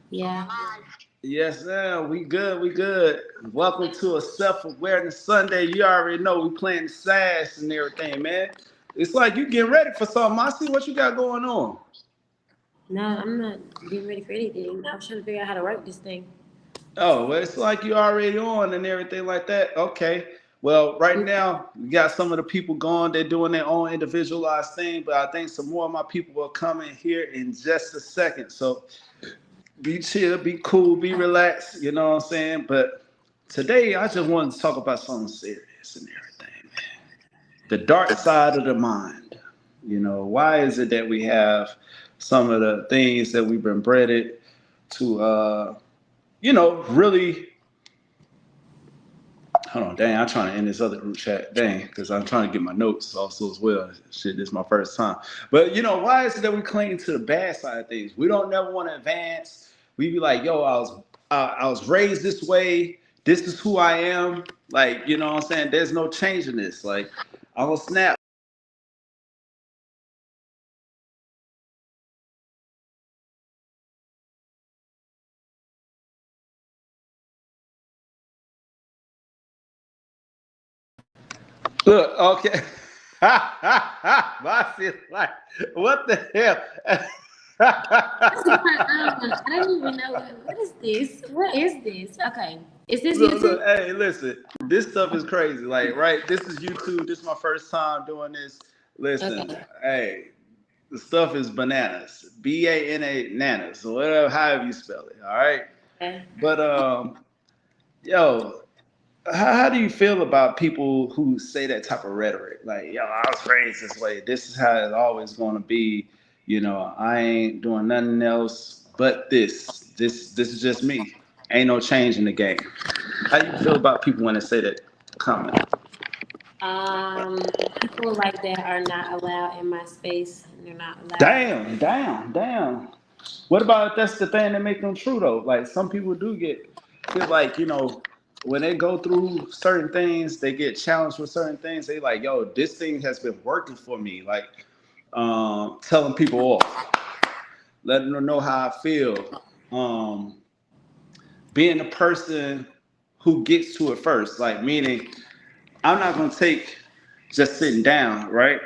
Yeah. Yes, ma'am. We good. We good. Welcome to a self-awareness Sunday. You already know we playing sass and everything, man. It's like you getting ready for something. I see what you got going on. No, I'm not getting ready for anything. I'm trying to figure out how to work this thing. Oh, well, it's like you already on and everything like that. Okay. Well, right now we got some of the people going. They're doing their own individualized thing, but I think some more of my people will come in here in just a second. So be chill, be cool, be relaxed. You know what I'm saying? But today I just wanted to talk about something serious and everything. The dark side of the mind. Why is it that we have some of the things that we've been bred to, really. Hold on, dang, I'm trying to end this other group chat, dang, because I'm trying to get my notes also as well. Shit, this is my first time. But why is it that we cling to the bad side of things? We don't never want to advance. We be like, yo, I was raised this way. This is who I am. Like, you know what I'm saying? There's no changing this. Like, I'm gonna snap. Look, okay. I feel like, what the hell? I don't even know what is this. What is this? Okay, is this Look, YouTube? hey, listen, this stuff is crazy. Like, right, this is YouTube. This is my first time doing this. Listen, Okay. hey, the stuff is bananas. BANA nanas, so whatever, however you spell it. All right. Okay. But yo, how do you feel about people who say that type of rhetoric? Like, yo, I was raised this way. This is how it's always going to be. I ain't doing nothing else but this. This is just me. Ain't no change in the game. How do you feel about people when they say that comment? People like that are not allowed in my space, and they're not allowed. Damn, damn, damn. What about if that's the thing that make them true though? Like some people do feel like when they go through certain things, they get challenged with certain things. They like, yo, this thing has been working for me. Like telling people off, letting them know how I feel. Um, being the person who gets to it first, like meaning I'm not gonna take just sitting down, right?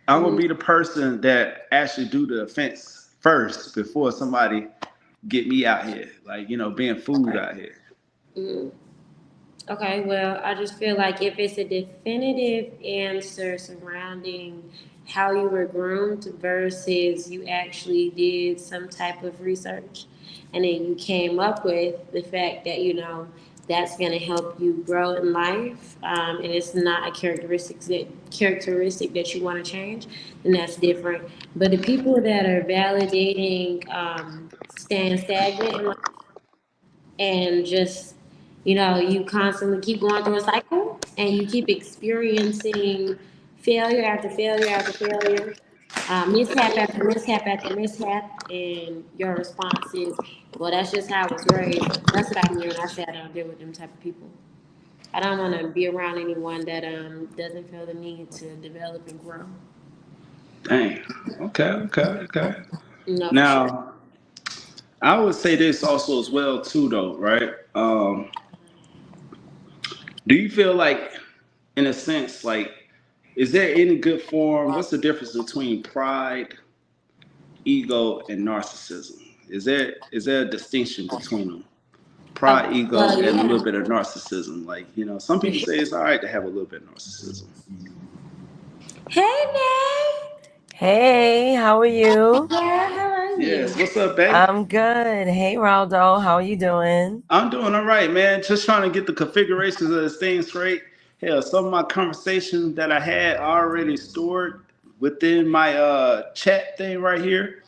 I'm gonna Mm, be the person that actually do the offense first before somebody get me out here, like being food out here. mm. Okay, well, I just feel like if it's a definitive answer surrounding how you were groomed versus you actually did some type of research and then you came up with the fact that, that's going to help you grow in life, and it's not a characteristic that you want to change, then that's different. But the people that are validating staying stagnant in life and just you constantly keep going through a cycle and you keep experiencing failure after failure after failure, mishap after mishap after mishap, and your response is, well, that's just how I was raised. That's what I mean when I say I don't deal with them type of people. I don't want to be around anyone that doesn't feel the need to develop and grow. Dang. Okay. Okay. Okay. No, for sure. Now, I would say this also as well too, though, right? Do you feel like, in a sense, like, is there any good form? What's the difference between pride, ego, and narcissism? Is there a distinction between them? Pride, Okay, ego, well, and a little yeah. bit of narcissism. Like, some For people sure. say it's all right to have a little bit of narcissism. Hey, Nay. Hey, how are you? Girl, how are Yes. you? What's up, babe? I'm good. Hey, Raldo, how are you doing? I'm doing all right, man. Just trying to get the configurations of this thing straight. Hell, some of my conversations that I had already stored within my chat thing right here.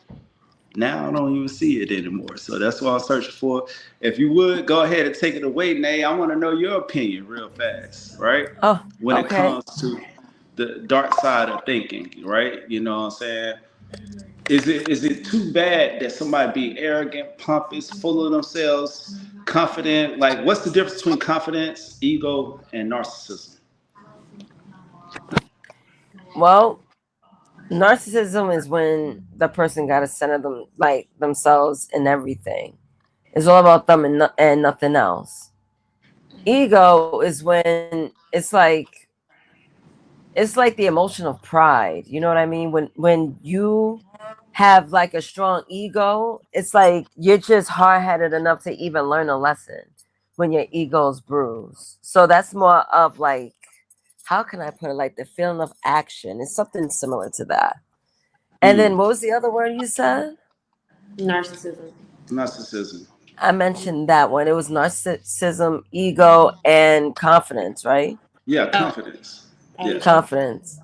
Now I don't even see it anymore. So that's what I'm searching for. If you would go ahead and take it away, Nay. I want to know your opinion real fast, right? Oh, When it okay. comes to the dark side of thinking, right? You know what I'm saying? Is it too bad that somebody be arrogant, pompous, full of themselves, confident? Like, what's the difference between confidence, ego, and narcissism? Well, Narcissism is when the person got to center them like themselves in everything. It's all about them and nothing else. Ego is when it's like the emotion of pride. You know what I mean? When you have like a strong ego, it's like you're just hard headed enough to even learn a lesson when your ego's bruised. So that's more of like, how can I put it? Like the feeling of action. It's something similar to that. And then Mm. what was the other word you said? Narcissism. Narcissism. I mentioned that one. It was narcissism, ego, and confidence, right? Yeah, Oh, confidence. oh, you Yeah. said Confidence.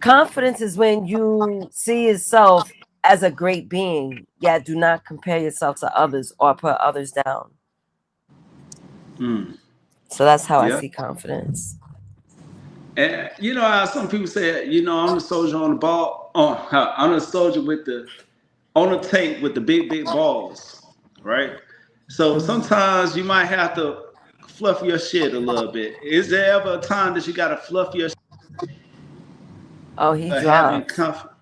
Confidence is when you see yourself as a great being, yet do not compare yourself to others or put others down. Mm. So that's how I Yeah. see confidence. And you know how some people say, I'm the soldier on the ball. Oh, I'm the soldier with the on the tape with the big balls, right? So Mhm. sometimes you might have to fluff your shit a little bit. Is there ever a time that you got to fluff your Oh, he having dropped. confidence?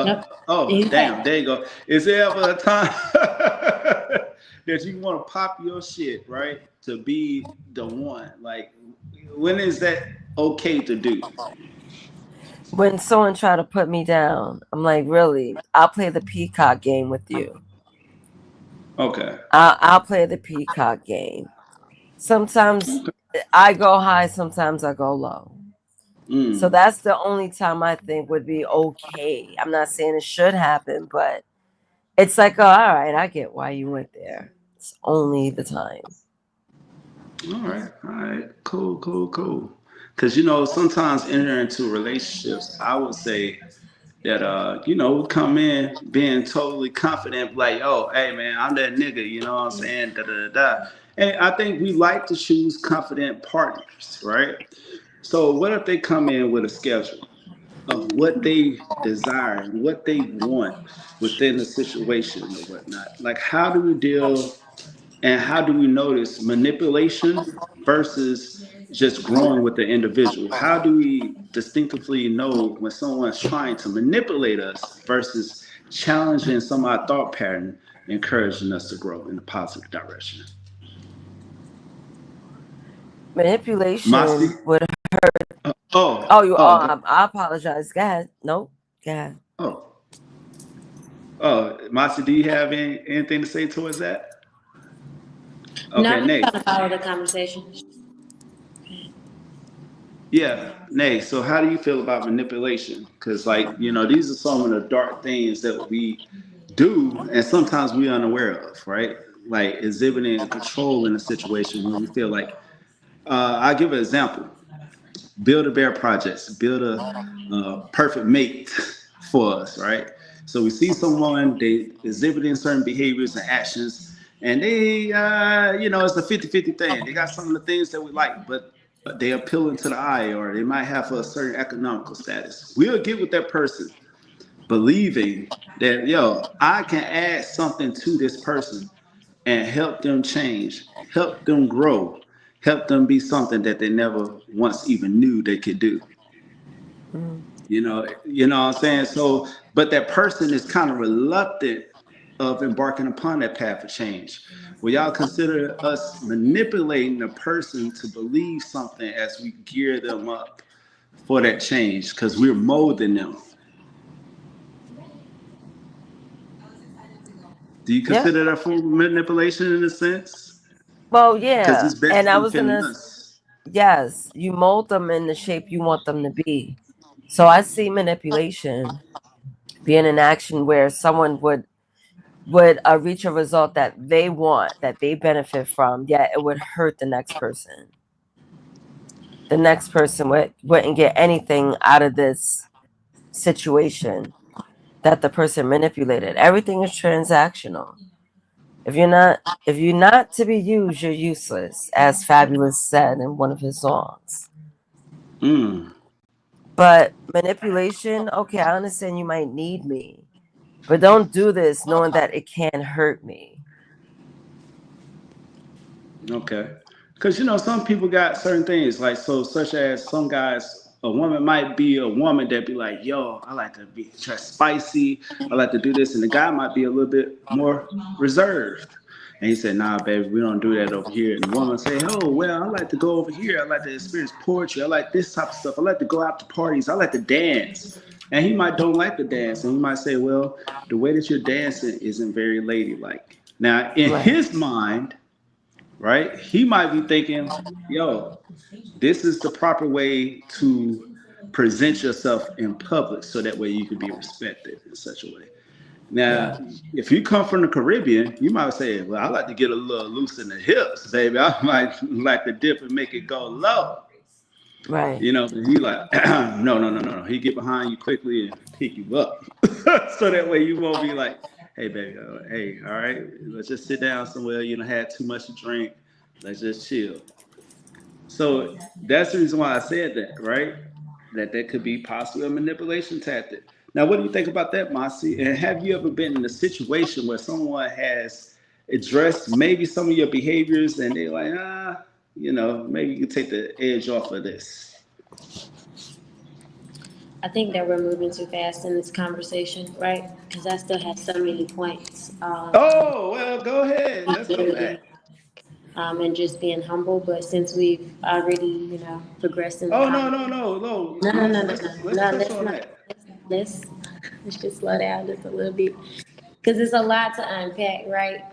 yep. Oh, He's damn, back. there you go. Is there ever a time that you want to pop your shit, right? To be the one? Like, when is that okay to do? When someone try to put me down, I'm like, really? I'll play the peacock game with you. Okay. I'll play the peacock game. Sometimes Okay. I go high, sometimes I go low. So Mm. that's the only time I think would be okay. I'm not saying it should happen, but it's like, oh, all right, I get why you went there. It's only the time. All right. All right. Cool, cool, cool. Because, sometimes entering into relationships, I would say that, we come in being totally confident, like, oh, hey, man, I'm that nigga, you know what I'm saying? Da, da, da, da. And I think we like to choose confident partners, right? So, what if they come in with a schedule of what they desire and what they want within the situation or whatnot? Like, how do we deal and how do we notice manipulation versus just growing with the individual? How do we distinctively know when someone's trying to manipulate us versus challenging some of our thought pattern, encouraging us to grow in a positive direction? Masi? Manipulation would. Oh, Oh, you. Oh, oh, I apologize. Go ahead. Nope. Go ahead. oh, oh. Masi, do you have anything to say towards that? No, Okay, I'm just Nate. trying to follow the conversation. Yeah, Nay. So, how do you feel about manipulation? Because, like, these are some of the dark things that we do, and sometimes we're unaware of, right? Like exhibiting control in a situation when we feel like. I'll give an example. Build a bear projects, build a perfect mate for us, right? So we see someone, they exhibiting certain behaviors and actions, and they, it's a 50-50 thing. They got some of the things that we like, but they appealing to the eye, or they might have a certain economical status. We'll get with that person, believing that, I can add something to this person and help them change, help them grow, help them be something that they never once even knew they could do. Mhm. You know what I'm saying? So, but that person is kind of reluctant of embarking upon that path of change. Will y'all consider us manipulating a person to believe something as we gear them up for that change? Because we're molding them. Do you Yep. consider that form of manipulation in a sense? Well, Because yeah. it's And I basically was feeling gonna. us. Yes, you mold them in the shape you want them to be. So I see manipulation being an action where someone would reach a result that they want, that they benefit from, yet it would hurt the next person. The next person wouldn't get anything out of this situation that the person manipulated. Everything is transactional. If you're not to be used, you're useless, as Fabulous said in one of his songs. Mm, But manipulation, okay, I understand you might need me, but don't do this knowing that it can hurt me. okay. Because some people got certain things like so, such as some guys. A woman might be a woman that be like, yo, I like to be try spicy. I like to do this. And the guy might be a little bit more reserved. And he said, nah, baby, we don't do that over here. And the woman say, oh, well, I like to go over here. I like to experience poetry. I like this type of stuff. I like to go out to parties. I like to dance. And he might don't like to dance. And he might say, well, the way that you're dancing isn't very ladylike. Now, in Right. his mind, right, he might be thinking, yo, this is the proper way to present yourself in public so that way you can be respected in such a way. Yeah. Now, if you come from the Caribbean, you might say, well, I like to get a little loose in the hips, baby. I might like to dip and make it go low. Right. You know, but he like, no, no, no, no, no. He get behind you quickly and pick you up. So that way you won't be like, hey, baby, hey, all right, let's just sit down somewhere. You don't have too much to drink. Let's just chill. So that's the reason why I said that, right? That could be possibly a manipulation tactic. Now, what do you think about that, Masi? And have you ever been in a situation where someone has addressed maybe some of your behaviors and they're like, maybe you can take the edge off of this? I think that we're moving too fast in this conversation, right? Because I still have so many points. Oh, well, go ahead. Let's go back. And just being humble. But since we've already, progressed in the Oh, no, conversation, no, no, no. no, no, no, Let's no, let's no, let's no. touch Let's on not. that. Let's let's just slow down just a little bit because it's a lot to unpack, right?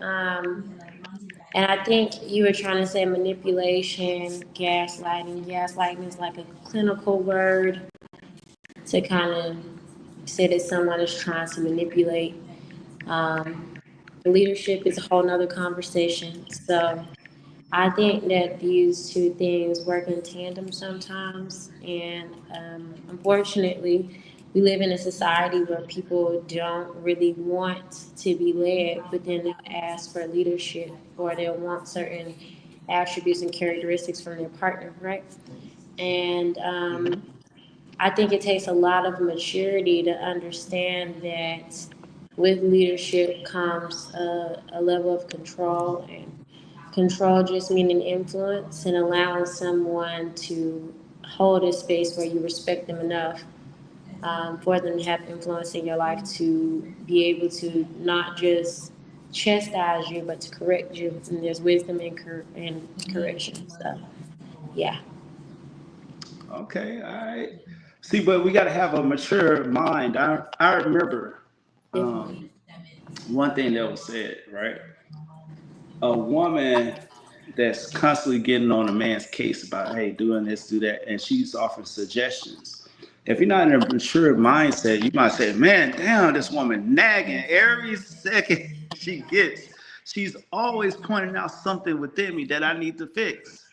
And I think you were trying to say manipulation, gaslighting. Gaslighting is like a clinical word to kind of say that someone is trying to manipulate. Um, Leadership is a whole nother conversation. So I think that these two things work in tandem sometimes, and unfortunately, we live in a society where people don't really want to be led, but then they'll ask for leadership or they'll want certain attributes and characteristics from their partner, right? And Mhm. I think it takes a lot of maturity to understand that with leadership comes a level of control, and control just meaning influence and allowing someone to hold a space where you respect them enough for them to have influence in your life to be able to not just chastise you but to correct you. And there's wisdom in correction. So, yeah. Okay, all right. See, but we got to have a mature mind. I remember um, Definitely. one thing that was said, right? A woman that's constantly getting on a man's case about, hey, doing this, do that, and she's offering suggestions. If you're not in a mature mindset, you might say, man, damn, this woman nagging every second she gets. She's always pointing out something within me that I need to fix.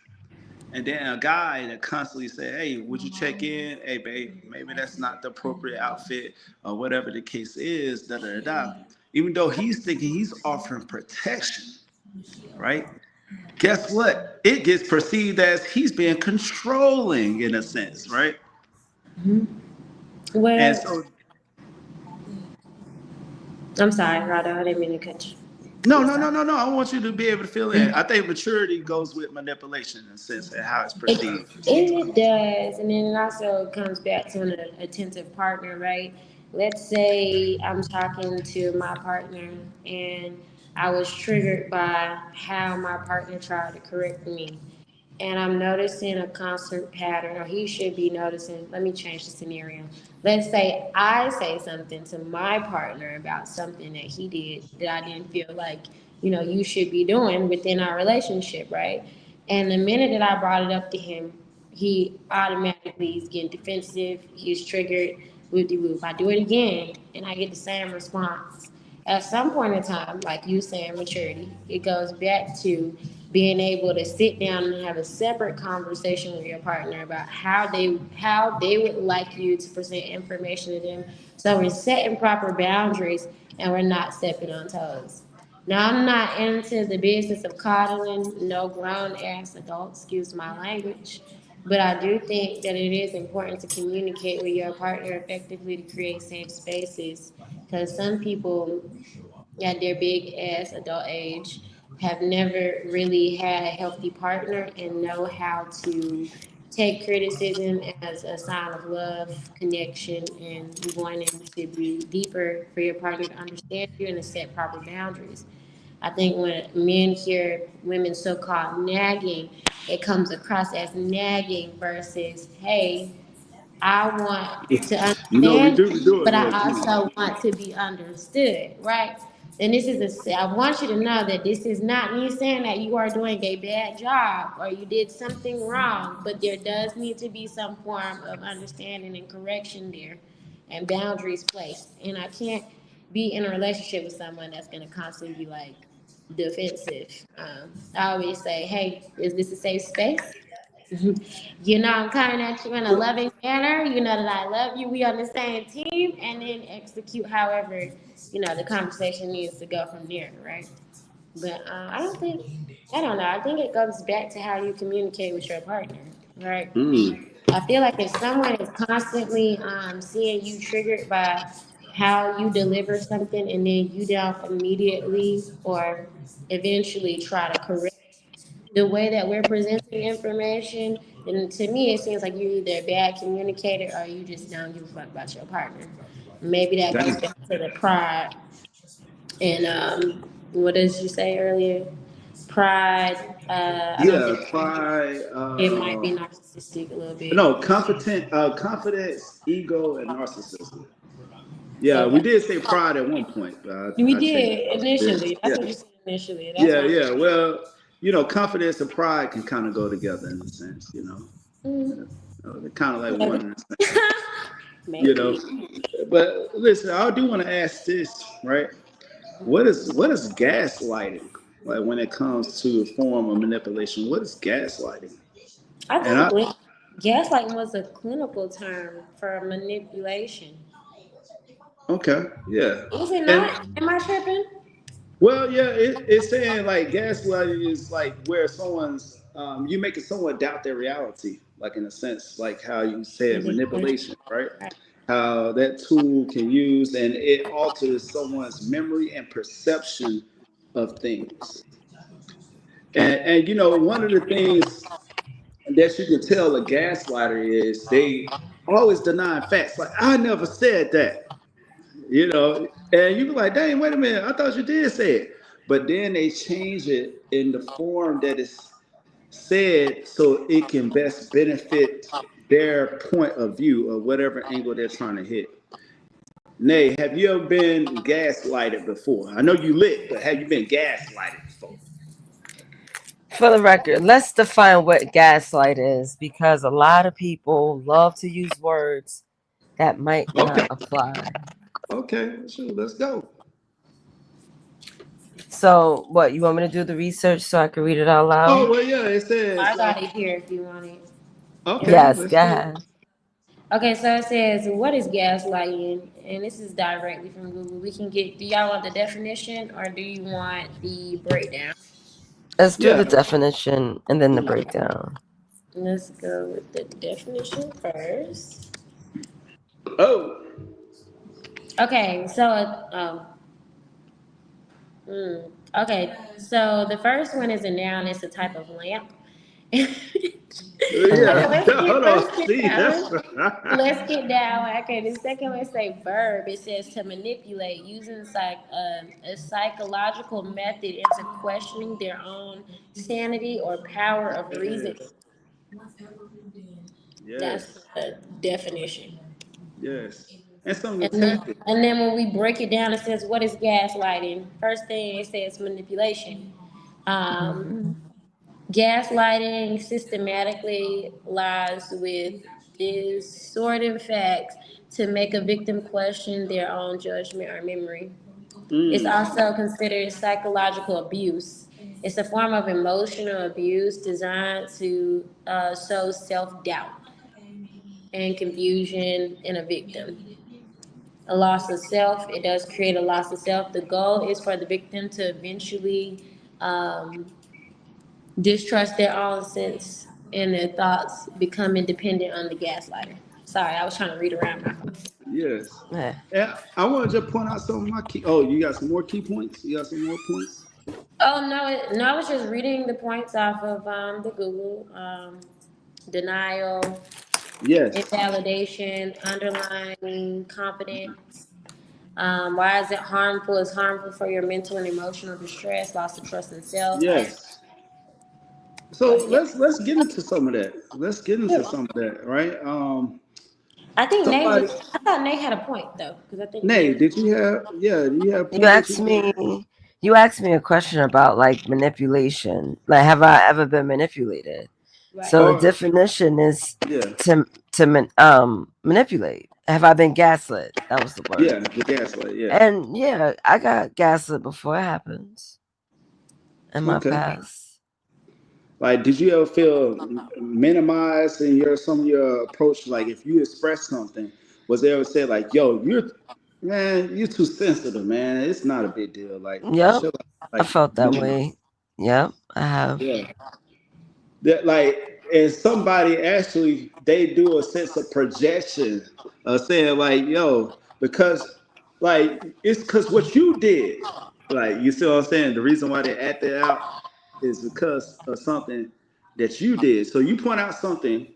And then a guy that constantly say, hey, would you check in? Hey, babe, maybe that's not the appropriate outfit or whatever the case is, da da da da. Even though he's thinking he's offering protection, right? Guess what? It gets perceived as he's being controlling in a sense, right? And Well, so, I'm sorry, Rado, I didn't mean to cut you. no, I'm no, sorry. no, no, no. I want you to be able to feel in. I think maturity goes with manipulation in a sense and how it's It, perceived it sometimes. does, and then it also comes back to an attentive partner, right? Let's say I'm talking to my partner and I was triggered by how my partner tried to correct me. And I'm noticing a constant pattern, or he should be noticing. Let me change the scenario. Let's say I say something to my partner about something that he did that I didn't feel like, you should be doing within our relationship, right? And the minute that I brought it up to him, he automatically is getting defensive. He's triggered. Whoop de whoop. I do it again, and I get the same response. At some point in time, like you saying, maturity, it goes back to being able to sit down and have a separate conversation with your partner about how they would like you to present information to them. So we're setting proper boundaries and we're not stepping on toes. Now I'm not into the business of coddling no grown ass adults, excuse my language. But I do think that it is important to communicate with your partner effectively to create safe spaces. Because some people at their big ass adult age have never really had a healthy partner and know how take criticism as a sign of love, connection, and wanting to be deeper for your partner to understand you and to set proper boundaries. I think when men hear women so called nagging, it comes across as nagging versus, hey, I want to You know, understand we do it but a I little too also much. want to be understood, right? And this is I want you to know that this is not me saying that you are doing a bad job or you did something wrong, but there does need to be some form of understanding and correction there and boundaries placed. And I can't be in a relationship with someone that's going to constantly be like defensive. I always say, hey, is this a safe space? You know, I'm coming at you in a loving manner. You know that I love you. We on the same team, and then execute however the conversation needs to go from there, right? But I don't know. I think it goes back to how you communicate with your partner, right? Mm, I feel like if someone is constantly seeing you triggered by how you deliver something, and then you don't immediately or eventually try to correct the way that we're presenting information, then to me it seems like you're either a bad communicator or you just don't give a fuck about your partner. Maybe that goes dang. back to the pride and what did you say earlier? Pride. I don't Yeah, think pride. it might be narcissistic a little bit. No, confidence, ego, and narcissism. Yeah, we Okay. did say pride at one point, but We I changed did it. Yeah, initially. That's yeah, what you said initially. That's yeah, fine. yeah. Well, confidence and pride can kind of go together in a sense. Mm, They're kind of like one maybe. and the same. You know, Maybe. but listen, I do want to ask this, right? What is gaslighting? Like when it comes to a form of manipulation, what is gaslighting? I And think gaslighting was a clinical term for manipulation. okay, yeah, Is it and not? Am I tripping? well, yeah, it's saying like gaslighting is like where someone's you making someone doubt their reality, like in a sense, like how you said Manipulation. manipulation, right? Right. How that tool can use and it alters someone's memory and perception of things. And one of the things that you can tell a gaslighter is they always denying facts. Like I never said that. And you be like, dang, wait a minute, I thought you did say it. But then they change it in the form that is said so it can best benefit their point of view or whatever angle they're trying to hit. Nay, have you ever been gaslighted before? I know you lit, but have you been gaslighted before? For the record, let's define what gaslight is because a lot of people love to use words that might not Okay, apply. okay, sure, let's go. So, what you want me to do the research so I can read it out Oh loud? well, yeah, it says I got like, it here if you want it. okay, Yes, let's go do it. ahead. Okay, so it says, what is gaslighting? And this is directly from Google. We can get, do y'all want the definition or do you want the breakdown? Let's do the Yeah. definition and then the breakdown. Let's go with the definition first. Oh, Okay, so, okay, so the first one is a noun, it's a type of lamp. Okay, yeah. Okay. Hold on. let's get See, down. that's Let's get down. Okay, the second one say verb. It says to manipulate using a psychological method into questioning their own sanity or power of reason. yes, That's yes, the definition. yes. And some of And the then, tactics. and then when we break it down, it says what is gaslighting. First thing it says manipulation. Um, Mhm. Gaslighting systematically lies with distorting facts to make a victim question their own judgment or memory. It's Mm, also considered psychological abuse. It's a form of emotional abuse designed to sow self doubt and confusion in a victim. A loss of self, it does create a loss of self. The goal is for the victim to eventually um, distrust their own sense and their thoughts, become independent on the gaslighter. Sorry, I was trying to read around my phone. yes. Yeah. Yeah, I want to just point out some of my key. Oh, you got some more key points? You got some more points? Oh no, no, I was just reading the points off of the Google. denial, Yes. invalidation, underlying confidence. Why is it harmful? It's harmful for your mental and emotional distress, loss of trust in self. Yes. So But yeah, let's get into some of that. Let's get into some of that, right? I think Nate Somebody, was. I thought Nate had a point though, because I think Nay, Nate. did you have? Yeah, do you have a You point that you asked made? me. You asked me a question about like manipulation. Like, have I ever been manipulated? Right. So the Or definition is yeah, manipulate. Have I been gaslit? That was the yeah, word. the gaslight. Yeah. And yeah, I got gaslit before it happens in my Okay. past. Like, did you ever feel minimized in your some of your approach? Like, if you express something, was they ever say like, "Yo, you're too sensitive, man. It's not a big deal." Like, Yep, shit, I like felt that minimize. way. Yep, I have. Yeah. That like, and somebody actually they do a sense of projection of saying like, "Yo," because like it's because what you did. Like, you see what I'm saying? The reason why they act it out is because of something that you did. So you point out something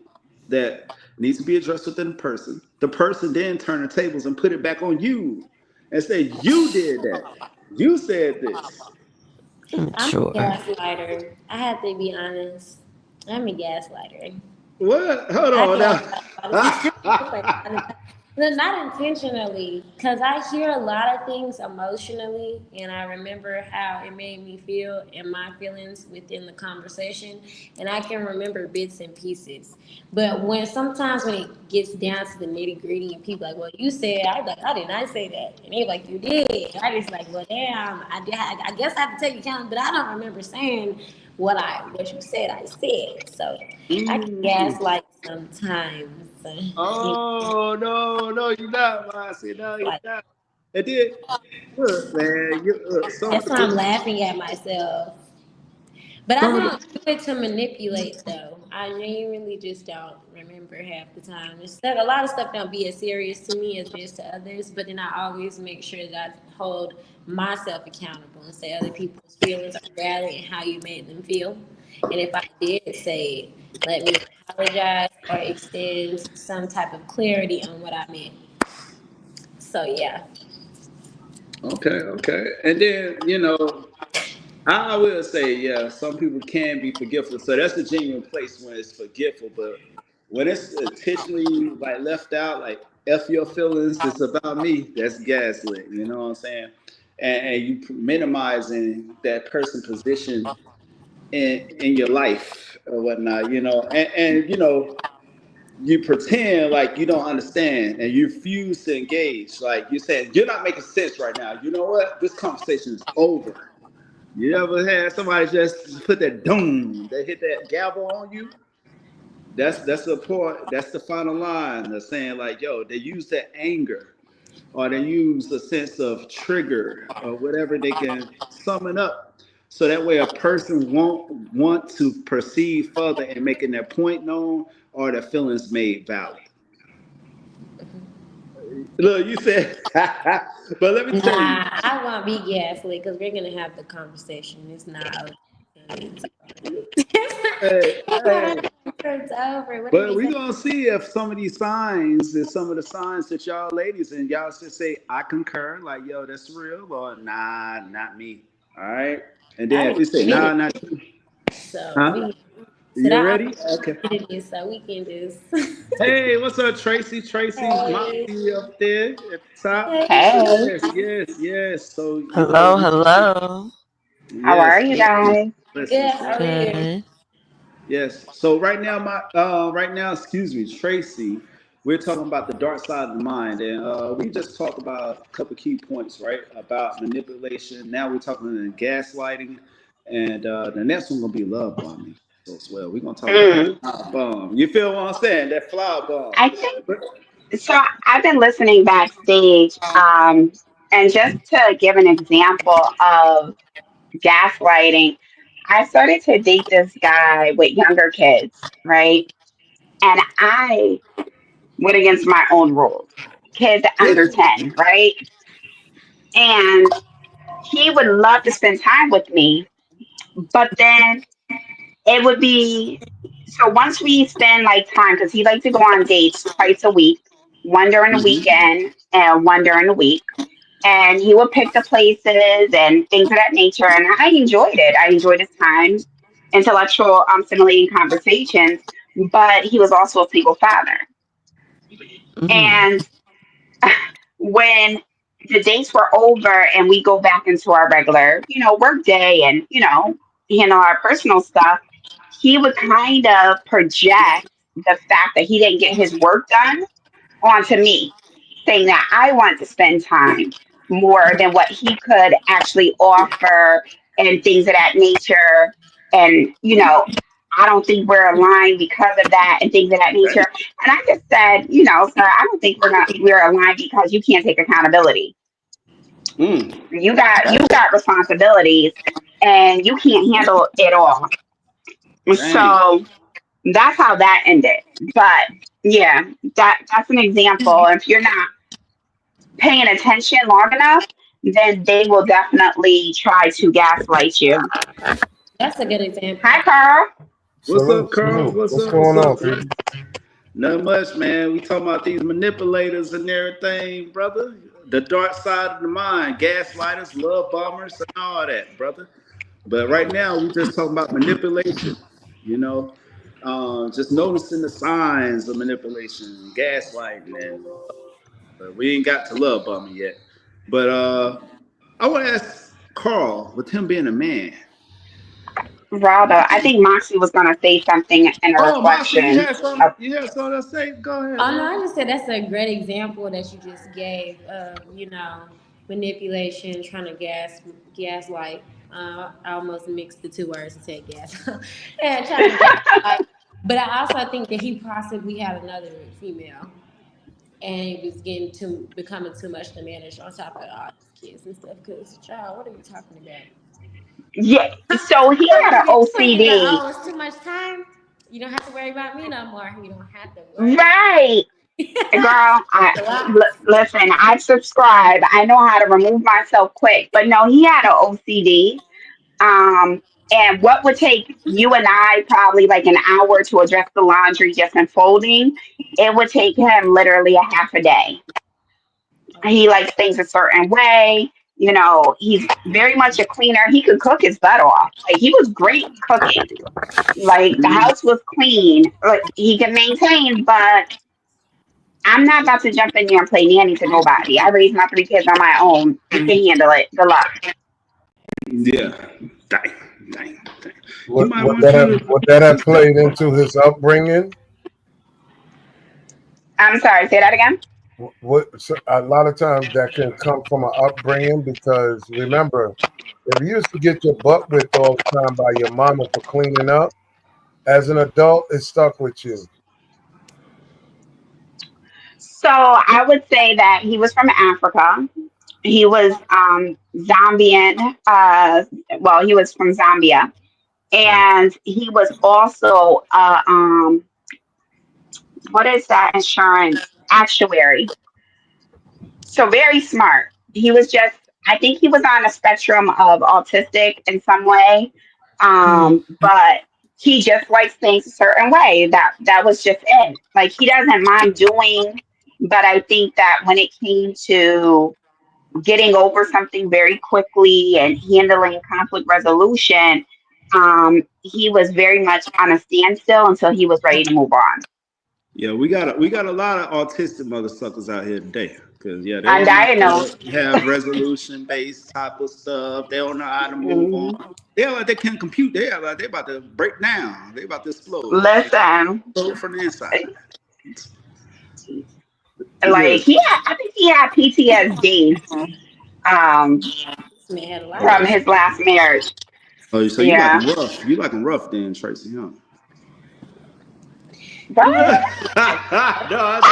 that needs to be addressed within the person. The person then turn the tables and put it back on you and say, "You did that. You said this." I'm a Immature. gaslighter. I have to be honest. I'm a gaslighter. What? Hold I on gaslight a lot of now. people. Not intentionally, because I hear a lot of things emotionally, and I remember how it made me feel and my feelings within the conversation, and I can remember bits and pieces. But sometimes when it gets down to the nitty gritty, and people like, "Well, you said," I like, "I did not say that," and they like, "You did." I just like, "Well, damn, I guess I have to take account," but I don't remember saying what you said. I said so. I can Mm. gaslight sometimes. You Oh no, no, you're not, Mossy. No, know, you're like not. It did. Look, man. Some of that's the why I'm positions. laughing at myself. But I Some of don't the. do it to manipulate though. I genuinely just don't remember half the time. It's that a lot of stuff don't be as serious to me as it is to others. But then I always make sure that I hold myself accountable and say other people's feelings are valid and how you made them feel. And if I did say it, let me apologize or extend some type of clarity on what I meant. So yeah. Okay, okay. And then, I will say, yeah, some people can be forgetful. So that's a genuine place when it's forgetful. But when it's intentionally like left out, like F your feelings, it's about me, that's gaslit. You know what I'm saying? And you minimizing that person position in your life or whatnot, and you pretend like you don't understand and you refuse to engage. Like you're saying, you're not making sense right now. You know what? This conversation is over. You ever had somebody just put that doom, they hit that gavel on you? That's the point. That's the final line of saying like, yo, they use that anger or they use a sense of trigger or whatever they can summon up. So that way a person won't want to proceed further in making their point known or their feelings made valid. Look, you said, but let me Nah, tell you. I won't be gaslit because we're gonna have the conversation. It's not okay. Hey, hey. It's over. What are But we we're saying? gonna see if some of these signs is some of the signs that y'all ladies and y'all should say, I concur, like, yo, that's real, or nah, not me. All right. And I then if didn't you say, get nah, it, not you, so huh? we so You that ready? Okay. opportunity, so we can just Hey, what's up, Tracy? Tracy, hey, Moxie up there at the top. hey, Hey, Yes, yes, yes. So, Hello, we, hello. how are yes, you blessings, guys? good. blessings, How are blessings. you? Good. Yes. So right now, excuse me, Tracy, we're talking about the dark side of the mind, and we just talked about a couple key points, right? About manipulation. Now we're talking about gaslighting, and the next one gonna be love bombing as well. We're gonna talk about that Mm, flower bomb. You feel what I'm saying? That flower bomb. I think But so. I've been listening backstage, and just to give an example of gaslighting, I started to date this guy with younger kids, right? And I went against my own rules. Kids under yeah, 10, right? And he would love to spend time with me, but then it would be So once we spend like time, because he likes to go on dates twice a week, one during the Mm-hmm. weekend and one during the week. And he would pick the places and things of that nature. And I enjoyed it. I enjoyed his time, intellectual, stimulating conversations. But he was also a single father. Mhm. And when the dates were over and we go back into our regular, work day and, handle our personal stuff, he would kind of project the fact that he didn't get his work done onto me, saying that I want to spend time more than what he could actually offer and things of that nature. And, I don't think we're aligned because of that and things of that nature. And I just said, sir, I don't think we're aligned because you can't take accountability. Mm. You got responsibilities and you can't handle it all. Dang. So that's how that ended. But yeah, that's an example. If you're not paying attention long enough, then they will definitely try to gaslight you. That's a good example. Hi, Carl. What's up, Salute, Carl? salute. What's What's up? What's going on, up, people? brother? Not much, man. We talking about these manipulators and everything, brother. The dark side of the mind, gaslighters, love bombers, and all that, brother. But right now, we just talking about manipulation. You know, just noticing the signs of manipulation, gaslighting, and we ain't got to love bombing yet. But I want to ask Carl, with him being a man. Rather, I think Moxie was going to say something in a Oh, Marcy, you reflection had some. of, You had something to say. Go ahead, Oh no, man. I just said that's a great example that you just gave of manipulation, trying to gaslight. I almost mixed the two words and said gas. Yeah, trying to gaslight. But I also think that he possibly had another female, and it was becoming too much to manage on top of all his kids and stuff. Because, child, what are you talking about? yeah. So he So had when an you get to it, you go, OCD. oh, it's too much time. You don't have to worry about me no more. You don't have to worry. Right. Girl, It's a lot. listen, I subscribe. I know how to remove myself quick. But no, he had an OCD. Um, and what would take you and I probably like an hour to address the laundry just in folding, it would take him literally a half a day. He likes things a certain way. He's very much a cleaner. He could cook his butt off. Like he was great cooking. Like the Mm. house was clean. Like he can maintain, but I'm not about to jump in there and play nanny to nobody. I raised my three kids on my own. You can handle it. Good luck. Yeah. Dang, dang. You What might what want that have, you what that have to. played into his upbringing? I'm sorry, say that again. What so a lot of times that can come from an upbringing because remember, if you used to get your butt whipped all the time by your mama for cleaning up, as an adult, it stuck with you. So I would say that he was from Africa. He was Zambian. Well, he was from Zambia, Mm. and he was also what is that insurance actuary? So very smart. He was just. I think he was on a spectrum of autistic in some way, but he just likes things a certain way. That was just it. Like he doesn't mind doing, but I think that when it came to getting over something very quickly and handling conflict resolution, he was very much on a standstill until he was ready to move on. Yeah, we got a lot of autistic mother suckers out here today. Cause yeah, they don't know how Undiagnosed. to have resolution based type of stuff. They don't know how to move on. Mhm. They are like they can't compute. They are like they about to break down. They about to explode. Listen, Explode from the inside. Yeah. like I think he had PTSD um, This man had a lot of from Oh, issues. his last marriage. oh, so you like Yeah. them rough? You like them rough, then, Tracy? Huh? What? No, I-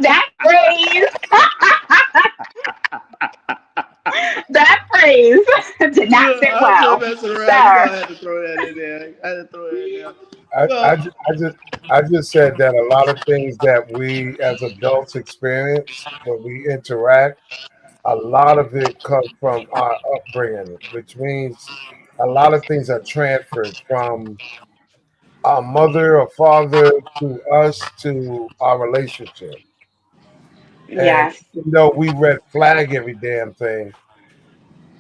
That phrase, that phrase did not sit I'm just well, messing around. You know, I sir. had to throw that in there. I had to throw that in there. I, I, Well, ju- I just I just said that a lot of things that we as adults experience when we interact, a lot of it comes from our upbringing, which means a lot of things are transferred from our mother or father to us to our relationship. And Yes. even though we red flag every damn thing,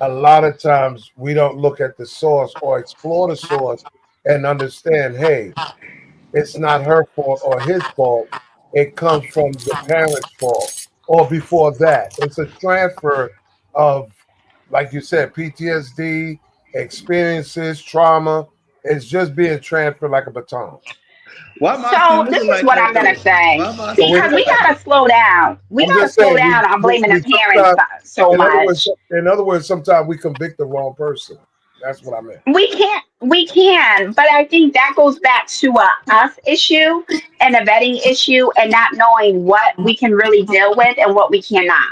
a lot of times we don't look at the source or explore the source and understand, hey, it's not her fault or his fault. It comes from the parents' fault. Or before that, it's a transfer of, like you said, PTSD, experiences, trauma. It's just being transferred like a baton. Why Mossy So this looking is like what that I'm gonna though? say Why Mossy So we, because looking we like gotta that? slow down. We I'm gotta just slow saying, down on blaming the we parents sometimes, so in much. other words, sometimes we convict the wrong person. That's what I meant. We can, but I think that goes back to a us issue and a vetting issue and not knowing what we can really deal with and what we cannot.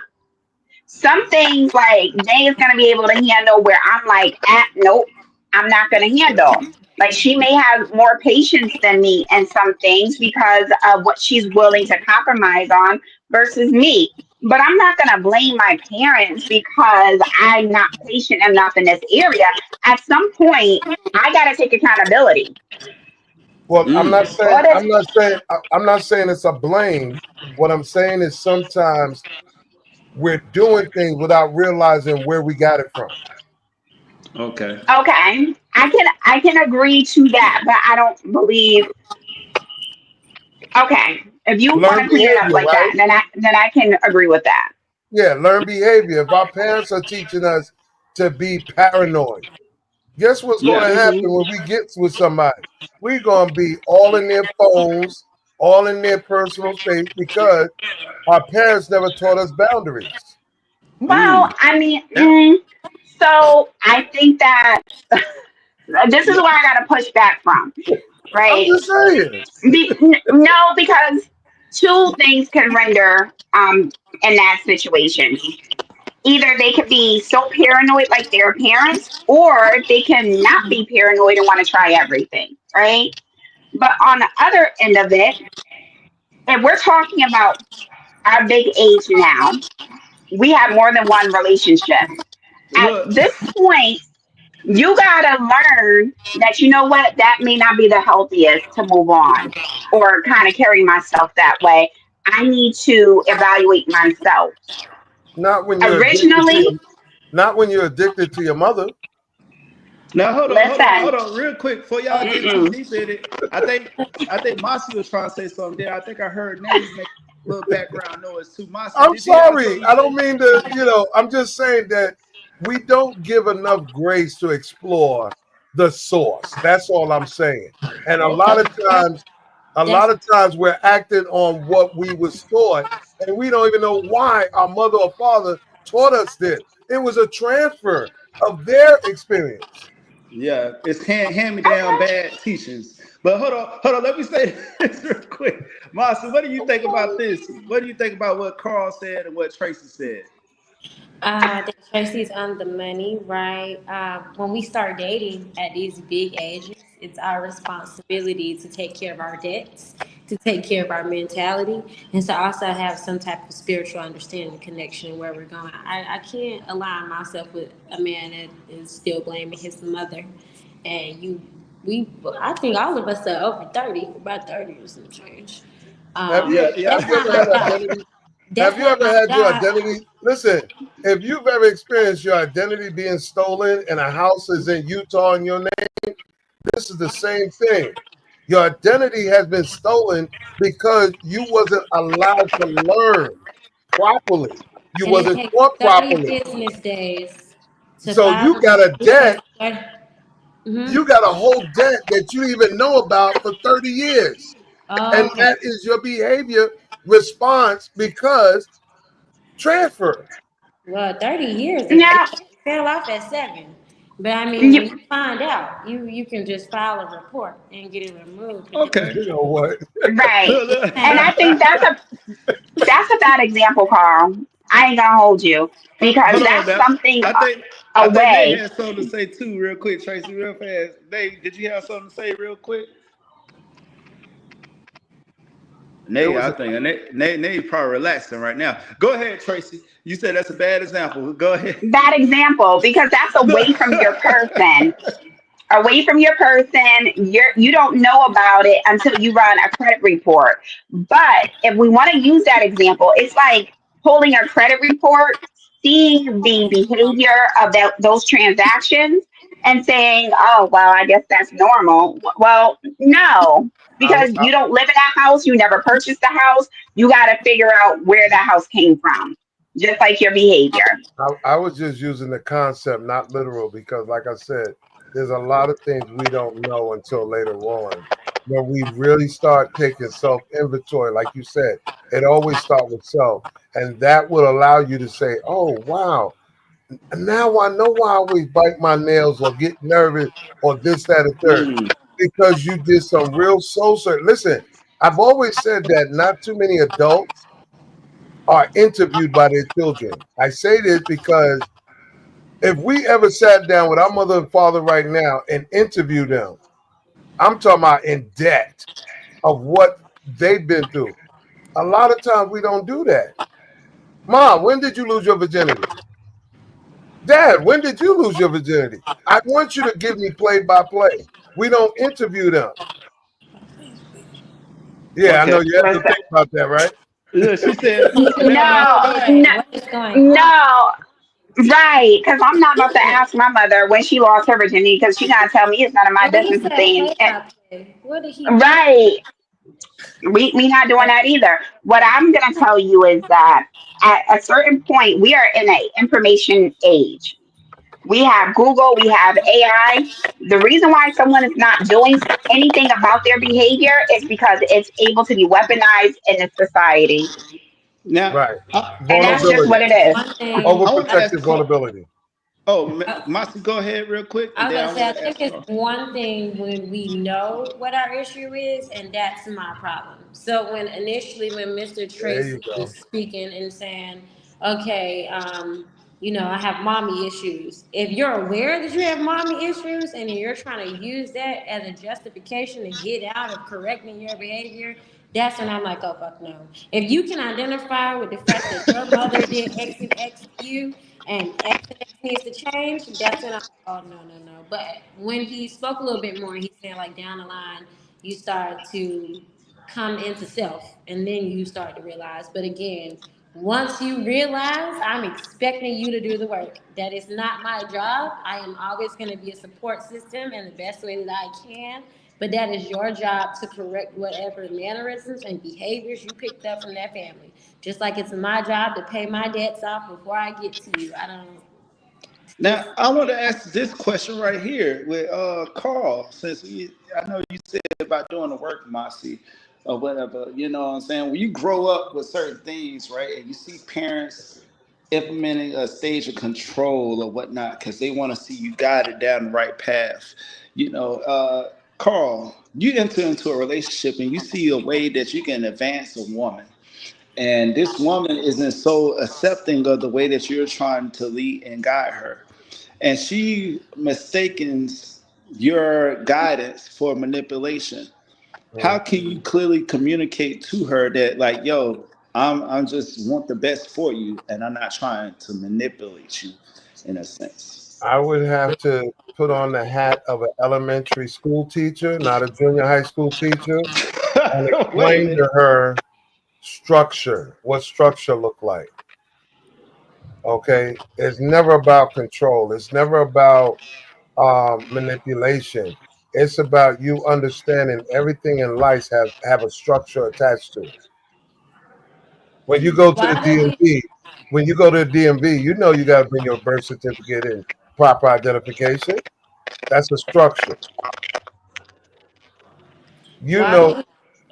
Some things like Jay is gonna be able to handle where I'm like, nope, I'm not gonna handle. Like she may have more patience than me in some things because of what she's willing to compromise on versus me. But I'm not gonna blame my parents because I'm not patient enough in this area. At some point, I gotta take accountability. Well, Or this, I'm not saying it's a blame. What I'm saying is sometimes we're doing things without realizing where we got it from. Okay. okay, I can agree to that, but I don't believe. Okay, if you want Learn to clean it up behavior, like right? that, then I can agree with that. Yeah, learn behavior. If our parents are teaching us to be paranoid, guess what's going Yeah. to happen Hmm. when we get with somebody? We're going to be all in their phones, all in their personal space because our parents never taught us boundaries. Well, I mean, That, so I think that this is yeah. where I got to push back from, I'm right? just saying. No, because two things can render in that situation. Either they could be so paranoid like their parents, or they can not be paranoid and want to try everything, right? But on the other end of it, if we're talking about our big age now, we have more than one relationship. At Look. this point, you gotta learn that you know what, that may not be the healthiest to move on or kind of carry myself that way. I need to evaluate myself. Not when you're addicted to Originally, your, not when you're addicted to your mother. Now listen, hold on, real quick before y'all get too mm-mm. deep in it. I think Mossy was trying to say something there. I think I heard Nate make a little background noise too. Mossy, I'm did you have sorry. something to I don't say? mean to, I'm just saying that we don't give enough grace to explore the source. That's all I'm saying. And Okay. a That's lot of times we're acting on what we was taught, and we don't even know why our mother or father taught us this. It was a transfer of their experience. Yeah, it's hand me down Okay. bad teachings. But hold on. Let me say this real quick. Mossy, what do you think about this? What do you think about what Carl said and what Tracy said? that Tracy's on the money, right? When we start dating at these big ages, it's our responsibility to take care of our debts, to take care of our mentality, and to also have some type of spiritual understanding and connection where we're going. I can't align myself with a man that is still blaming his mother. And I think all of us are over 30, about 30 or some change. Yeah, Have yeah. That's you not ever my had job. identity? Have That's you not ever my had your job. identity? Listen, if you've ever experienced your identity being stolen and a house is in Utah in your name, this is the same thing. Your identity has been stolen because you wasn't allowed to learn properly. You And it wasn't takes taught 30 properly. business days to So file you a got a report. debt. Mm-hmm. You got a whole debt that you didn't even know about for 30 years. And Oh, okay. that is your behavior response because transfer. Well, 30 years, Now, it fell off at 7. But I mean, when you, you find out, you can just file a report and get it removed. But Okay. You know what? right, Look, look. and I think that's a bad example, Carl. I ain't gonna hold you because Hold on that's now. something I think Nate away. had something to say too, real quick, Tracy, real fast. Nate, did you have something to say real quick? It Nate, was I think Nate probably relaxing right now. Go ahead, Tracy. You said that's a bad example. Go ahead. Bad example because that's Look. away from your person. away from your person. You don't know about it until you run a credit report. But if we want to use that example, it's like pulling a credit report, seeing the behavior of those transactions, and saying, "Oh, well, I guess that's normal." Well, no, I, because you don't live in that house. You never purchased the house. You got to figure out where that house came from, just like your behavior. I was just using the concept, not literal, because like I said, there's a lot of things we don't know until later on. When we really start taking self inventory, like you said, it always starts with self. And that will allow you to say, oh, wow, now I know why I always bite my nails or get nervous or this, that, and third. Mm. Because you did some real soul search. Listen, I've always said that not too many adults are interviewed by their children. I say this because if we ever sat down with our mother and father right now and interviewed them, I'm talking about in depth of what they've been through. A lot of times we don't do that. Mom, when did you lose your virginity? Dad, when did you lose your virginity? I want you to give me play by play. We don't interview them. Yeah, I Okay. know you have to think about that, right? Yeah, she said. You Now my No, know son. no, that. What is going on? no. Right, because I'm not about to ask my mother when she lost her virginity because she gotta tell me it's none of my And he business to said say. play by play. What did he do? Right, we not doing that either. What I'm gonna tell you is that at a certain point we are in a information age. We have Google, we have AI. The reason why someone is not doing anything about their behavior is because it's able to be weaponized in the society, Now, Right. and that's just Vulnerability. what it is. One thing. I want to ask Overprotective Carl. vulnerability. Oh, Uh, Masi, go ahead real quick, and I was then gonna I say, I want to think ask it's Carl. one thing when we know what our issue is, and that's my problem. So when initially, when Mr. There you Tracy go. was speaking and saying, "Okay, I have mommy issues." If you're aware that you have mommy issues, and you're trying to use that as a justification to get out of correcting your behavior, that's when I'm like, "Oh fuck no!" If you can identify with the fact that your mother did X and X to you, and X and X needs to change, that's when I'm oh no, no, no. But when he spoke a little bit more, he's saying like down the line, you start to come into self, and then you start to realize. But again, once you realize, I'm expecting you to do the work. That is not my job. I am always going to be a support system in the best way that I can. But that is your job to correct whatever mannerisms and behaviors you picked up from that family. Just like it's my job to pay my debts off before I get to you. I don't. Now, I want to ask this question right here with Carl, since I know you said about doing the work, Masi, or whatever. You know what I'm saying? When you grow up with certain things, right, and you see parents implementing a stage of control or whatnot because they want to see you guided down the right path. Carl, you enter into a relationship and you see a way that you can advance a woman. And this woman isn't so accepting of the way that you're trying to lead and guide her, and she mistakes your guidance for manipulation. How Mm. can you clearly communicate to her that, like, yo, I'm just want the best for you and I'm not trying to manipulate you in a sense? I would have to put on the hat of an elementary school teacher, not a junior high school teacher, and Wait a explain to minute. her structure, what structure look like. Okay, it's never about control. It's never about manipulation. It's about you understanding everything in life have a structure attached to it. When you go to the Why does he? DMV, when you go to the DMV, you know you got to bring your birth certificate and proper identification. That's a structure. You Why know. do he?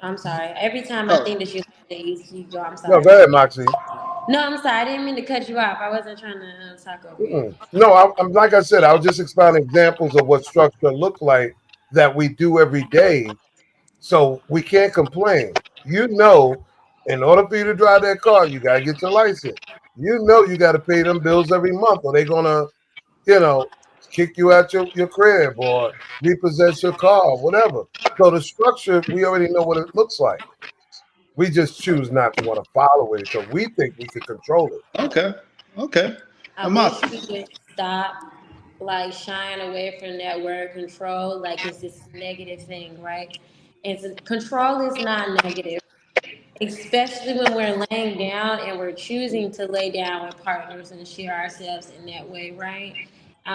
I'm sorry. Every time I think Oh, that you say that, you go. I'm No, sorry. go ahead, Moxie. No, I'm sorry. I didn't mean to cut you off. I wasn't trying to talk over you. Mm-mm. No, I'm like I said, I'll just expound examples of what structure look like that we do every day. So we can't complain. You know, in order for you to drive that car, you gotta get your license. You know you gotta pay them bills every month, or they're gonna, you know, kick you out your crib or repossess your car, or whatever. So the structure, we already know what it looks like. We just choose not to want to follow it because we think we could control it. okay, okay. I wish Amasi. we would stop. like shying away from that word control, like it's this negative thing, right? Control is not negative, especially when we're laying down and we're choosing to lay down with partners and share ourselves in that way, right?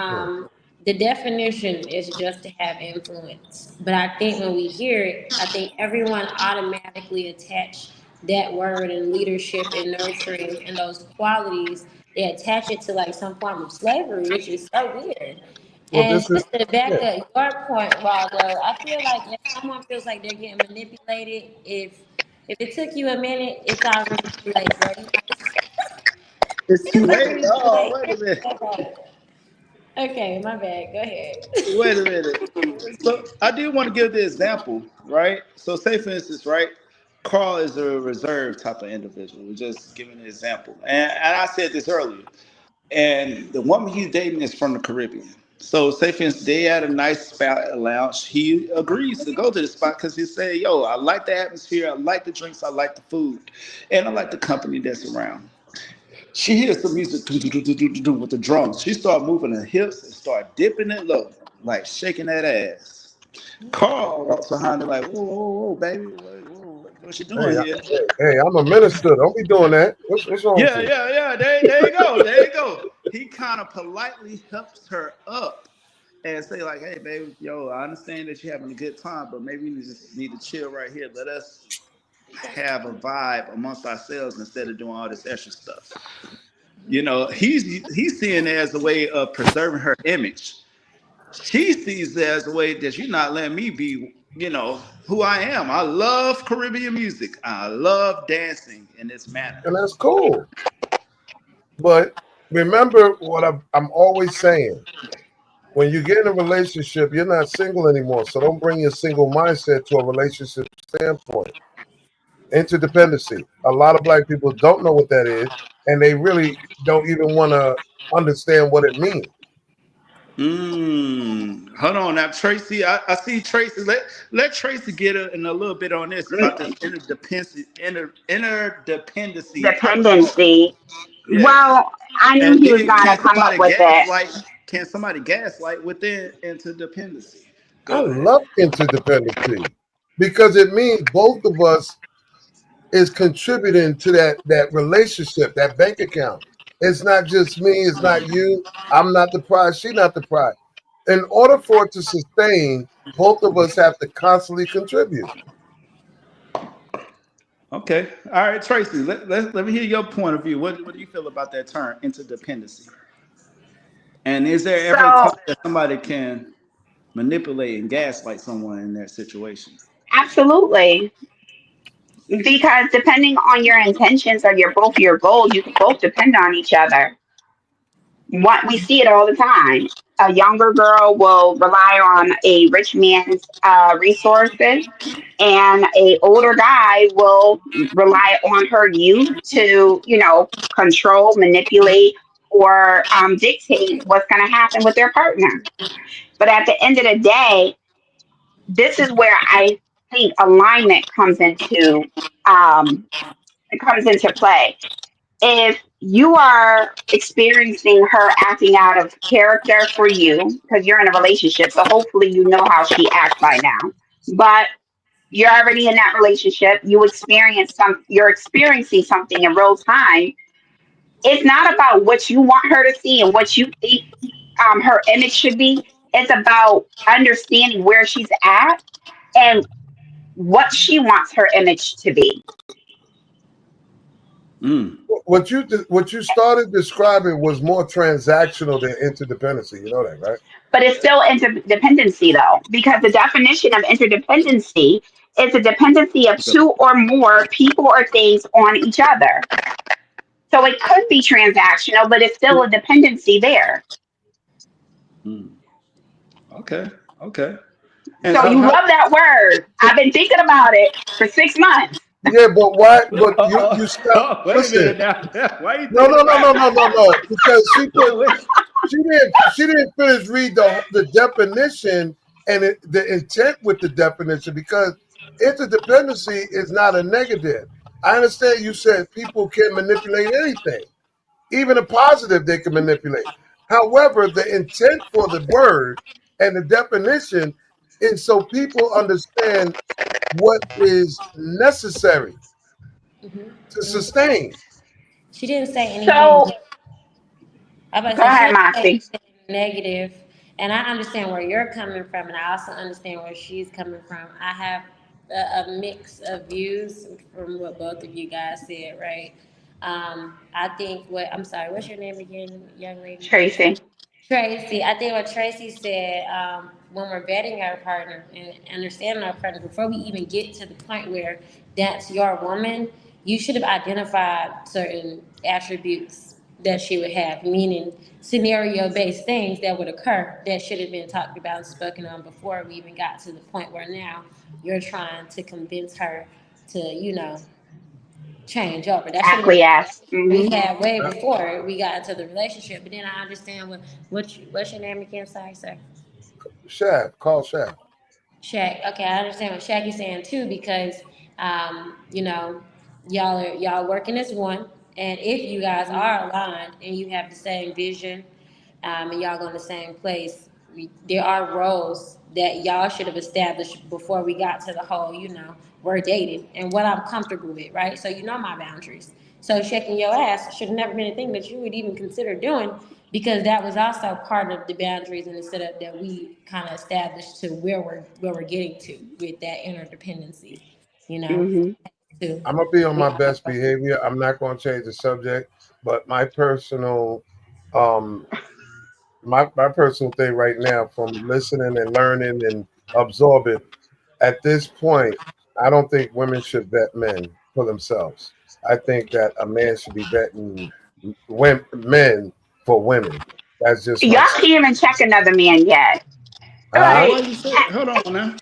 Hmm. The definition is just to have influence. But I think when we hear it, I think everyone automatically attach that word and leadership and nurturing and those qualities. They attach it to like some form of slavery, which is so weird. Well, And this is just to back yeah. up your point, Waldo, I feel like if someone feels like they're getting manipulated, if it took you a minute, it's already too late, buddy. It's too It's late. already too Oh, late. wait a minute. Okay, okay, my bad. Go Wait a ahead. minute. So I do want to give the example, right? So say for instance, right? Carl is a reserved type of individual. We're just giving an example. And I said this earlier. And the woman he's dating is from the Caribbean. So say for instance, they at a nice spot at a lounge. He agrees to go to the spot because he say, yo, I like the atmosphere, I like the drinks, I like the food, and I like the company that's around. She hears some music with the drums. She start moving her hips and start dipping it low, like shaking that ass. Carl walks behind her like, whoa, whoa, whoa, baby, what you Hey, doing here? hey, I'm a minister. Don't be doing that. What's wrong with Yeah, you? yeah, yeah. There you go. There you go. He kind of politely helps her up and say like, "Hey, baby, yo, I understand that you're having a good time, but maybe you just need to chill right here. Let us have a vibe amongst ourselves instead of doing all this extra stuff." You know, he's seeing it as a way of preserving her image. She sees it as a way that you're not letting me be, who I am. I love Caribbean music. I love dancing in this manner. And that's cool. But remember what I'm always saying. When you get in a relationship, you're not single anymore. So don't bring your single mindset to a relationship standpoint. Interdependency. A lot of black people don't know what that is, and they really don't even want to understand what it means. Hold on now, Tracy. I see Tracy. Let Tracy get in a little bit on this about this interdependency type of thought. Dependency. Yeah. Well, I knew And he was then gonna come up with it. can somebody gaslight within interdependency? I Go ahead. love interdependency because it means both of us is contributing to that relationship, that bank account. It's not just me, it's not you. I'm not the prize, she not the prize. In order for it to sustain, both of us have to constantly contribute. Okay. All right, Tracy. Let me hear your point of view. What do you feel about that term, interdependency? And is there ever a time So that somebody can manipulate and gaslight someone in that situation? absolutely. Because depending on your intentions or your goals, you can both depend on each other. What we see it all the time. A younger girl will rely on a rich man's resources, and a older guy will rely on her youth to, control, manipulate, or dictate what's going to happen with their partner. But at the end of the day, this is where I think alignment um, comes into play. If you are experiencing her acting out of character for you, because you're in a relationship, so hopefully you know how she acts by now. But you're already in that relationship, you're experiencing something in real time. It's not about what you want her to see and what you think her image should be. It's about understanding where she's at and what she wants her image to be. Mm. What you started describing was more transactional than interdependency. You know that, right? But it's still interdependency, though, because the definition of interdependency is a dependency of two or more people or things on each other. So it could be transactional, but it's still a dependency there. Mm. Okay. Okay. And So so you how? love that word. I've been thinking about it for 6 months. Yeah, but why? But you stop. Wait a Listen, minute now. Why are you no, thinking no, no, about no, it? no, no, no. Because Wait, wait. she didn't finish read the definition and the intent with the definition because interdependency is not a negative. I understand you said people can manipulate anything, even a positive they can manipulate. However, the intent for the word and the definition is so people understand what is necessary to Mhm. sustain. She didn't say anything. So I was about go to say she ahead, didn't say Moxie. anything negative, and I understand where you're coming from, and I also understand where she's coming from. I have a mix of views from what both of you guys said, right? I think what I'm sorry, what's your name again, young lady? Tracy. Tracy, I think what Tracy said, when we're vetting our partner and understanding our partner, before we even get to the point where that's your woman, you should have identified certain attributes that she would have, meaning scenario based things that would occur that should have been talked about and spoken on before we even got to the point where now you're trying to convince her to, change over. That should have been Acquiesce. we Hmm. had way Uh, before we got into the relationship. But then I understand what's your name again? Sorry, sir. Call Shaq. Shaq. Okay, I understand what Shaq is saying too because y'all working as one, and if you guys are aligned and you have the same vision, and y'all going the same place, there are roles that y'all should have established before we got to the whole, we're dating and what I'm comfortable with, right? So you know my boundaries. So shaking your ass should have never been a thing that you would even consider doing because that was also part of the boundaries and the setup that we kind of established to where we're getting to with that interdependency, you know. Hmm. Too. I'm gonna be on my best behavior. I'm not gonna change the subject, but um my personal thing right now from listening and learning and absorbing at this point, I don't think women should vet men for themselves. I think that a man should be vetting men for women. That's just my Y'all can't even check another man yet. Now, huh. why Like, you say? Hold on now.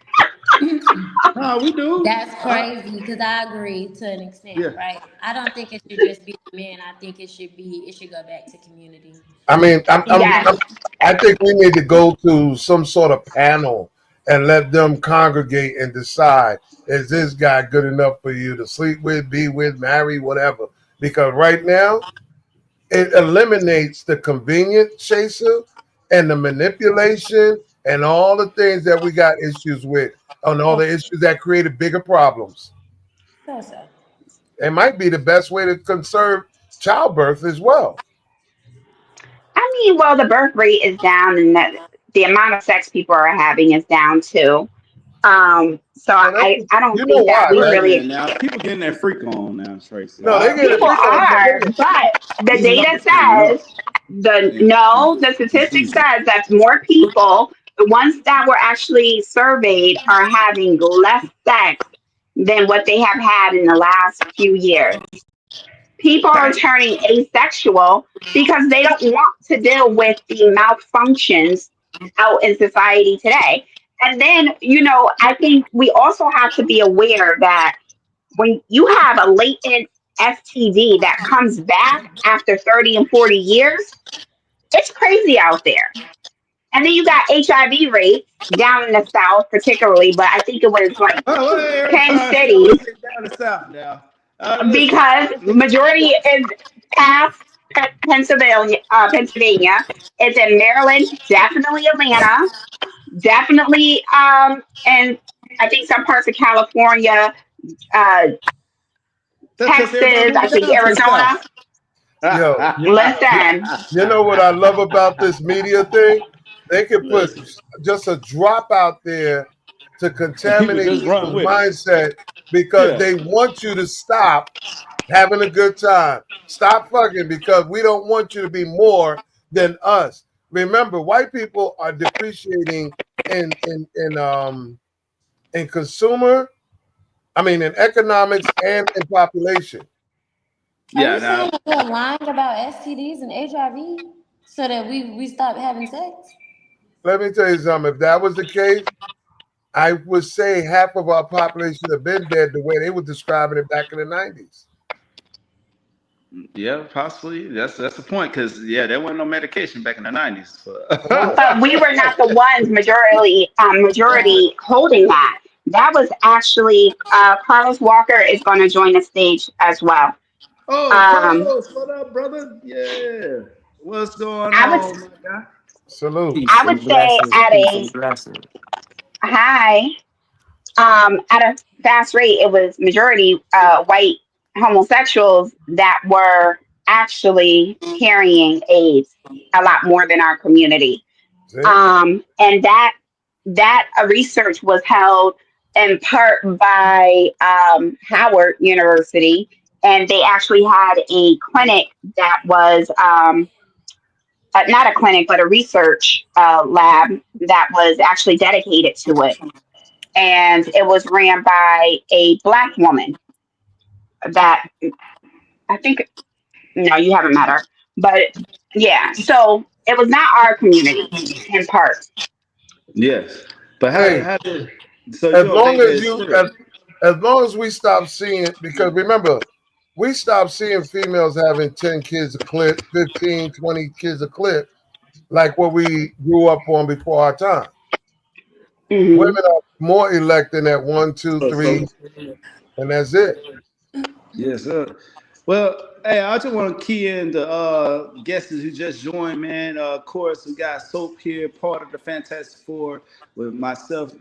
No, we do. That's crazy because I agree to an extent, Yeah. right? I don't think it should just be the men. I think it should go back to community. I mean, yes. I think we need to go to some sort of panel and let them congregate and decide, is this guy good enough for you to sleep with, be with, marry, whatever? Because right now it eliminates the convenient chaser and the manipulation and all the things that we got issues with, and all So the issues that created bigger problems. so. It might be the best way to conserve childbirth as well. I mean, well, the birth rate is down, and that the amount of sex people are having is down too. So Well, that's, I don't you know think that why, we Wait a right? minute really now. People getting that freak on now, Tracy. No, they get a people freak on, but are, listen, but the These data numbers coming says up. the Yeah, no, the statistic deceiving. says that more people, the ones that were actually surveyed, are having less sex than what they have had in the last few years. People are Dang. turning asexual because they don't want to deal with the malfunctions out in society today. And then, I think we also have to be aware that when you have a latent STD that comes back after 30 and 40 years, it's crazy out there. And then you got HIV rates down in the South, particularly, but I think it was like Oh, well, every 10 time she always cities say down the south now. Listen. because majority is past Pennsylvania. It's in Maryland, definitely Atlanta, definitely, and I think some parts of California, uh, That's because everybody Texas, I moving think down to the Arizona. south. yo, Listen, you know what I love about this media thing? They could put Listen. just a drop out there to And people contaminate just run people's with it. mindset because Yeah. they want you to stop having a good time. Stop fucking because we don't want you to be more than us. Remember, white people are depreciating in consumer, I mean in economics and in population. Are Yeah. you Now, saying that we're lying about STDs and HIV so that we stop having sex? Let me tell you something. If that was the case, I would say half of our population have been dead the way they were describing it back in the 90s. yeah, possibly. That's the point. Because yeah, there wasn't no medication back in the '90s. Come on. but we were not the ones Right. majority holding that. That was actually Carlos Walker is going to join the stage as well. Oh, Um, Carlos, what up, brother? Yeah. What's going I would on, my guy? Salute. I Peace would and say blessings. at Peace a and blessings. high, at a fast rate, it was majority white homosexuals that were actually carrying AIDS a lot more than our community. That's it. And that research was held in part by Howard University, and they actually had a clinic that was not a clinic, but a research lab that was actually dedicated to it, and it was ran by a black woman that I think no, you haven't met her, but yeah, so it was not our community in part. Yes, but Hey, how did so you as don't long think as that you sure? as long as we stop seeing, because remember, we stopped seeing females having 10 kids a clip, 15, 20 kids a clip, like what we grew up on before our time. Hmm. Women are more electing at one, two, So three, and that's it. yes, sir. Well, hey, I just want to key in the guests who just joined, man. Of course, we got Soap here, part of the Fantastic Four, with myself,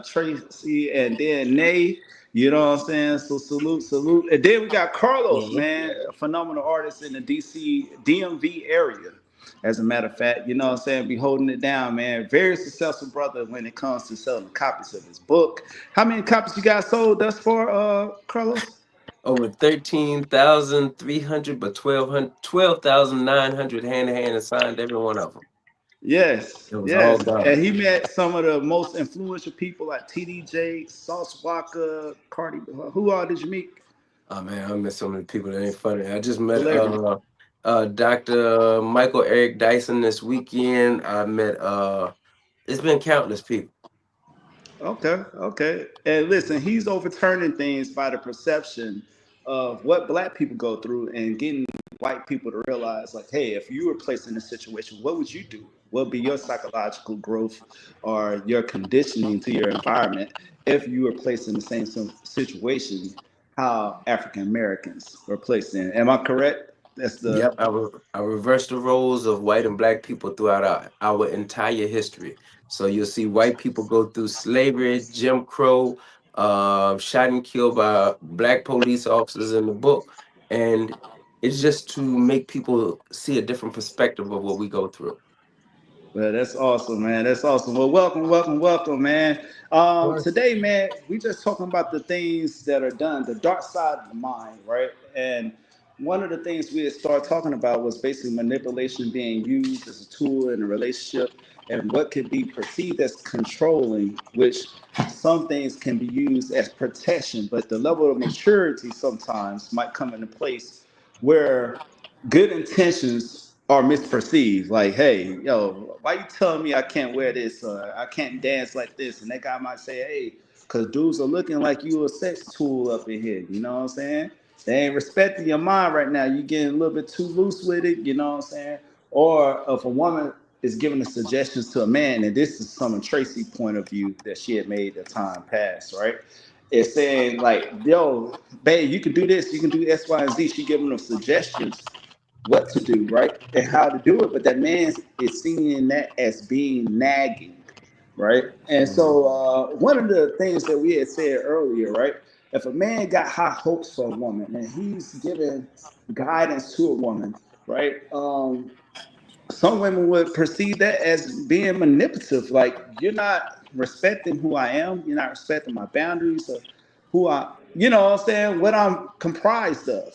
Tracy, and then Nay. You know what I'm saying? So salute, salute. And then we got Carlos, Mhm. man, a phenomenal artist in the DC DMV area. As a matter of fact, you know what I'm saying? Be holding it down, man. Very successful brother when it comes to selling copies of his book. How many copies you got sold thus far, Carlos? Over 13,300, but 12,900 hand to hand and signed every one of them. Yes, It was all yes. And God. he met some of the most influential people like TDJ, Sauce Walker, Cardi. Who all did you meet? Oh man, I met so many people that ain't funny. I just met Celebrity. Dr. Michael Eric Dyson this weekend. I met it's been countless people. Okay, okay. And listen, he's overturning things by the perception of what black people go through and getting white people to realize, like, hey, if you were placed in a situation, what would you do? What would be your psychological growth or your conditioning to your environment if you were placed in the same situation how African Americans were placed in? Am I correct? That's the Yep, I reversed the roles of white and black people throughout our entire history. So you'll see white people go through slavery, Jim Crow, shot and killed by black police officers in the book, and it's just to make people see a different perspective of what we go through. Well, that's awesome, man. That's awesome. Well, welcome, welcome, welcome, man. Right. Today, man, we just talking about the things that are done, the dark side of the mind, right? And one of the things we had started talking about was basically manipulation being used as a tool in a relationship, and what could be perceived as controlling, which some things can be used as protection, but the level of maturity sometimes might come into place where good intentions are misperceived. Like, hey, yo, why you telling me I can't wear this or I can't dance like this? And that guy might say, hey, because dudes are looking like you a sex tool up in here. You know what I'm saying? They ain't respecting your mind right now. You getting a little bit too loose with it. You know what I'm saying? Or if a woman is giving the suggestions to a man, and this is some of Tracy's point of view that she had made the time past, right? It's saying like, yo, babe, you can do this, you can do X, Y, and Z. She giving them suggestions what to do, right? And how to do it. But that man is seeing that as being nagging, right? And Mhm. so one of the things that we had said earlier, right? If a man got high hopes for a woman and he's giving guidance to a woman, right? Some women would perceive that as being manipulative. Like, you're not respecting who I am, you're not respecting my boundaries or who I, you know what I'm saying, what I'm comprised of.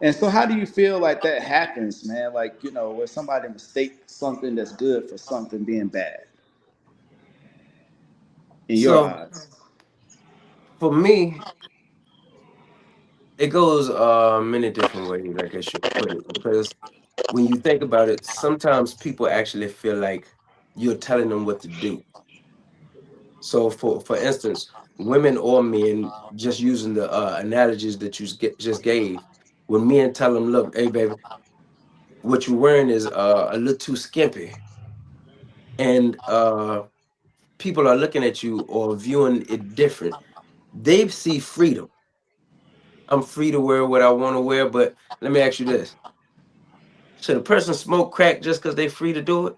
And so, how do you feel like that happens, man? Like, where somebody mistakes something that's good for something being bad in your So eyes? for me, it goes many different ways, I guess you could put it, because when you think about it, sometimes people actually feel like you're telling them what to do. So, for instance, women or men, just using the analogies that just gave, when men tell them, "Look, hey, baby, what you're wearing is a little too skimpy," and people are looking at you or viewing it different, they see freedom. I'm free to wear what I want to wear, but let me ask you this: Should a person smoke crack just because they free to do it?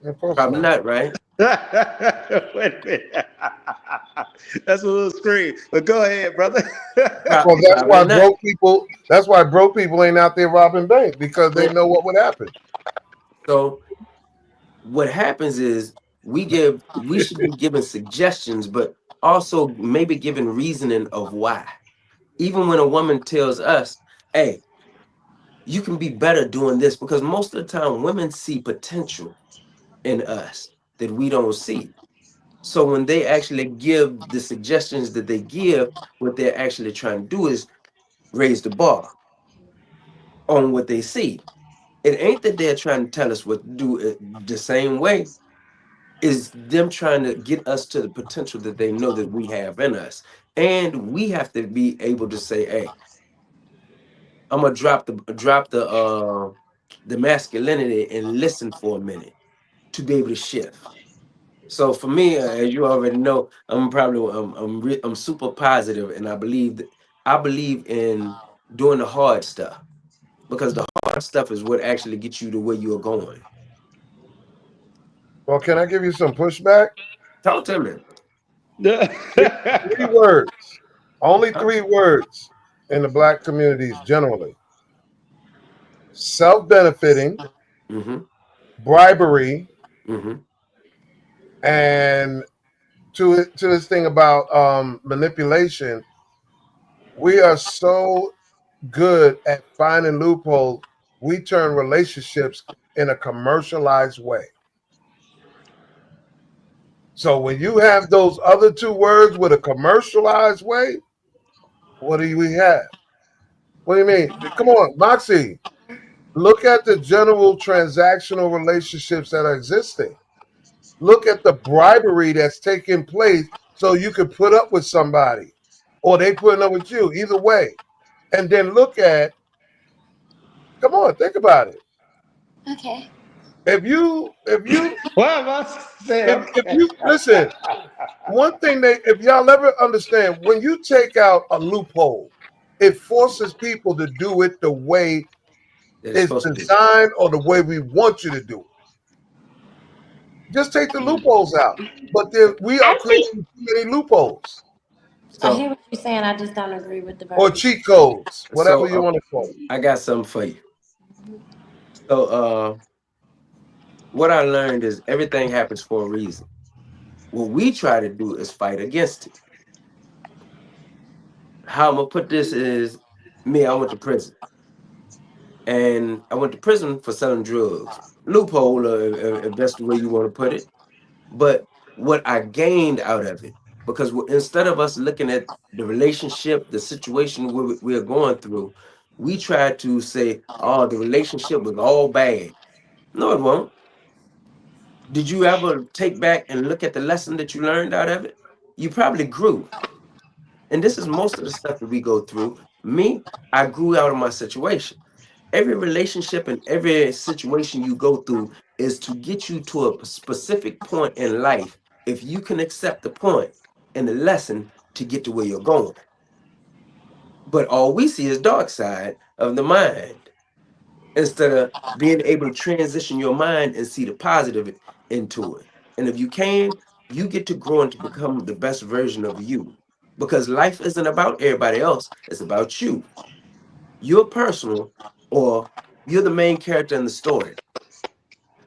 Of course Probably not. not, right? Wait a minute. That's a little scream. But go ahead, brother. Well, that's Probably why not. broke people. That's why broke people ain't out there robbing banks because they So, know what would happen. so what happens is we should be given suggestions, but also maybe given reasoning of why. Even when a woman tells us, "Hey, you can be better doing this," because most of the time women see potential in us that we don't see. So when they actually give the suggestions that they give, what they're actually trying to do is raise the bar on what they see. It ain't that they're trying to tell us what to do it the same way. Is them trying to get us to the potential that they know that we have in us. And we have to be able to say, hey, I'm gonna drop the masculinity and listen for a minute to be able to shift. So for me, as you already know, I'm super positive, and I believe in doing the hard stuff because the hard stuff is what actually gets you to where you're going. Well, can I give you some pushback? Talk to me. Three words. Only three words in the black communities generally: self-benefiting, Mm-hmm. bribery, Mm-hmm. and to this thing about manipulation. We are so good at finding loopholes. We turn relationships in a commercialized way. So when you have those other two words with a commercialized way, what do we have? What do you mean? Come on, Moxie. Look at the general transactional relationships that are existing. Look at the bribery that's taking place so you can put up with somebody or they putting up with you. Either way. And then look at, come on, think about it. Okay. If you if you What am I saying? if Okay. you listen, one thing they if y'all ever understand, when you take out a loophole, it forces people to do it the way That is it's supposed to be. designed or the way we want you to do it. Just take the loopholes out. But then we are I creating think too many loopholes I So hear what you're saying. I just don't agree with the or verbiage. cheat codes, whatever so you want to call it. I got something for you. So what I learned is everything happens for a reason. What we try to do is fight against it. How I'm gonna put this is me, I went to prison. And I went to prison for selling drugs. Loophole, if that's the way you want to put it. But what I gained out of it, because instead of us looking at the relationship, the situation we're going through, we try to say, oh, the relationship was all bad. No, it won't. Did you ever take back and look at the lesson that you learned out of it? You probably grew. And this is most of the stuff that we go through. Me, I grew out of my situation. Every relationship and every situation you go through is to get you to a specific point in life. If you can accept the point and the lesson to get to where you're going. But all we see is dark side of the mind instead of being able to transition your mind and see the positive into it. And if you can, you get to grow and to become the best version of you. Because life isn't about everybody else, it's about you. You're personal, or you're the main character in the story.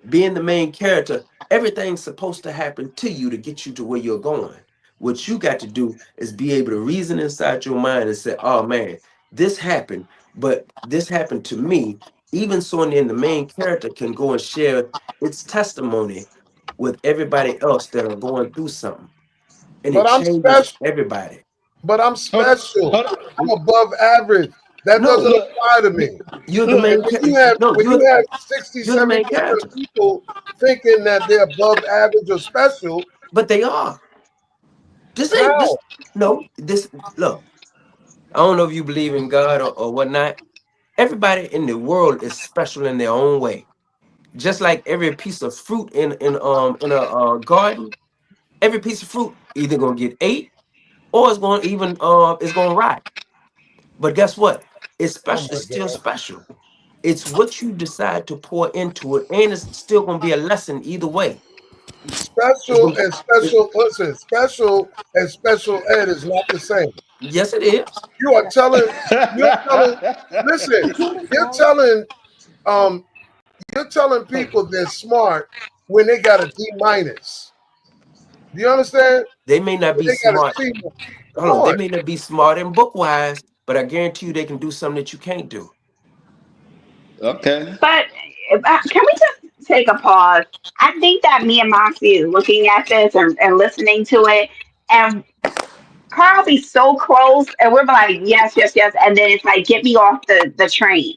Being the main character, everything's supposed to happen to you to get you to where you're going. What you got to do is be able to reason inside your mind and say, oh man, this happened, but this happened to me. Even so, then the main character can go and share its testimony with everybody else that are going through something. And it But I'm changes special. everybody. But I'm Hold on. special. Hold I'm above average. That No, doesn't Look, apply to you- me. you're the look. And main character. No, when you have 60, you're the main 70% character. of people thinking that they're above average or special, But they are. This ain't this. how? No, this look. I don't know if you believe in God or whatnot. Everybody in the world is special in their own way. Just like every piece of fruit in a garden, every piece of fruit either gonna get ate or it's gonna rot. But guess what? It's Oh special. my It's still God. special. It's what you decide to pour into it, and it's still going to be a lesson either way. It's Special gonna- and it- special. Listen, special and special ed is not the same. yes, it is. You are telling. You're telling. Listen, you're telling. Um, you're telling people they're smart when they got a D minus. Do you understand? They may not be They got a smart. C. Come Hold on, they on. may not be smart and book wise, but I guarantee you they can do something that you can't do. Okay. But can we just take a pause? I think that me and Moxie is looking at this and listening to it, and Carl be so close, and we're like, yes, yes, yes, and then it's like, get me off the train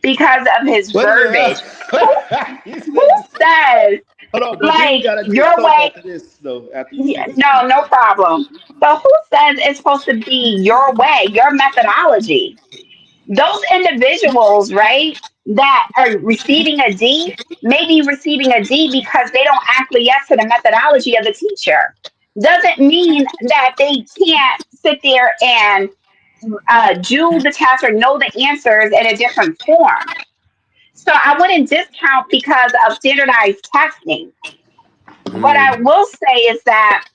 because of his What the verbiage. Who hell? He who said, says hold on, but then we like gotta get your soap way? after this though. After you Yeah, finish. no, no problem. But who says it's supposed to be your way, your methodology? Those individuals, right, that are receiving a D, may be receiving a D because they don't acquiesce to the methodology of the teacher. Doesn't mean that they can't sit there and do the test or know the answers in a different form. So I wouldn't discount because of standardized testing. What I Mm. will say is that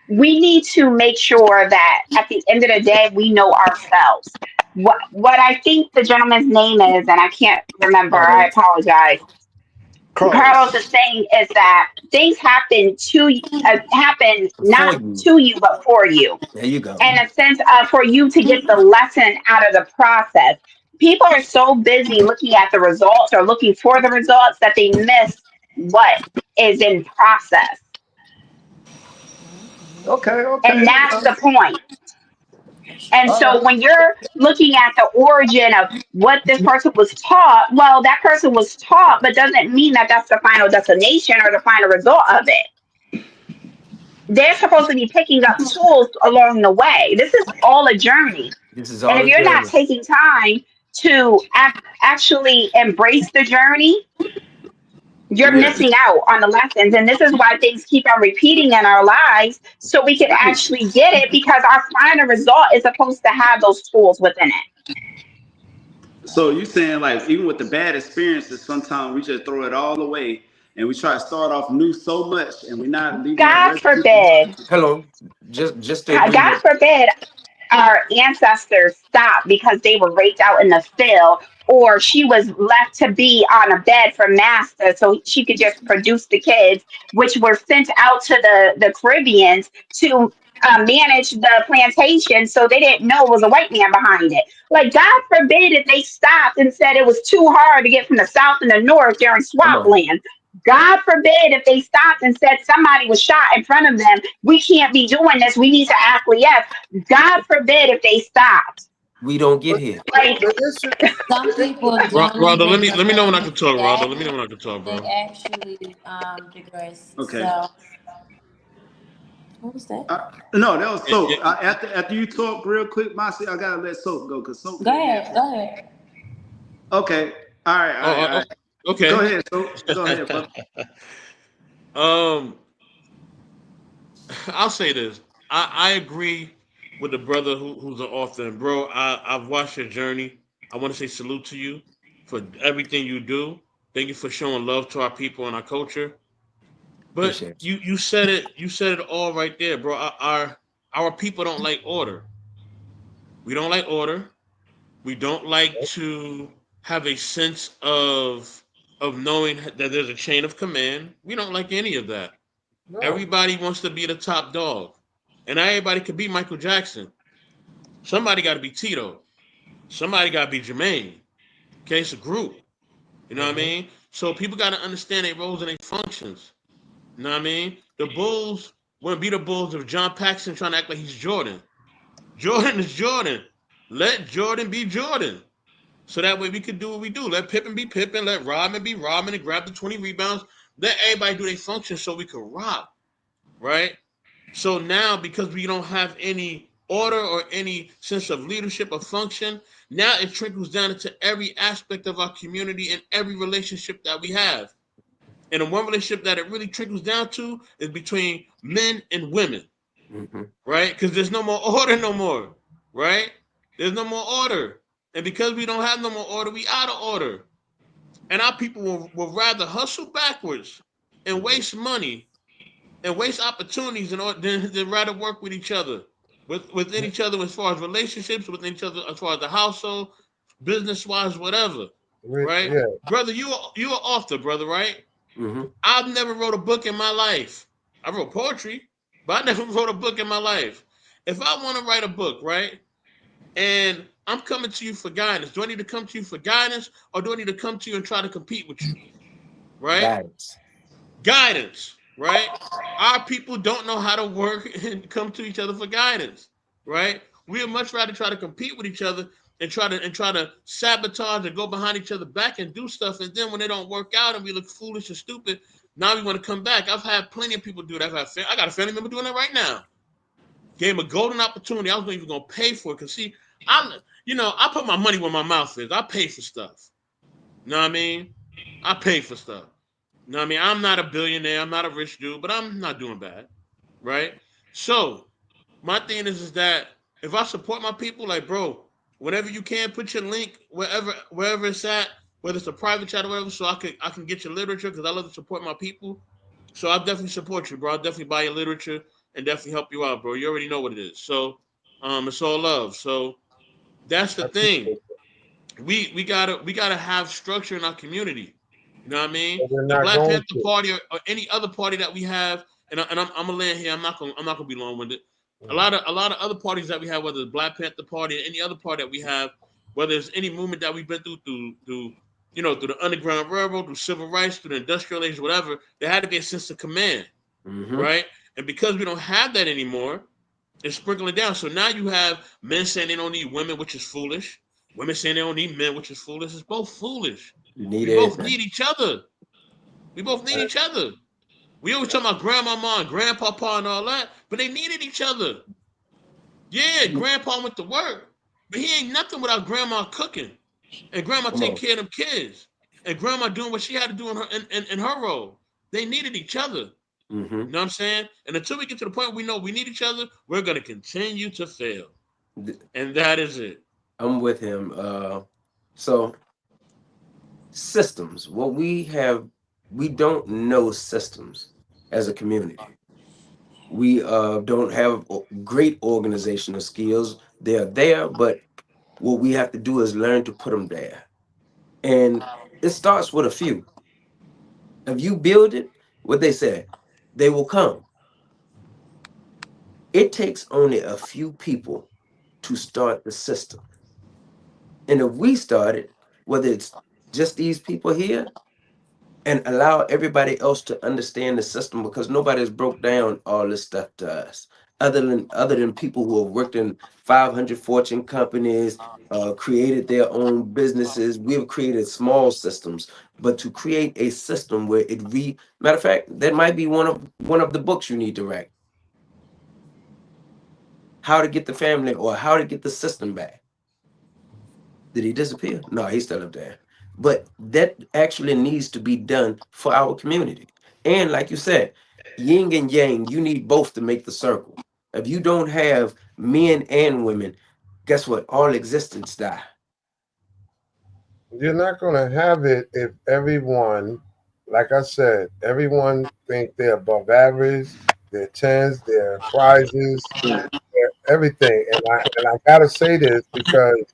we need to make sure that at the end of the day we know ourselves. What I think the gentleman's name is, and I can't remember, I Carlos, apologize. Carlos is Carlos. saying is that things happen for not you. to you but for you, There you go. in a sense of for you to get the lesson out of the process. People are so busy looking at the results or looking for the results that they miss what is in process, Okay, and okay. that's the point. And All so right. when you're looking at the origin of what this person was taught, well, that person was taught, but doesn't mean that that's the final destination or the final result of it. They're supposed to be picking up tools along the way. This is all a journey. This is And all if a you're not journey. taking time to actually embrace the journey, you're Yes. missing out on the lessons. And this is why things keep on repeating in our lives so we can Right. actually get it because our final result is supposed to have those tools within it. So you saying like even with the bad experiences, sometimes we just throw it all away and we try to start off new so much and we're not leaving that God residue forbid, behind. Hello. Just to agree God with forbid our ancestors stopped because they were raped out in the field, or she was left to be on a bed for master so she could just produce the kids, which were sent out to the Caribbeans to manage the plantation so they didn't know it was a white man behind it. Like, God forbid if they stopped and said it was too hard to get from the south and the north during come on. swampland. God forbid if they stopped and said somebody was shot in front of them, we can't be doing this, we need to acquiesce. God forbid if they stopped. We don't get But here. Like, the issue, Some people don't Rhonda, even let me know when I can progress talk, Rhonda. Let me know that. when I can talk, They bro. actually digress. Okay. So what was that? No, that was Yeah, soap. yeah. After you talk real quick, Mossy, I gotta let soap go because soap Go been here. ahead. Go ahead. Okay. All right, all right, all Oh, right. Go okay. ahead, soap. Go ahead, brother. um, I'll say this. I agree with the brother who's an author, and bro, I've watched your journey. I want to say salute to you for everything you do. Thank you for showing love to our people and our culture. But Appreciate you said it. You said it all right there, bro. Our people don't like order. We don't like order. We don't like to have a sense of knowing that there's a chain of command. We don't like any of that. no. Everybody wants to be the top dog, and not everybody could be Michael Jackson. Somebody got to be Tito. Somebody got to be Jermaine. Okay, it's a group. You know what I Mhm. mean? So people got to understand their roles and their functions. You know what I mean? The Bulls wouldn't be the Bulls if John Paxson trying to act like he's Jordan. Jordan is Jordan. Let Jordan be Jordan. So that way we could do what we do. Let Pippen be Pippen. Let Rodman be Rodman and grab the 20 rebounds. Let everybody do their function so we could rock, right? So now, because we don't have any order or any sense of leadership or function, now it trickles down into every aspect of our community and every relationship that we have. And the one relationship that it really trickles down to is between men and women, you. right? Because there's no more order no more, right? There's no more order. And because we don't have no more order, we out of order. and our people will rather hustle backwards and waste money and waste opportunities than rather work with each other, within each other as far as relationships, within each other as far as the household, business wise, whatever. Right, Yeah. brother, you are author, brother, right? Mm-hmm. I've never wrote a book in my life. I wrote poetry, but I never wrote a book in my life. If I want to write a book, right, and I'm coming to you for guidance, do I need to come to you for guidance, or do I need to come to you and try to compete with you? Right? Guidance. Guidance, right? Our people don't know how to work and come to each other for guidance, right? We would much rather try to compete with each other and try to sabotage and go behind each other back and do stuff, and then when they don't work out and we look foolish and stupid, now we want to come back. I've had plenty of people do that. I got a family member doing that right now. Gave him a golden opportunity. I was not even gonna pay for it because see, I put my money where my mouth is. I pay for stuff. You know what I mean? I pay for stuff. You know what I mean? I'm not a billionaire. I'm not a rich dude, but I'm not doing bad, right? So my thing is that if I support my people, like bro, whatever you can, put your link wherever it's at, whether it's a private chat or whatever, so I can get your literature because I love to support my people. So I'll definitely support you, bro. I'll definitely buy your literature and definitely help you out, bro. You already know what it is. So it's all love. So that's the I thing. appreciate it. We gotta have structure in our community. You know what I mean? But we're The not Black going Panther to. Party or any other party that we have, and I'm gonna land here. I'm not gonna be long winded. A lot of other parties that we have, whether it's Black Panther Party or any other party that we have, whether it's any movement that we've been through the Underground Railroad, through civil rights, through the industrial age, whatever, there had to be a sense of command, Mm-hmm. right? And because we don't have that anymore, it's sprinkling down. So now you have men saying they don't need women, which is foolish. Women saying they don't need men, which is foolish. It's both foolish. You need We both everything. need each other. We both need each other. We always talk about grandmama and grandpapa and all that, but they needed each other. Yeah, grandpa went to work, but he ain't nothing without grandma cooking and grandma Come taking on. care of them kids and grandma doing what she had to do in her role. They needed each other. Mm-hmm. You know what I'm saying? And until we get to the point we know we need each other, we're gonna continue to fail. And that is it. I'm with him. So systems. What we don't know systems as a community. We don't have great organizational skills. They're there, but what we have to do is learn to put them there. And it starts with a few. If you build it, what they say, they will come. It takes only a few people to start the system. And if we start it, whether it's just these people here, and allow everybody else to understand the system because nobody's broke down all this stuff to us other than people who have worked in 500 fortune companies, created their own businesses. We have created small systems, but to create a system where matter of fact, that might be one of the books you need to write. How to get the family or how to get the system back. Did he disappear? No, he's still up there. But that actually needs to be done for our community. And like you said, yin and yang, you need both to make the circle. If you don't have men and women, guess what? All existence die. You're not going to have it if everyone, like I said, everyone think they're above average, they're tens, they're prizes, they're everything. And I gotta say this because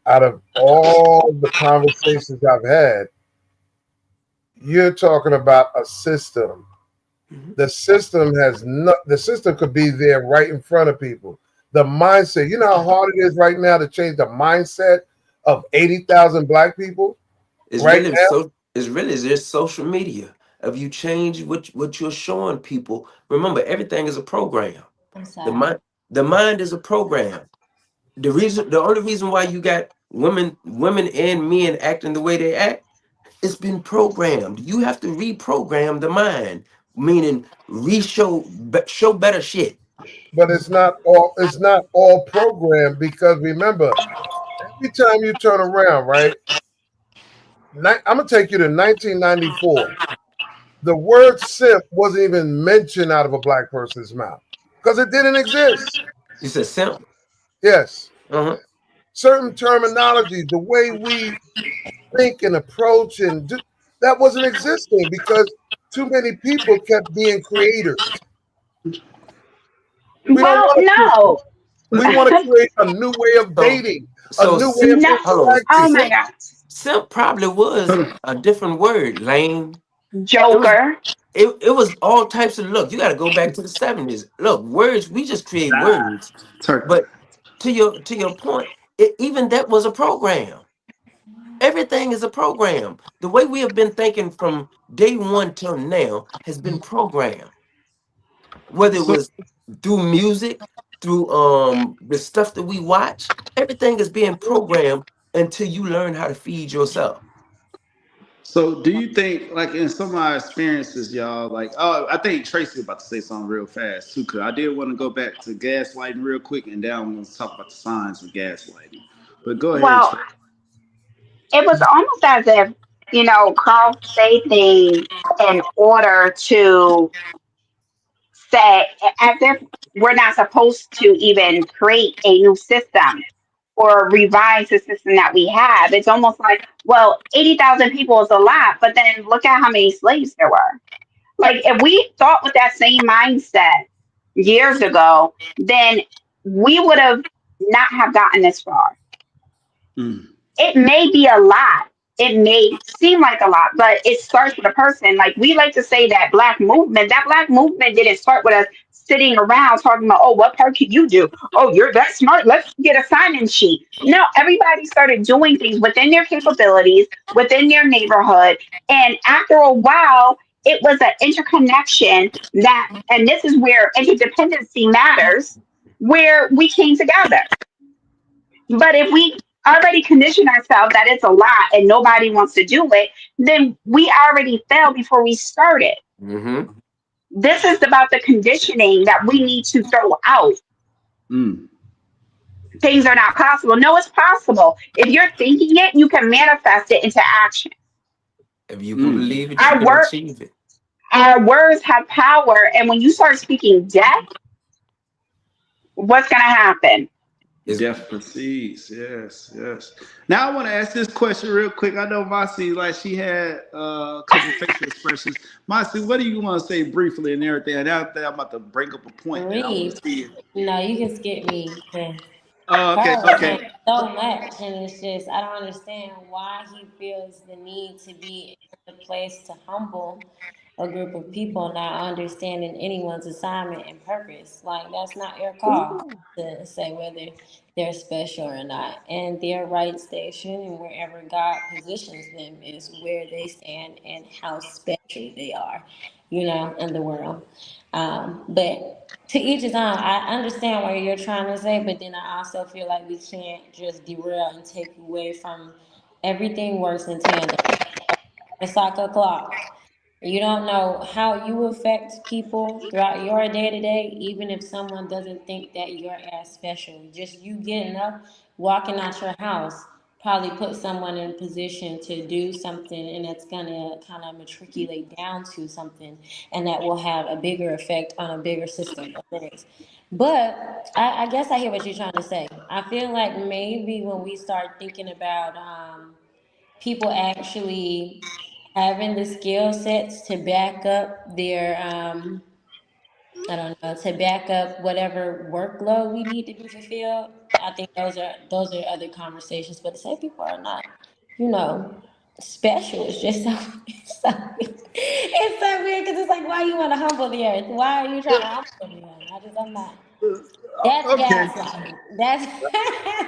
out of all the conversations I've had, you're talking about a system. Mhm. The system has not. The system could be there right in front of people. The mindset. You know how hard it is right now to change the mindset of 80,000 black people It's right really now. so it's really just social media. If you change what you're showing people, remember everything is a program. The mind the mind is a program. The only reason why you got women and men acting the way they act, it's been programmed. You have to reprogram the mind, meaning show better shit. But it's not all. It's not all programmed because remember, every time you turn around, right? I'm gonna take you to 1994. The word simp wasn't even mentioned out of a black person's mouth because it didn't exist. You said simp. Yes, Uh-huh. certain terminology, the way we think and approach and do, that wasn't existing because too many people kept being creators. We don't Well, want to. no. We want to create a new way of So, dating, a so new way of No. hold on. Oh interacting. my Simp, God. simp probably was a different word. Lame. It was. Joker. It was all types of look. You got to go back to the 70s. Look, words. We just create words. Turkey. But to your point, even that was a program. Everything is a program. The way we have been thinking from day one till now has been programmed. Whether it So was through music, through the stuff that we watch, everything is being programmed until you learn how to feed yourself. So do you think, like in some of our experiences, y'all, like, oh, I think Tracy about to say something real fast too, cause I did want to go back to gaslighting real quick, and then I'm going to talk about the signs of gaslighting. But go ahead, Well, Tracy. it was almost as if, Carl say things in order to say, as if we're not supposed to even create a new system or revise the system that we have. It's almost like, well, 80,000 people is a lot, but then look at how many slaves there were. Like, if we thought with that same mindset years ago, then we would have not have gotten this far. Mm. It may be a lot. It may seem like a lot, but it starts with a person. Like, we like to say that black movement didn't start with us sitting around talking about, oh, what part can you do? Oh, you're that smart. Let's get a sign-in sheet. No, everybody started doing things within their capabilities, within their neighborhood. And after a while, it was an interconnection and this is where interdependency matters, where we came together. But if we already condition ourselves that it's a lot and nobody wants to do it, then we already failed before we started. Mm-hmm. This is about the conditioning that we need to throw out. Mm. Things are not possible. No, it's possible. If you're thinking it, you can manifest it into action. If you can Mm. believe it, you Our can word, achieve it. our words have power, and when you start speaking death, what's going to happen? It's Death proceeds. Yes, yes. Now I want to ask this question real quick. I know Masi, like she had a couple facial expressions. Masi, what do you want to say briefly and everything? And after that, I'm about to bring up a point, and I want Brief. to see it. No, you can skip me. 'Cause Okay, Carl was saying okay. so much, and it's just I don't understand why he feels the need to be in a place to humble a group of people, not understanding anyone's assignment and purpose. Like that's not your call to say whether they're special or not, and their right station and wherever God positions them is where they stand and how special they are, in the world. But to each his own. I understand what you're trying to say, but then I also feel like we can't just derail and take away from everything works in tandem. It's like a clock. You don't know how you affect people throughout your day to day, even if someone doesn't think that you're as special. Just you getting up, walking out your house, probably put someone in a position to do something, and it's gonna kind of matriculate down to something, and that will have a bigger effect on a bigger system of things. But I guess I hear what you're trying to say. I feel like maybe when we start thinking about people actually having the skill sets to back up their I don't know, to back up whatever workload we need to be fulfilled. I think those are other conversations. But to say people are not, you know, special is just so it's so it's so weird because it's like why you want to humble the earth? Why are you trying to humble everyone? I'm not. That's Okay. gaslighting. That's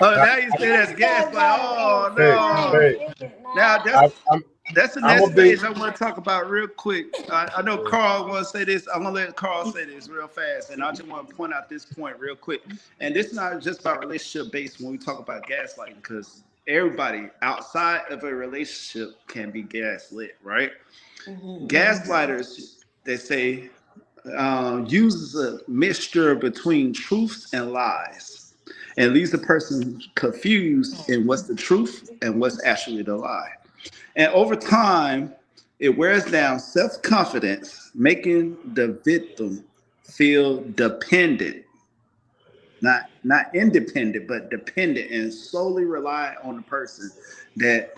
Oh, I, now you say that's gas. Like, gaslighting in oh its hey, no. hey, finest, is it Now not? I, that's the I'm next gonna be. stage I want to talk about real quick. I know Carl wants to say this. I'm gonna let Carl say this real fast, and I just want to point out this point real quick. And this is not just about relationship based when we talk about gaslighting, because everybody outside of a relationship can be gaslit, right? Mm-hmm, Gaslighters, they say, uses a mixture between truths and lies, and leaves the person confused in what's the truth and what's actually the lie. And over time, it wears down self confidence, making the victim feel dependent, not independent, but dependent, and solely rely on the person that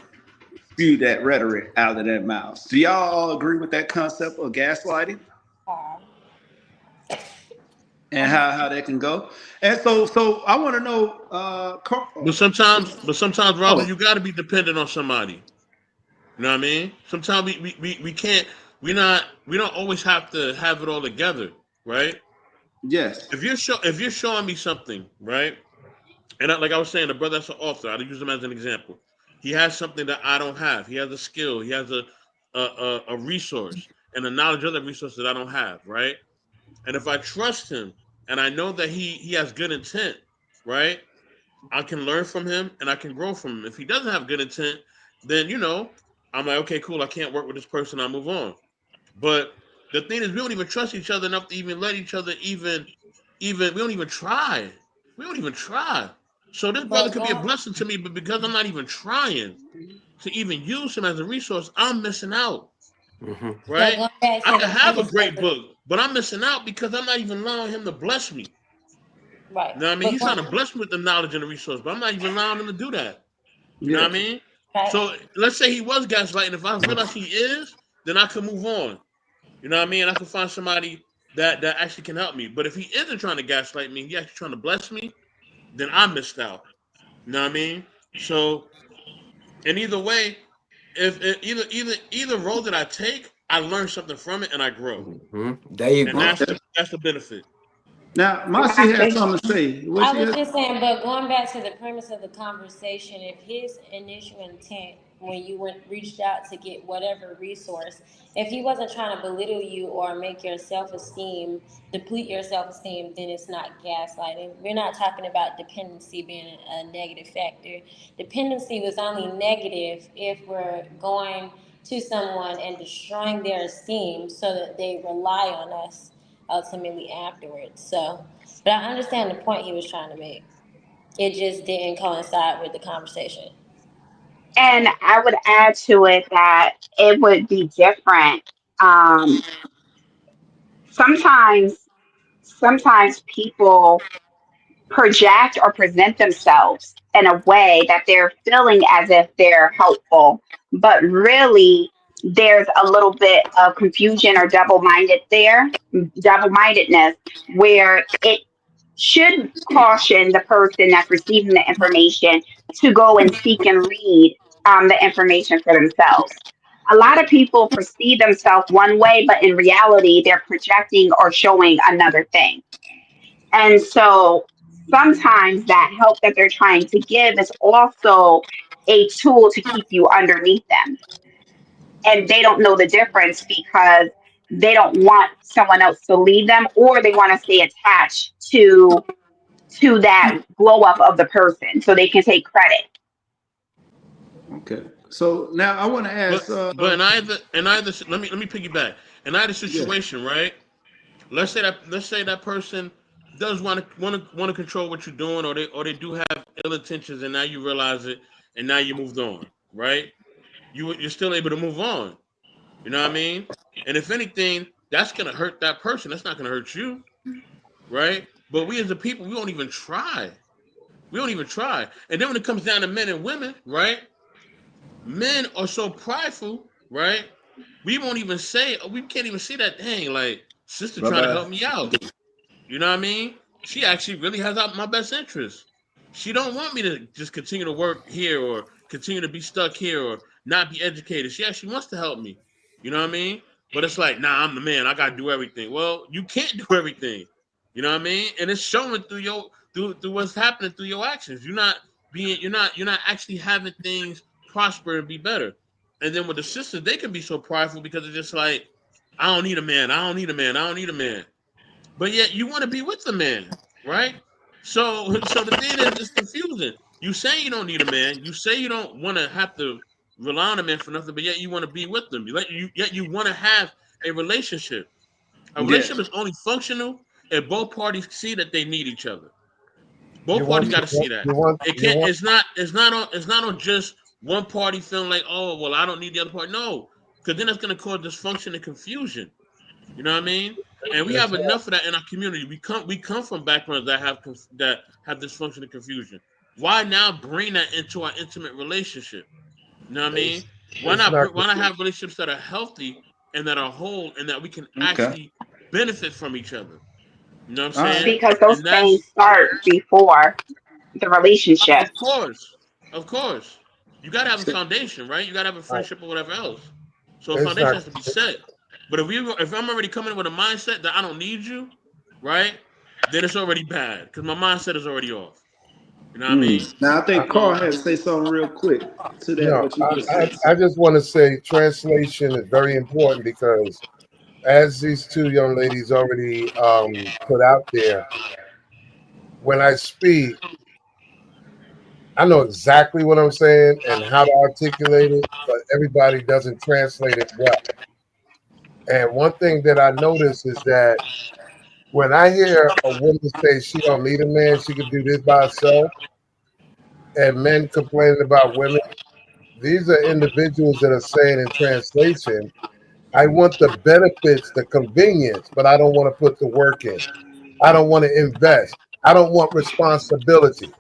spew that rhetoric out of their mouths. Do y'all all agree with that concept of gaslighting and how that can go? And so I want to know, But sometimes, Robert, oh, you got to be dependent on somebody. You know what I mean? Sometimes we can't. We don't always have to have it all together, right? yes, If you're showing me something, right? And like I was saying, the brother that's an author. I'll use him as an example. He has something that I don't have. He has a skill. He has a resource and a knowledge of that resource that I don't have, right? And if I trust him and I know that he has good intent, right? I can learn from him and I can grow from him. If he doesn't have good intent, then I'm like, okay, cool. I can't work with this person. I move on. But the thing is, we don't even trust each other enough to even let each other even we don't even try. We don't even try. So this brother But could be a going, blessing to me, but because I'm not even trying to even use him as a resource, I'm missing out. Hmm. but Right? going back I to could the have a premise of great the book, but I'm missing out because I'm not even allowing him to bless me. right, You know what I mean? but He's going trying to bless me with the knowledge and the resource, but I'm not even allowing him to do that. You know what I yes. mean? right, So let's say he was gaslighting. If I realize he is, then I can move on. You know what I mean? I can find somebody that actually can help me. But if he isn't trying to gaslight me, he actually trying to bless me, then I missed out. You know what I mean? So, and either way, if either role that I take, I learn something from it and I grow, Hmm. There you and go. Okay. that's the benefit. Now, Marcy has Exactly. something to say. What I she was has? just saying, but going back to the premise of the conversation, if his initial intent when you reached out to get whatever resource, if he wasn't trying to belittle you or make your self esteem deplete your self esteem, then it's not gaslighting. We're not talking about dependency being a negative factor. Dependency was only negative if we're going to someone and destroying their esteem so that they rely on us ultimately afterwards. So, but I understand the point he was trying to make. It just didn't coincide with the conversation. And I would add to it that it would be different. Um, sometimes, sometimes people project or present themselves in a way that they're feeling as if they're helpful, but really there's a little bit of confusion or double mindedness, where it should caution the person that's receiving the information to go and seek and read the information for themselves. A lot of people perceive themselves one way, but in reality, they're projecting or showing another thing. And so sometimes that help that they're trying to give is also a tool to keep you underneath them. And they don't know the difference because they don't want someone else to lead them, or they want to stay attached to that glow up of the person so they can take credit. Okay. So now I want to But ask. but in either let me piggyback. In either Yeah. situation, right? Let's say that person does want to control what you're doing, or they do have ill intentions, and now you realize it, and now you moved on, right? You're still able to move on. You know what I mean? And if anything, that's gonna hurt that person. That's not gonna hurt you, right? But we as a people, we don't even try. We don't even try. And then when it comes down to men and women, right? Men are so prideful, right? We won't even say, we can't even see that. Dang, like sister Bye trying to bye. help me out. You know what I mean? She actually really has my best interest. She don't want me to just continue to work here or continue to be stuck here or not be educated. She actually wants to help me. You know what I mean? But it's like, nah, I'm the man. I gotta do everything. Well, you can't do everything. You know what I mean? And it's showing through what's happening through your actions. You're not actually having things prosper and be better. And then with the sisters, they can be so prideful because it's just like, I don't need a man. I don't need a man. I don't need a man, but yet you want to be with the man, right? So the thing is, it's confusing. You say you don't need a man. You say you don't want to have to rely on a man for nothing, but yet you want to be with them. Yet you want to have a relationship. A Yes. relationship is only functional if both parties see that they need each other. You Both parties want got to see that. It you can't. want It's not on just one party feeling like, oh well, I don't need the other party. No, because then it's going to cause dysfunction and confusion. You know what I mean? And we that's have enough of that in our community. We come from backgrounds that have dysfunction and confusion. Why now bring that into our intimate relationship? You know what I mean? It's not. why not have relationships that are healthy and that are whole and that we can Okay. actually benefit from each other? You know what I'm All right. saying? because those And things that's start before the relationship. of course, of course. You gotta have a foundation, right? You gotta have a friendship or whatever else. So a It's foundation not. has to be set. But if I'm already coming in with a mindset that I don't need you, right? Then it's already bad because my mindset is already off. You know what I mean? Now I think Carl So had to say something real quick to that No, what you just said. I just want to say translation is very important because, as these two young ladies already put out there, when I speak, I know exactly what I'm saying and how to articulate it, but everybody doesn't translate it well. And one thing that I notice is that when I hear a woman say she don't need a man, she could do this by herself, and men complaining about women, these are individuals that are saying in translation, I want the benefits, the convenience, but I don't want to put the work in. I don't want to invest. I don't want responsibility.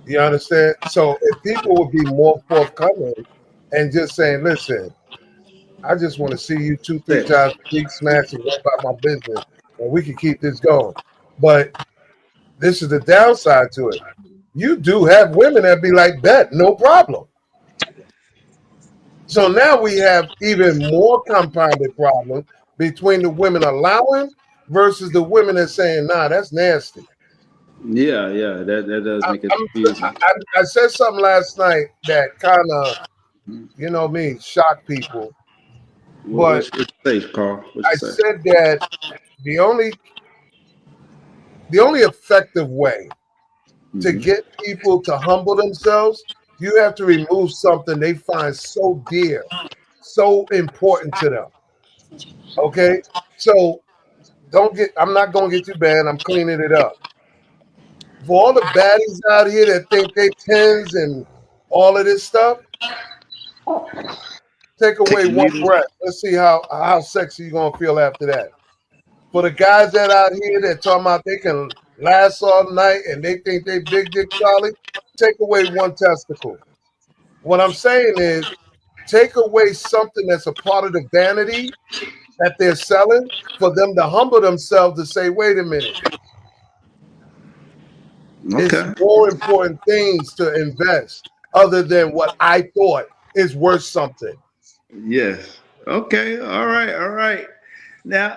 You understand? So if people would be more forthcoming and just saying, listen, I just want to see you two, three Sex. times a week, smash and go about my business, and we can keep this going. But this is the downside to it. You do have women that be like that, no problem. So now we have even more compounded problem between the women allowing versus the women that saying, nah, that's nasty. Yeah, yeah, that does I, make it I'm, confusing. I said something last night that kind of, you know me, shocked people. But What you say, Carl? What you I say? said that the only the only effective way to Hmm. get people to humble themselves, you have to remove something they find so dear, so important to them. Okay, so don't get. I'm not gonna get you banned. I'm cleaning it up. For all the baddies out here that think they tens and all of this stuff, take Take away a one needle. breath. Let's see how sexy you gonna feel after that. For the guys that out here that talking about they can last all night and they think they big dick Charlie, take away one testicle. What I'm saying is take away something that's a part of the vanity that they're selling for them to humble themselves to say, wait a minute, it's Okay. more important things to invest other than what I thought is worth something. Yes. Okay. All right. All right. Now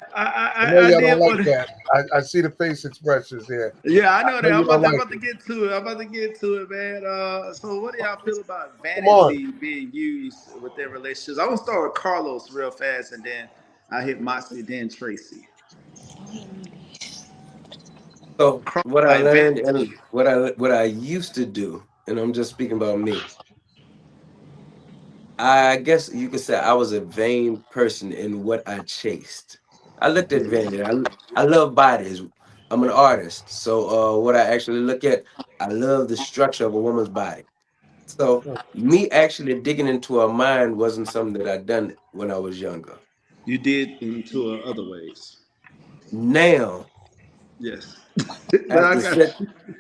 I know I y'all don't did like want to. that. I see the face expressions here. Yeah, I I know know that. you don't I'm like about to it. get to it. I'm about to get to it, man. So what do y'all feel about Come on. vanity being used within relationships? I want to start with Carlos real fast, and then I hit Moxie, then Tracy. So Carl, what I like learned vanity. and what I used to do, and I'm just speaking about me. I guess you could say I was a vain person in what I chased. I looked at vanity. I love bodies. I'm an artist, so what I actually look at, I love the structure of a woman's body. So me actually digging into her mind wasn't something that I'd done when I was younger. You did into other ways. Now, Yes. But I after got sit,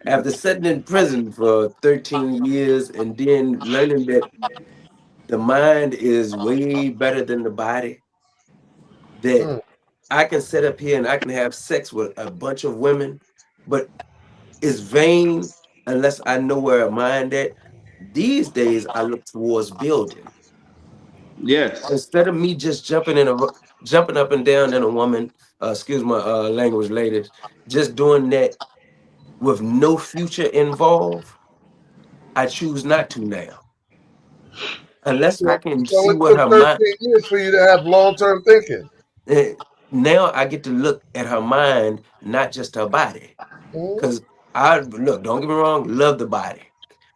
after sitting in prison for 13 years and then learning that the mind is way better than the body, that Mm. I can sit up here and I can have sex with a bunch of women, but it's vain unless I know where I mind at. These days, I look towards building yes. instead of me just jumping up and down in a woman. Excuse my language, ladies. Just doing that with no future involved. I choose not to now, unless I can So see it what took her mind. 13 years for you to have long term thinking. eh, Now I get to look at her mind, not just her body. Mm. Because I look, don't get me wrong, love the body,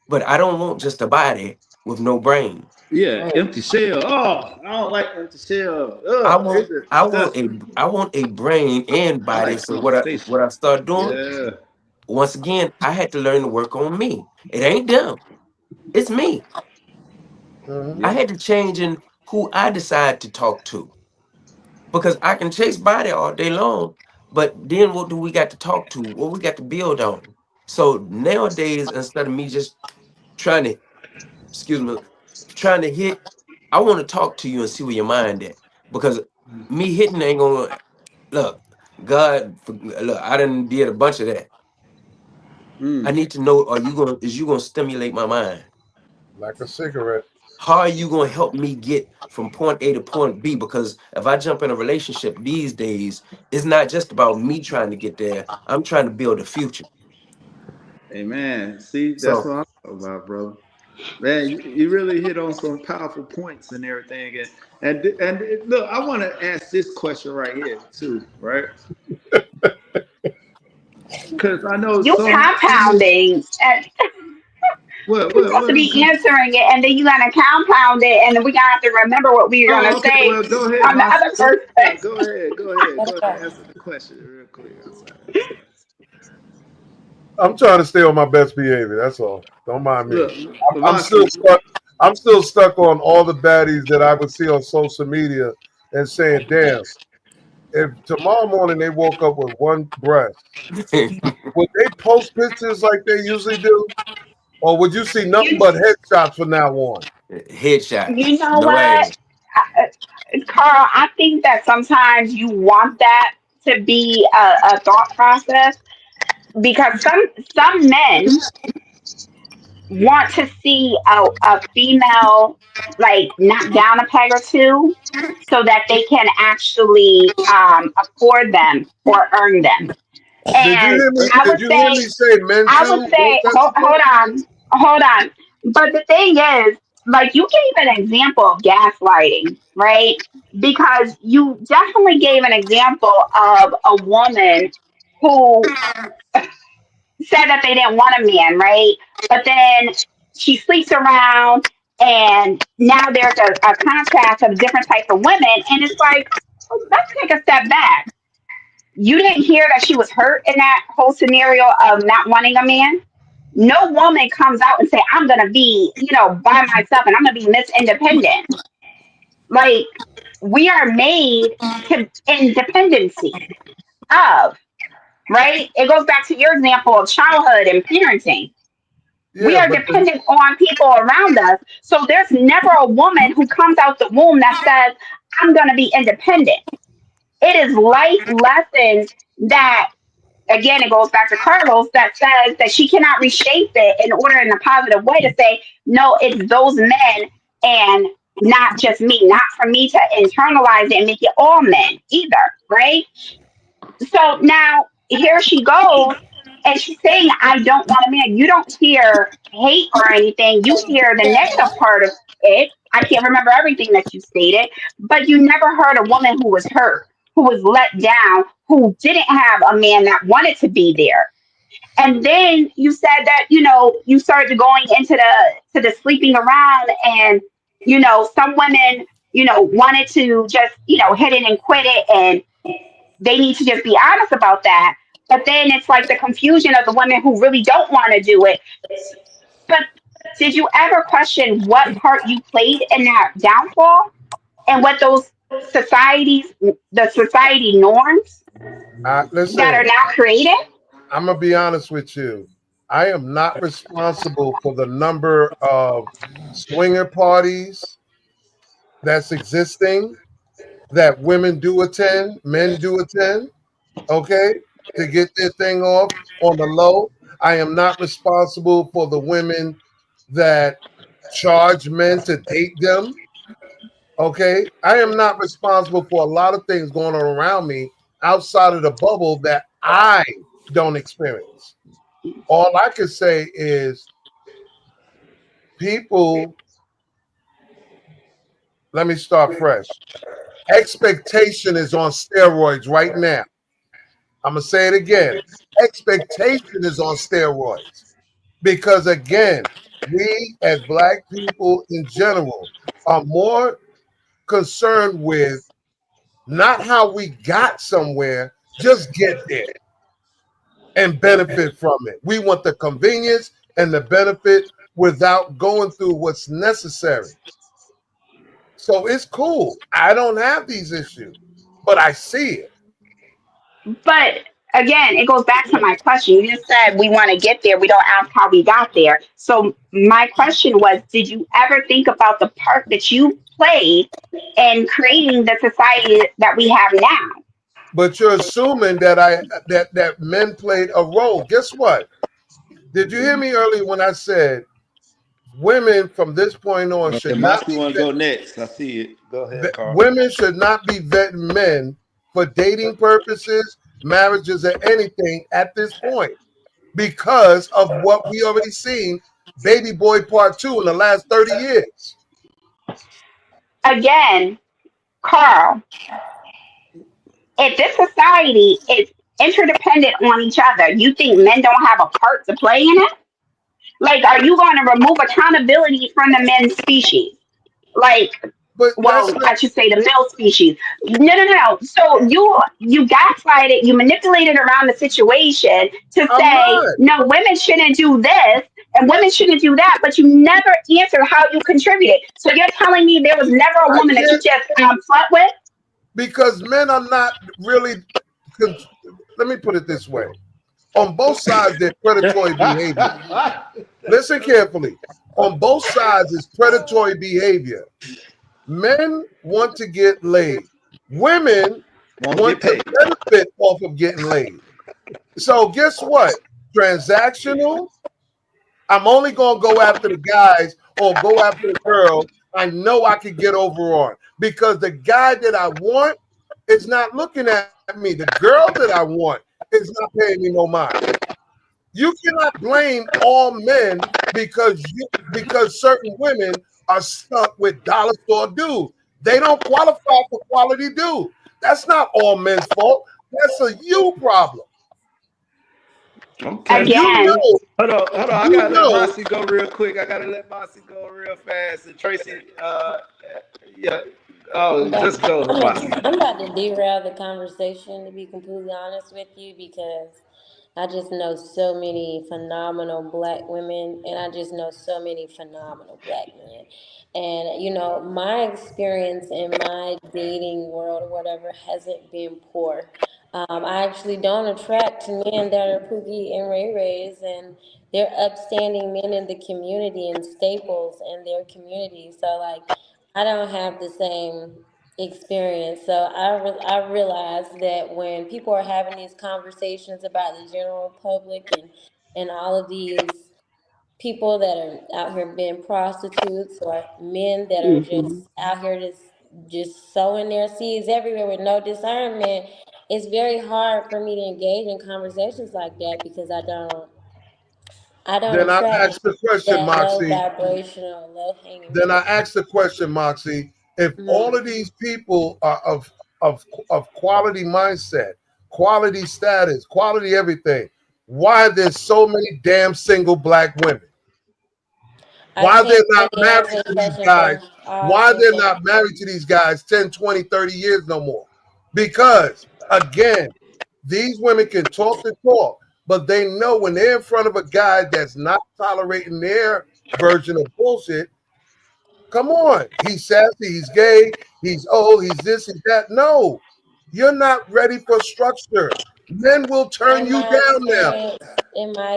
but I don't want just a body with no brain. Yeah. Empty shell. Oh, I don't like empty shell. I Ugh, it's want just I want a disgusting. I want a brain and I body. like So conversation. what I start doing, Yeah. once again, I had to learn to work on me. It ain't them, it's me. Mm. I Yeah. had to change in who I decide to talk to because I can chase body all day long, but then what do we got to talk to? What we got to build on? So nowadays, instead of me just trying to, excuse me, trying to hit, I want to talk to you and see where your mind at. Because me hitting ain't gonna look. Look, I done did a bunch of that. I Mm. need to know, is you gonna stimulate my mind? Like a cigarette. How are you gonna help me get from point A to point B? Because if I jump in a relationship these days, it's not just about me trying to get there. I'm trying to build a future. Amen. See, that's So what I'm talking about, brother. Man, you really hit on some powerful points and everything. And look, I want to ask this question right here too, right? Because I know You some compounding, and you're what supposed to I'm be saying. answering it, and then you're gonna compound it, and then we gotta have to remember what we are Oh, gonna okay. say Well, go ahead, from the boss. other person. Go ahead. Go ahead. Go ahead. Answer the question real quick. I'm sorry. I'm sorry. I'm trying to stay on my best behavior. That's all. Don't mind me. Look, I'm still Vasi, stuck. I'm still stuck on all the baddies that I would see on social media and saying, "Damn, if tomorrow morning they woke up with one breast, would they post pictures like they usually do, or would you see nothing You, but headshots from now on?" headshots, you know no what, ass. Carl? I think that sometimes you want that to be a thought process because some men want to see a female like knock down a peg or two so that they can actually afford them or earn them. Did you And hear me? I Did would you hear say, me say men I would too? Don't say, touch the boat. hold on. But the thing is, like you gave an example of gaslighting, right? Because you definitely gave an example of a woman who said that they didn't want a man, right? But then she sleeps around, and now there's a contrast of different types of women, and it's like, oh, let's take a step back. You didn't hear that she was hurt in that whole scenario of not wanting a man. No woman comes out and say, "I'm gonna be, by myself, and I'm gonna be Miss Independent." Like we are made to independency of, right? It goes back to your example of childhood and parenting. We Yeah, are but dependent on people around us. So there's never a woman who comes out the womb that says, "I'm going to be independent." It is life lessons that, again, it goes back to Carlos, that says that she cannot reshape it in order in a positive way to say, no, it's those men and not just me, not for me to internalize it and make it all men either, right? So now here she goes, and she's saying, "I don't want a man." You don't hear hate or anything. You hear the negative part of it. I can't remember everything that you stated, but you never heard a woman who was hurt, who was let down, who didn't have a man that wanted to be there. And then you said that, you started going into the sleeping around, and some women, wanted to just, hit it and quit it, and they need to just be honest about that. But then it's like the confusion of the women who really don't want to do it. But did you ever question what part you played in that downfall and what those the society norms that are listen, now created? I'm gonna be honest with you. I am not responsible for the number of swinger parties that's existing that women do attend, men do attend, okay, to get their thing off on the low. I am not responsible for the women that charge men to date them, okay. I am not responsible for a lot of things going on around me outside of the bubble that I don't experience. All I can say is people, let me start fresh. Expectation is on steroids right now. I'm going to say it again. Expectation is on steroids because, again, we as Black people in general are more concerned with not how we got somewhere, just get there and benefit from it. We want the convenience and the benefit without going through what's necessary. So it's cool. I don't have these issues, but I see it. But again, it goes back to my question. You just said we want to get there. We don't ask how we got there. So my question was, did you ever think about the part that you played in creating the society that we have now? But you're assuming that that men played a role. Guess what? Did you hear me earlier when I said women from this point on Okay, should not Moxie be want to go next. I see it. Go ahead, Carl. women should not be vetting men for dating purposes, marriages, or anything at this point because of what we already seen, Baby Boy Part 2 in the last 30 years. Again, Carl, if this society is interdependent on each other, you think men don't have a part to play in it? Like, are you going to remove accountability from the men's species? Like, But that's well, not I should say the male species. No, no, no, no. So you gaslighted, you manipulated around the situation to I'm say not. no, women shouldn't do this and women shouldn't do that, but you never answered how you contributed. So you're telling me there was never a I woman that you can't just slept with? because men are not really let me put it this way. On both sides, there's predatory behavior. Listen carefully. On both sides is predatory behavior. Men want to get laid. Women Won't want get to paid. benefit off of getting laid. So guess what? Transactional. I'm only gonna go after the guys or go after the girls I know I could get over on because the guy that I want is not looking at me. The girl that I want is not paying me no mind. You cannot blame all men because certain women are stuck with dollar store dude. They don't qualify for quality dude. That's not all men's fault. That's a you problem. Okay. And Again, Hold on. I you gotta let know, Mossy go real quick. I gotta let Mossy go real fast. And Tracy, yeah. Oh, But just go, Mossy. I'm about to derail the conversation, to be completely honest with you, because I just know so many phenomenal black women, and I just know so many phenomenal black men. And, my experience in my dating world or whatever hasn't been poor. I actually don't attract men that are Pookie and Ray Rays, and they're upstanding men in the community and staples in their community. So, like, I don't have the same experience. So I realized that when people are having these conversations about the general public and all of these people that are out here being prostitutes or men that are mhm. just out here just sowing their seeds everywhere with no discernment, it's very hard for me to engage in conversations like that because I don't then I attract ask the question, that low Moxie. vibrational, low hanging Then I fruit. ask the question, Moxie, if all of Mhm. these people are of quality mindset, quality status, quality everything, why there's so many damn single black women? I Why they're can't not really married answer the to these question guys? for all Why they're single. not married to these guys 10, 20, 30 years no more? Because again, these women can talk the talk, but they know when they're in front of a guy that's not tolerating their version of bullshit. Come on. He's sassy, he's gay, he's old, he's this, he's that. No, you're not ready for structure. Men will turn In you my down now.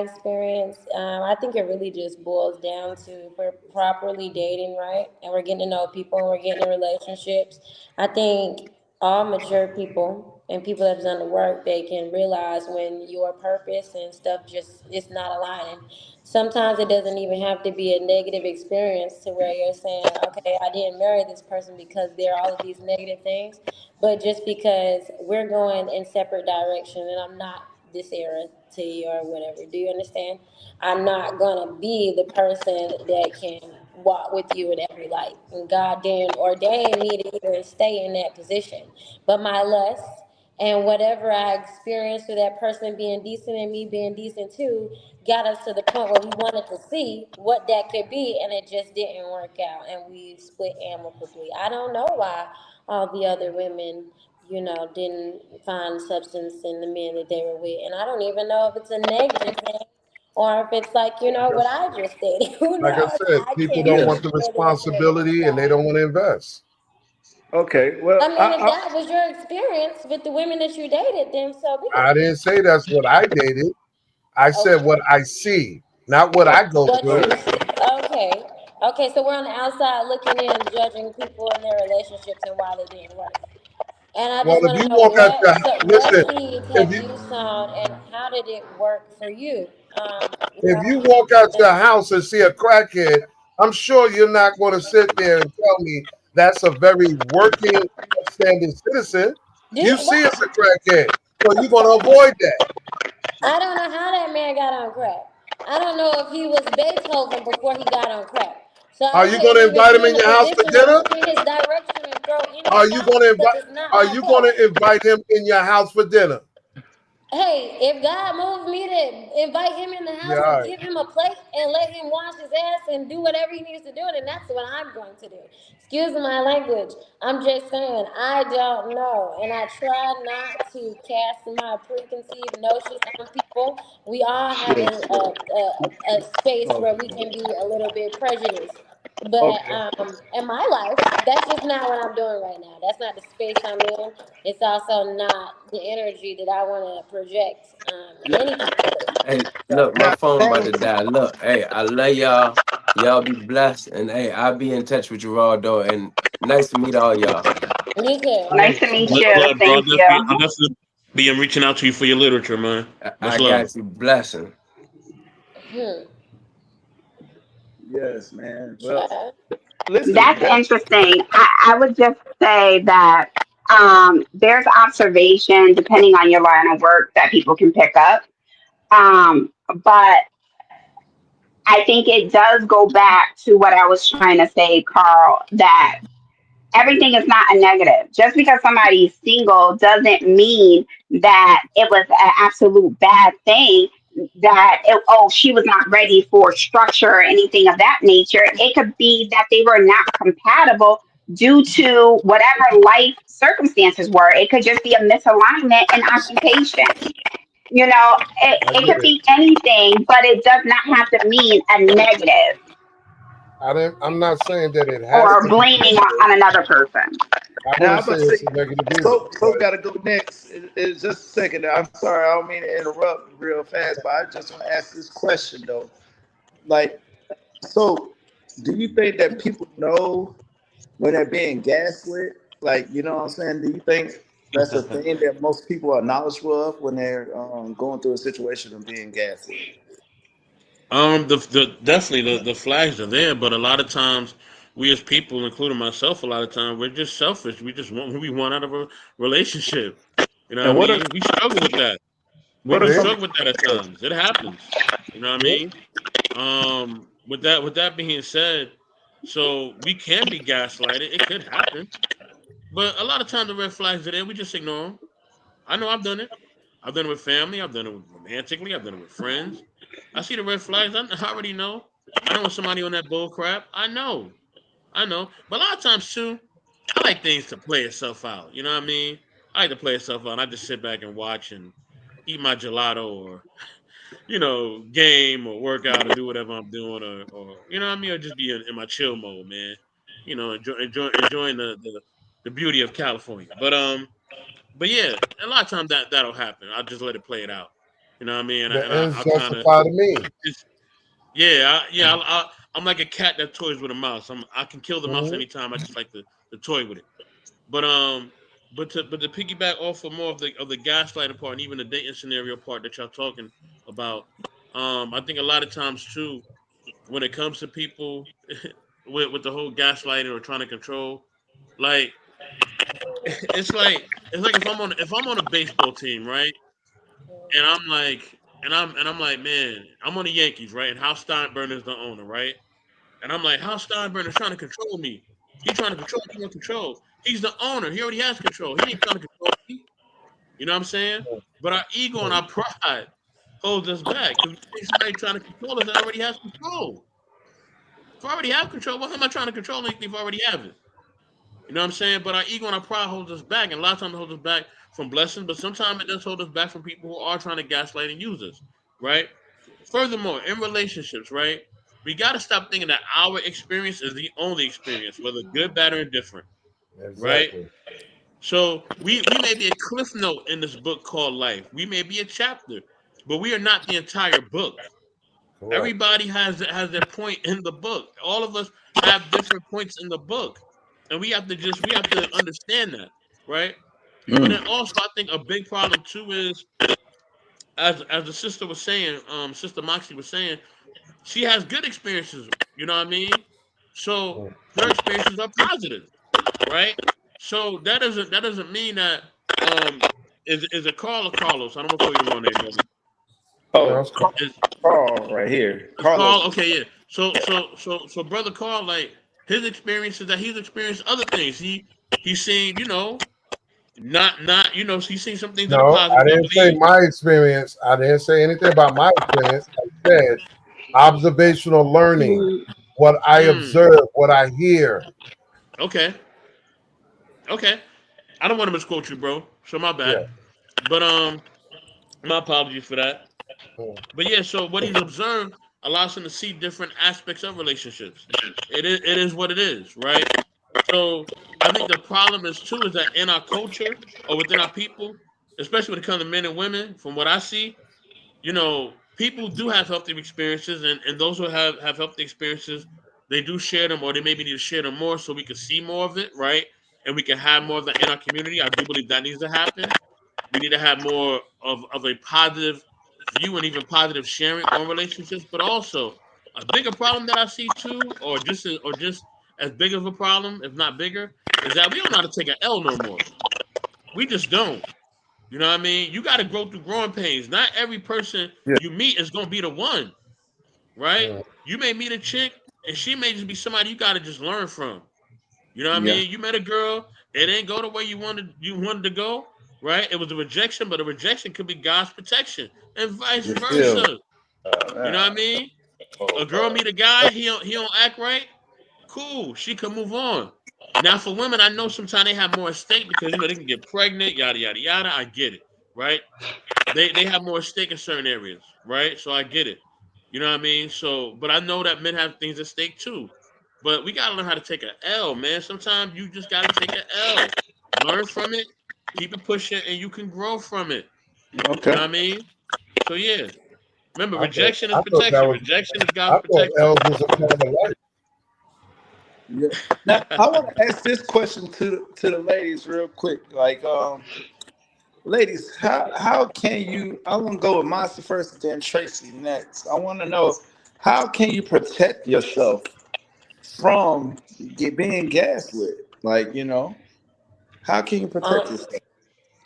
experience, I think it really just boils down to if we're properly dating, right, and we're getting to know people and we're getting in relationships. I think all mature people and people that have done the work, they can realize when your purpose and stuff just it's not aligning. Sometimes it doesn't even have to be a negative experience to where you're saying, okay, I didn't marry this person because there are all of these negative things, but just because we're going in separate directions and I'm not this era to you or whatever. Do you understand? I'm not gonna be the person that can walk with you in every light. And God didn't ordain me to even stay in that position. But my lust and whatever I experienced with that person being decent and me being decent too got us to the point where we wanted to see what that could be, and it just didn't work out, and we split amicably. I don't know why all the other women, didn't find substance in the men that they were with, and I don't even know if it's a negative thing or if it's like what I just did. Who Like I knows? said, I people can't don't Yeah. even want the really answer it for responsibility and they myself. don't want to invest. Okay, I well, mean, if that was your experience with the women that you dated, then so be I it. didn't say that's what I dated. I said what Okay. I see, not what I go What through. you okay. Okay, so we're on the outside looking in, judging people and their relationships and why they didn't work. And I Well, just if want you to know walk out the what listen, seeds if have you you sown and how did it work for you? You if know, you walk out and your house and see a crackhead, I'm sure you're not going to sit there and tell me that's a very working, upstanding citizen. You see it's what? a crackhead, so you're going to avoid that. I don't know how that man got on crack. I don't know if he was Beethoven before he got on crack. So Are I you going can't to even invite him be in in a your house for position to dinner? look in his direction and throw any Are you going stones to because invite? it's not Are my you going fault. to invite him in your house for dinner? Hey, if God moved me to invite him in the Yeah, house all and right. give him a plate and let him wash his ass and do whatever he needs to do, then that's what I'm going to do. Excuse my language. I'm just saying, I don't know. And I try not to cast my preconceived notions on people. We all have Yes, sir. a space oh, where we can be a little bit prejudiced. But okay. in my life, that's just not what I'm doing right now. That's not the space I'm in. It's also not the energy that I want to project in any capacity. Hey, Now, look, my now, phone about to Rose, die. Look, hey, I love y'all. Y'all be blessed, and hey, I'll be in touch with you all though. And nice to meet all y'all. You too. Nice to meet Much you. love, bro. Thank you. I'll definitely be reaching out to you for your literature, man. I Much love. got you. Blessing. Hmm. yes, man. Well, Child. listen, That's interesting. I would just say that there's observation depending on your line of work that people can pick up. But I think it does go back to what I was trying to say, Carl, that everything is not a negative. Just because somebody's single doesn't mean that it was an absolute bad thing. Oh, she was not ready for structure or anything of that nature. It could be that they were not compatible due to whatever life circumstances were. It could just be a misalignment in occupation. You know, I it get could it. be anything, but it does not have to mean a negative I didn't. I'm not saying that it has or to be blaming negative. on another person. I now I'm wouldn't say about to say, it's a negative either. so got to go next. It's just a second. I'm sorry, I don't mean to interrupt real fast, but I just want to ask this question though. Like, so do you think that people know when they're being gaslit? Like, you know what I'm saying? Do you think that's a thing that most people are knowledgeable of when they're going through a situation of being gaslit? The definitely the flags are there, but a lot of times we as people, including myself, a lot of times we're just selfish. We just want what we want out of a relationship. You know what And I what are mean? We struggle with that. We what are do See? some? struggle with that at times. It happens. You know what I Yep. mean? With that being said, so we can be gaslighted. It could happen, but a lot of times the red flags are there. We just ignore them. I know I've done it. I've done it with family. I've done it romantically. I've done it with friends. I see the red flags. I already know. I know when somebody on that bull crap. I know. I know. But a lot of times too, I like things to play itself out. You know what I mean? I like to play itself out. I just sit back and watch and eat my gelato or game or work out or do whatever I'm doing or you know what I mean, or just be in my chill mode, man. Enjoying the beauty of California. But yeah, a lot of times that'll happen. I'll just let it play it out. You know what I mean? The I'll ends kind of justify the means. just yeah, I'm like a cat that toys with a mouse. I can kill the mouse Hmm. anytime. I just like to toy with it. But but to piggyback off of more of the gaslighting part and even the dating scenario part that y'all talking about, I think a lot of times too, when it comes to people with the whole gaslighting or trying to control, like it's like if I'm on a baseball team, right? And I'm like and I'm like, man, I'm on the Yankees, right? And Hal Steinbrenner's the owner, right? And I'm like, Hal Steinbrenner's trying to control me. He's trying to control me. He wants control. He's the owner. He already has control. He ain't trying to control me. You know what I'm saying? But our ego and our pride holds us back because we think somebody trying to control us that already has control. If I already have control, why am I trying to control anything if I already have it? You know what I'm saying? But our ego and our pride holds us back, and a lot of times it holds us back from blessings, but sometimes it does hold us back from people who are trying to gaslight and use us, right? Furthermore, in relationships, right, we got to stop thinking that our experience is the only experience, whether good, bad, or indifferent. right? Exactly. So we may be a cliff note in this book called life. We may be a chapter, but we are not the entire book. Correct. Everybody has their point in the book. All of us have different points in the book, and we have to understand that, right? But then Mm. also, I think a big problem too is, as the sister was saying, Sister Moxie was saying, she has good experiences. You know what I mean? So Mm. her experiences are positive, right? So that doesn't mean that um is it Carl or Carlos? I don't want to call you the wrong name, brother. No, Oh, it's cool. Is Carl right here. it's Carlos. Carl? Okay, yeah. So brother Carl, like his experience is that he's experienced other things. He's seen, not he's seen some things that are No, I positive. I didn't say believe. my experience. I didn't say anything about my experience. I said observational learning, Mhm. what I Mm, observe, what I hear. okay, okay. I don't want to misquote you, bro. So my bad. Yeah. But my apologies for that. Mm. But yeah, so what he's observed allows him to see different aspects of relationships. It is what it is, right? So I think the problem is too is that in our culture or within our people, especially when it comes to men and women, from what I see, people do have healthy experiences, and those who have healthy experiences, they do share them, or they maybe need to share them more so we can see more of it, right? And we can have more of that in our community. I do believe that needs to happen. We need to have more of a positive view and even positive sharing on relationships, but also a bigger problem that I see too, or just as big of a problem, if not bigger, is that we don't know how to take an L no more. We just don't. You know what I mean? You got to grow through growing pains. Not every person Yeah. you meet is gonna be the one, right? Mm. You may meet a chick, and she may just be somebody you got to just learn from. You know what I Yeah. mean? You met a girl, it didn't go the way you wanted to go, right? It was a rejection, but a rejection could be God's protection, and vice You feel. versa. You know what I Yeah. mean? A girl meet a guy, he don't act right. Cool, she can move on. Now for women, I know sometimes they have more at stake because they can get pregnant, yada yada yada. I get it, right? They have more at stake in certain areas, right? So I get it. You know what I mean? So, but I know that men have things at stake too. But we gotta learn how to take a L, man. Sometimes you just gotta take a L, learn from it, keep it pushing, and you can grow from it. You know Okay. what I mean? So yeah, remember, I thought rejection is I thought that protection. was Rejection is God's I thought protection. L's was a part of life. Yeah. Now I want to ask this question to the ladies real quick. Like, ladies, how can you? I want to go with Monster first, then Tracy next. I want to know how can you protect yourself from being gaslit? Like, how can you protect Um, yourself?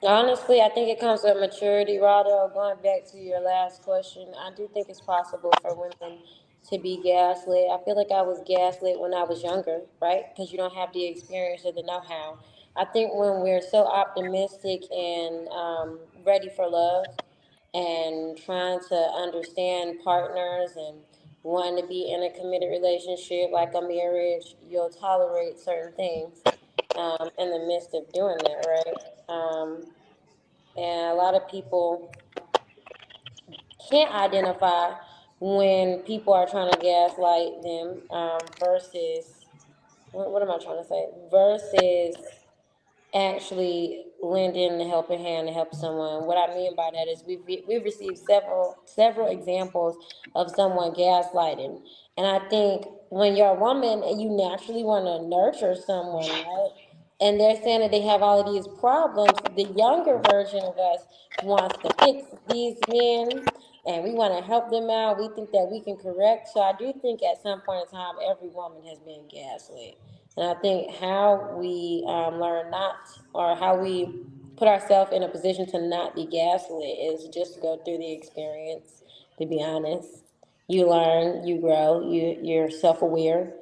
Honestly, I think it comes with maturity, Rado. Going back to your last question, I do think it's possible for women to be gaslit. I feel like I was gaslit when I was younger, right? Because you don't have the experience or the know how. I think when we're so optimistic and ready for love and trying to understand partners and wanting to be in a committed relationship like a marriage, you'll tolerate certain things in the midst of doing that, right? And a lot of people can't identify when people are trying to gaslight them versus what am I trying to say? Versus actually lending a helping hand to help someone. What I mean by that is we've received several examples of someone gaslighting, and I think when you're a woman and you naturally want to nurture someone, right? And they're saying that they have all of these problems. The younger version of us wants to fix these men, and we want to help them out. We think that we can correct. So I do think at some point in time, every woman has been gaslit. And I think how we learn not, or how we put ourselves in a position to not be gaslit is just to go through the experience, to be honest. You learn, you grow, you're self aware,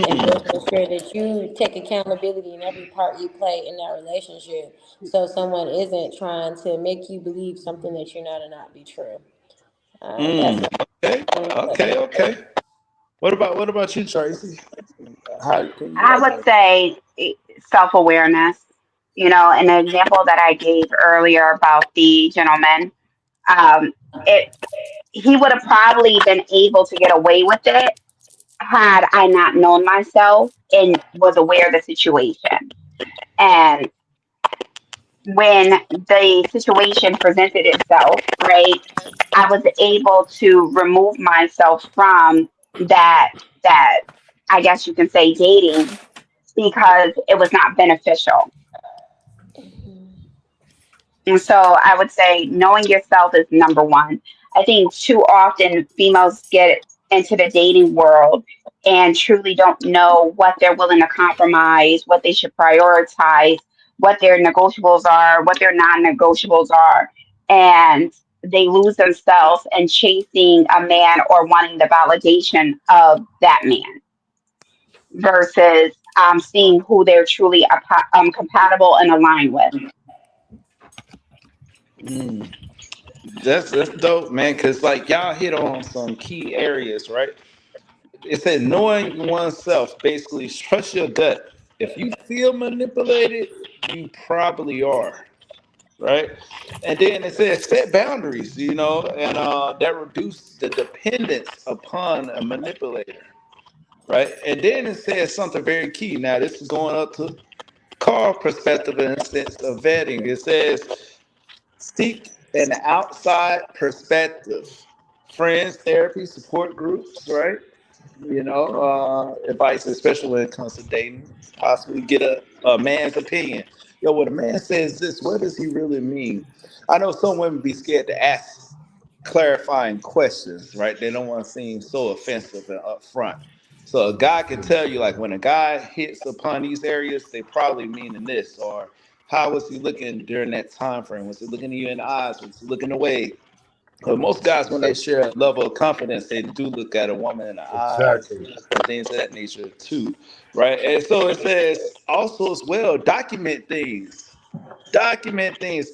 and Mm. making sure that you take accountability in every part you play in that relationship so someone isn't trying to make you believe something that you know to not be true. That's Mm. what Okay. I'm going to Okay. say. Okay. What about you, Tracy? How can you I would like? say self awareness. An example that I gave earlier about the gentleman, um, it he would have probably been able to get away with it had I not known myself and was aware of the situation. And when the situation presented itself, right, I was able to remove myself from that I guess you can say dating because it was not beneficial. And so I would say knowing yourself is number one. I think too often females get into the dating world and truly don't know what they're willing to compromise, what they should prioritize, what their negotiables are, what their non negotiables are. And they lose themselves in chasing a man or wanting the validation of that man versus seeing who they're truly compatible and aligned with. Mm. That's dope, man. Cause like y'all hit on some key areas, right? It says knowing oneself, basically trust your gut. If you feel manipulated, you probably are, right? And then it says set boundaries, and that reduce the dependence upon a manipulator, right? And then it says something very key. Now this is going up to Carl perspective in a sense of vetting. It says seek an outside perspective, friends, therapy, support groups, right? Advice, especially when it comes to dating, possibly get a man's opinion. Yo, when a man says this, what does he really mean? I know some women be scared to ask clarifying questions, right? They don't want to seem so offensive and upfront. So a guy can tell you, like, when a guy hits upon these areas, they probably meaning this, or how was he looking during that time frame? Was he looking at you in the eyes? Was he looking away? But most guys, when they share a level of confidence, they do look at a woman in the eyes Exactly. and things of that nature too, right? And so it says also as well, document things,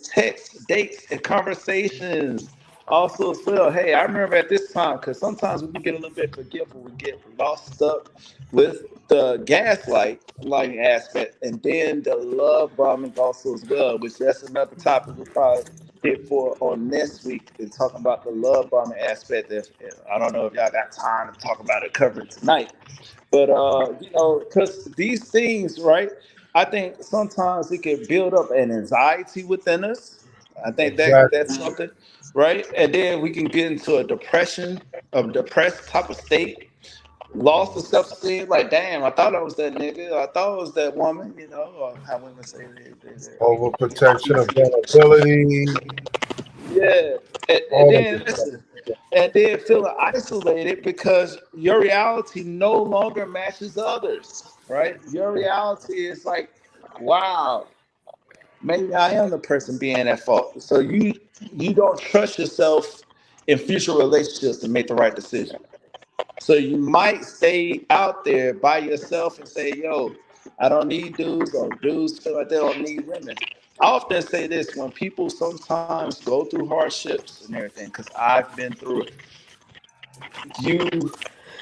text, dates, and conversations. Also as well, hey, I remember at this time because sometimes we can get a little bit forgetful, we get lost up with the lighting aspect, and then the love bombing also as well, which that's another topic we'll probably hit for on next week. Is talking about the love bombing aspect. I don't know if y'all got time to talk about it, cover it tonight, but because these things, right? I think sometimes it can build up an anxiety within us. I think Exactly. that's something, right? And then we can get into a depressed type of state, loss of self esteem. Like, damn, I thought I was that nigga. I thought I was that woman. Or how women say Overprotection, availability, yeah. And all of then this stuff. listen, and then feeling isolated because your reality no longer matches others, right? Your reality is like, wow, maybe I am the person being at fault. So you don't trust yourself in future relationships to make the right decision. So you might stay out there by yourself and say, yo, I don't need dudes, or dudes feel like they don't need women. I often say this when people sometimes go through hardships and everything, because I've been through it. You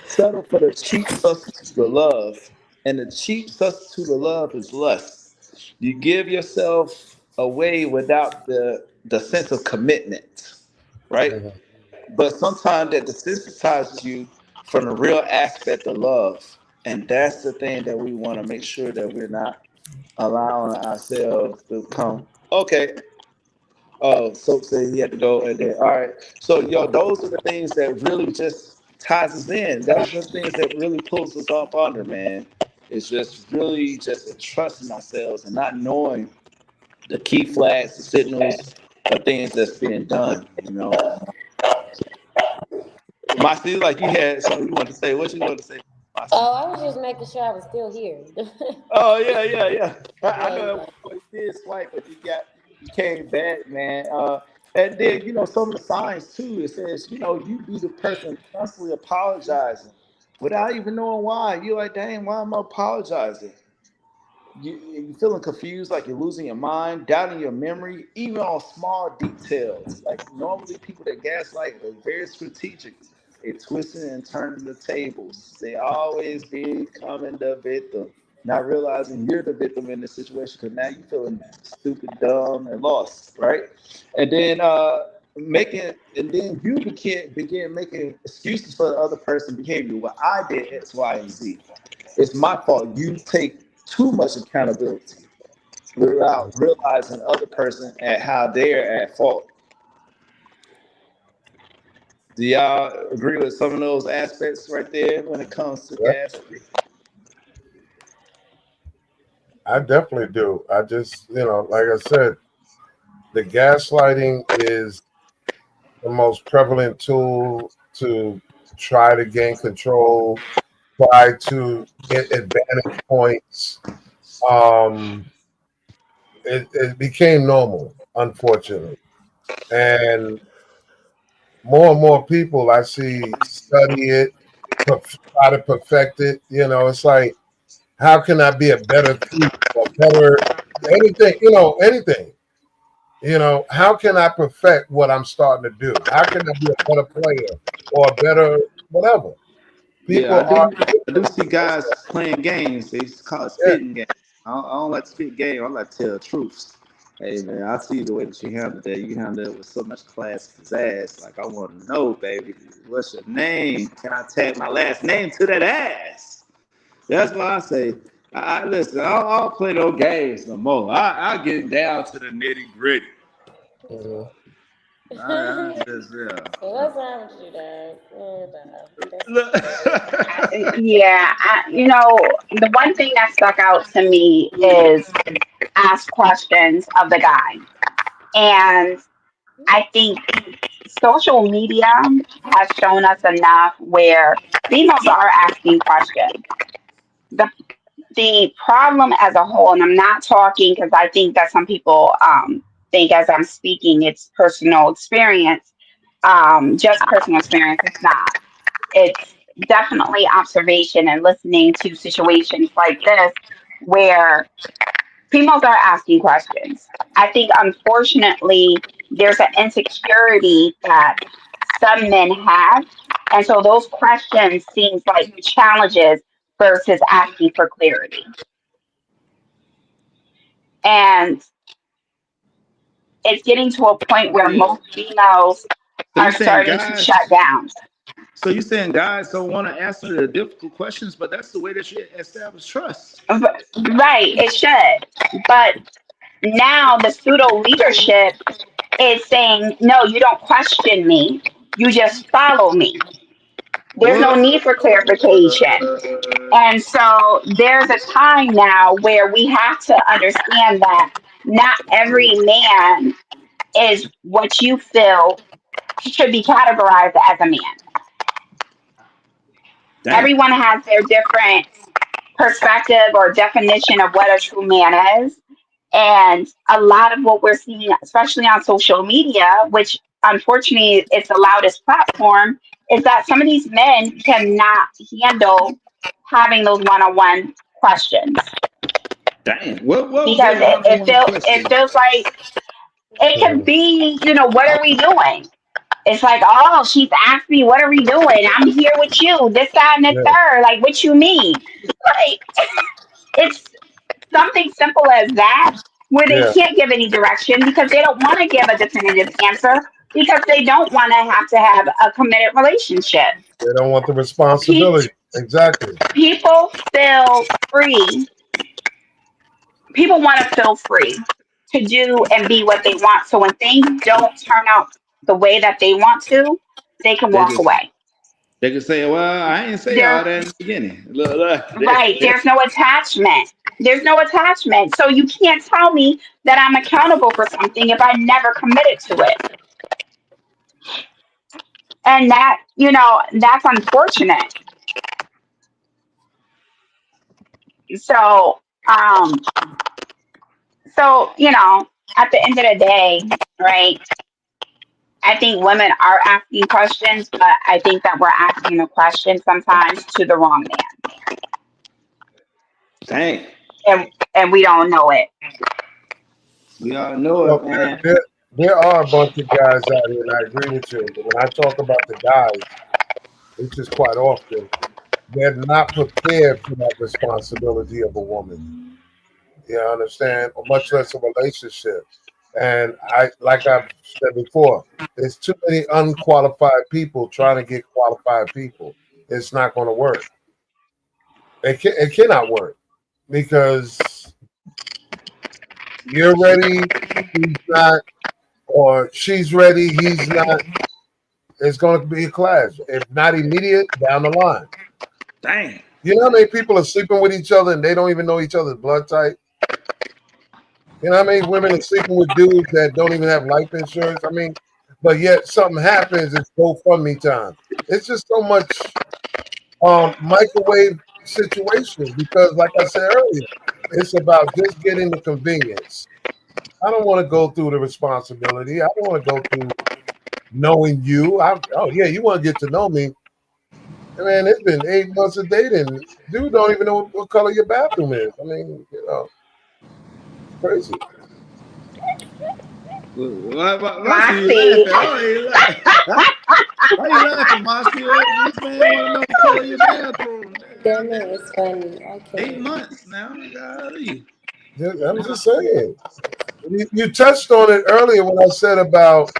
settle for the cheap substitute of love, and the cheap substitute of love is lust. You give yourself away without the sense of commitment, right? Mhm. But sometimes that desensitizes you from the real aspect of love. And that's the thing that we want to make sure that we're not allowing ourselves to come. Okay. Oh, Soap said he had to go. And then, all right. So, yo, those are the things that really just ties us in. Those are the things that really pulls us up under, man. It's just really just trusting ourselves and not knowing the key flags, the signals, the things that's being done. Marcy, like you had something you wanted to say. What you want to say, Marcy? Oh, I was just making sure I was still here. Oh yeah, yeah, yeah. I Yeah, know at yeah. one point you did swipe, but you came back, man. And then some of the signs too. It says you be the person constantly apologizing without even knowing why. You're like, dang, why am I apologizing? You feeling confused, like you're losing your mind, doubting your memory, even on small details. Like normally people that gaslight are very strategic. They twisting and turning the tables. They always becoming the victim, not realizing you're the victim in this situation because now you're feeling stupid, dumb, and lost, right? And then making, and then you begin making excuses for the other person's behavior. Well, I did X, Y, and Z. It's my fault. You take too much accountability without realizing the other person at how they're at fault. Do y'all agree with some of those aspects right there when it comes to Yeah, gas? I definitely do. I just, like I said, the gaslighting is the most prevalent tool to try to gain control, try to get advantage points. Um, it became normal, unfortunately. And more people I see study it, try to perfect it. It's like, how can I be a better thief or better anything? Anything. How can I perfect what I'm starting to do? How can I be a better player or a better whatever? Yeah, People I are, do. I do see guys playing games. They call it yeah, spitting games. I don't like to spit game. I like to tell truths. Hey man, I see the way that you handle that. You handle it with so much class and pizzazz. Like I want to know, baby, what's your name? Can I tag my last name to that ass? That's why I say. I listen. I'll play those games no more. I get down to the nitty gritty. mhm. I just What's wrong with you, Dad? Oh, no. That's yeah. Yeah, the one thing that stuck out to me is ask questions of the guy. And I think social media has shown us enough where females are asking questions. The the problem as a whole, and I'm not talking because I think that some people think as I'm speaking, it's personal experience. Just personal experience. It's not. It's definitely observation and listening to situations like this where females are asking questions. I think unfortunately there's an insecurity that some men have. And so those questions seems like challenges versus asking for clarity. And it's getting to a point where Yeah. most females So you are saying starting to guys? shut down. So you saying guys don't want to answer the difficult questions, but that's the way that you establish trust. Right, it should. But now the pseudo leadership is saying, no, you don't question me. You just follow me. There's no What? need for clarification. And so there's a time now where we have to understand that not every man is what you feel should be categorized as a man. Damn. Everyone has their different perspective or definition of what a true man is. And a lot of what we're seeing, especially on social media, which unfortunately is the loudest platform, is that some of these men cannot handle having those one-on-one questions Damn. What was because that one-on-one it question? feels like it could Mhm. be, what are we doing? It's like, oh, she's asked me, what are we doing? I'm here with you, this, that, and the Yeah, third. Like, what you mean? Like, it's something simple as that, where they yeah. can't give any direction because they don't want to give a definitive answer because they don't want to have a committed relationship. They don't want the Pe- responsibility. Exactly. People feel free. People want to feel free to do and be what they want. So when things don't turn out the way that they want to, they can They walk just away. they can say, "Well, I ain't say all There, that in the beginning." Look, right? There's no attachment. There's no attachment. So you can't tell me that I'm accountable for something if I never committed to it. And that's unfortunate. So, um, so at the end of the day, right? I think women are asking questions, but I think that we're asking the question sometimes to the wrong man, dang, and we don't know it. we all know Well, it, man. there are a bunch of guys out here, and I agree with you. But when I talk about the guys, which is quite often, they're not prepared for that responsibility of a woman. You understand? Or much less a relationship. And like I've said before, there's too many unqualified people trying to get qualified people. It's not going to work. It cannot work because you're ready, he's not, or she's ready, he's not. It's going to be a clash. If not immediate, down the line. Dang. You know how many people are sleeping with each other and they don't even know each other's blood type? You know how many women are sleeping with dudes that don't even have life insurance? I mean, but yet something happens, it's GoFundMe time. It's just so much microwave situation because, like I said earlier, it's about just getting the convenience. I don't want to go through the responsibility. I don't want to go through knowing you. Oh yeah, you want to get to know me. Man, it's been 8 months of dating. Dude don't even know what color your bathroom is. I mean, it's crazy. Why see you Moxie. laughing? Oh, you laughing. Why you laughing, Marcy? This man want to know the color of your bathroom. That man is funny. I 8 months now. Golly. I'm just saying. You touched on it earlier when I said about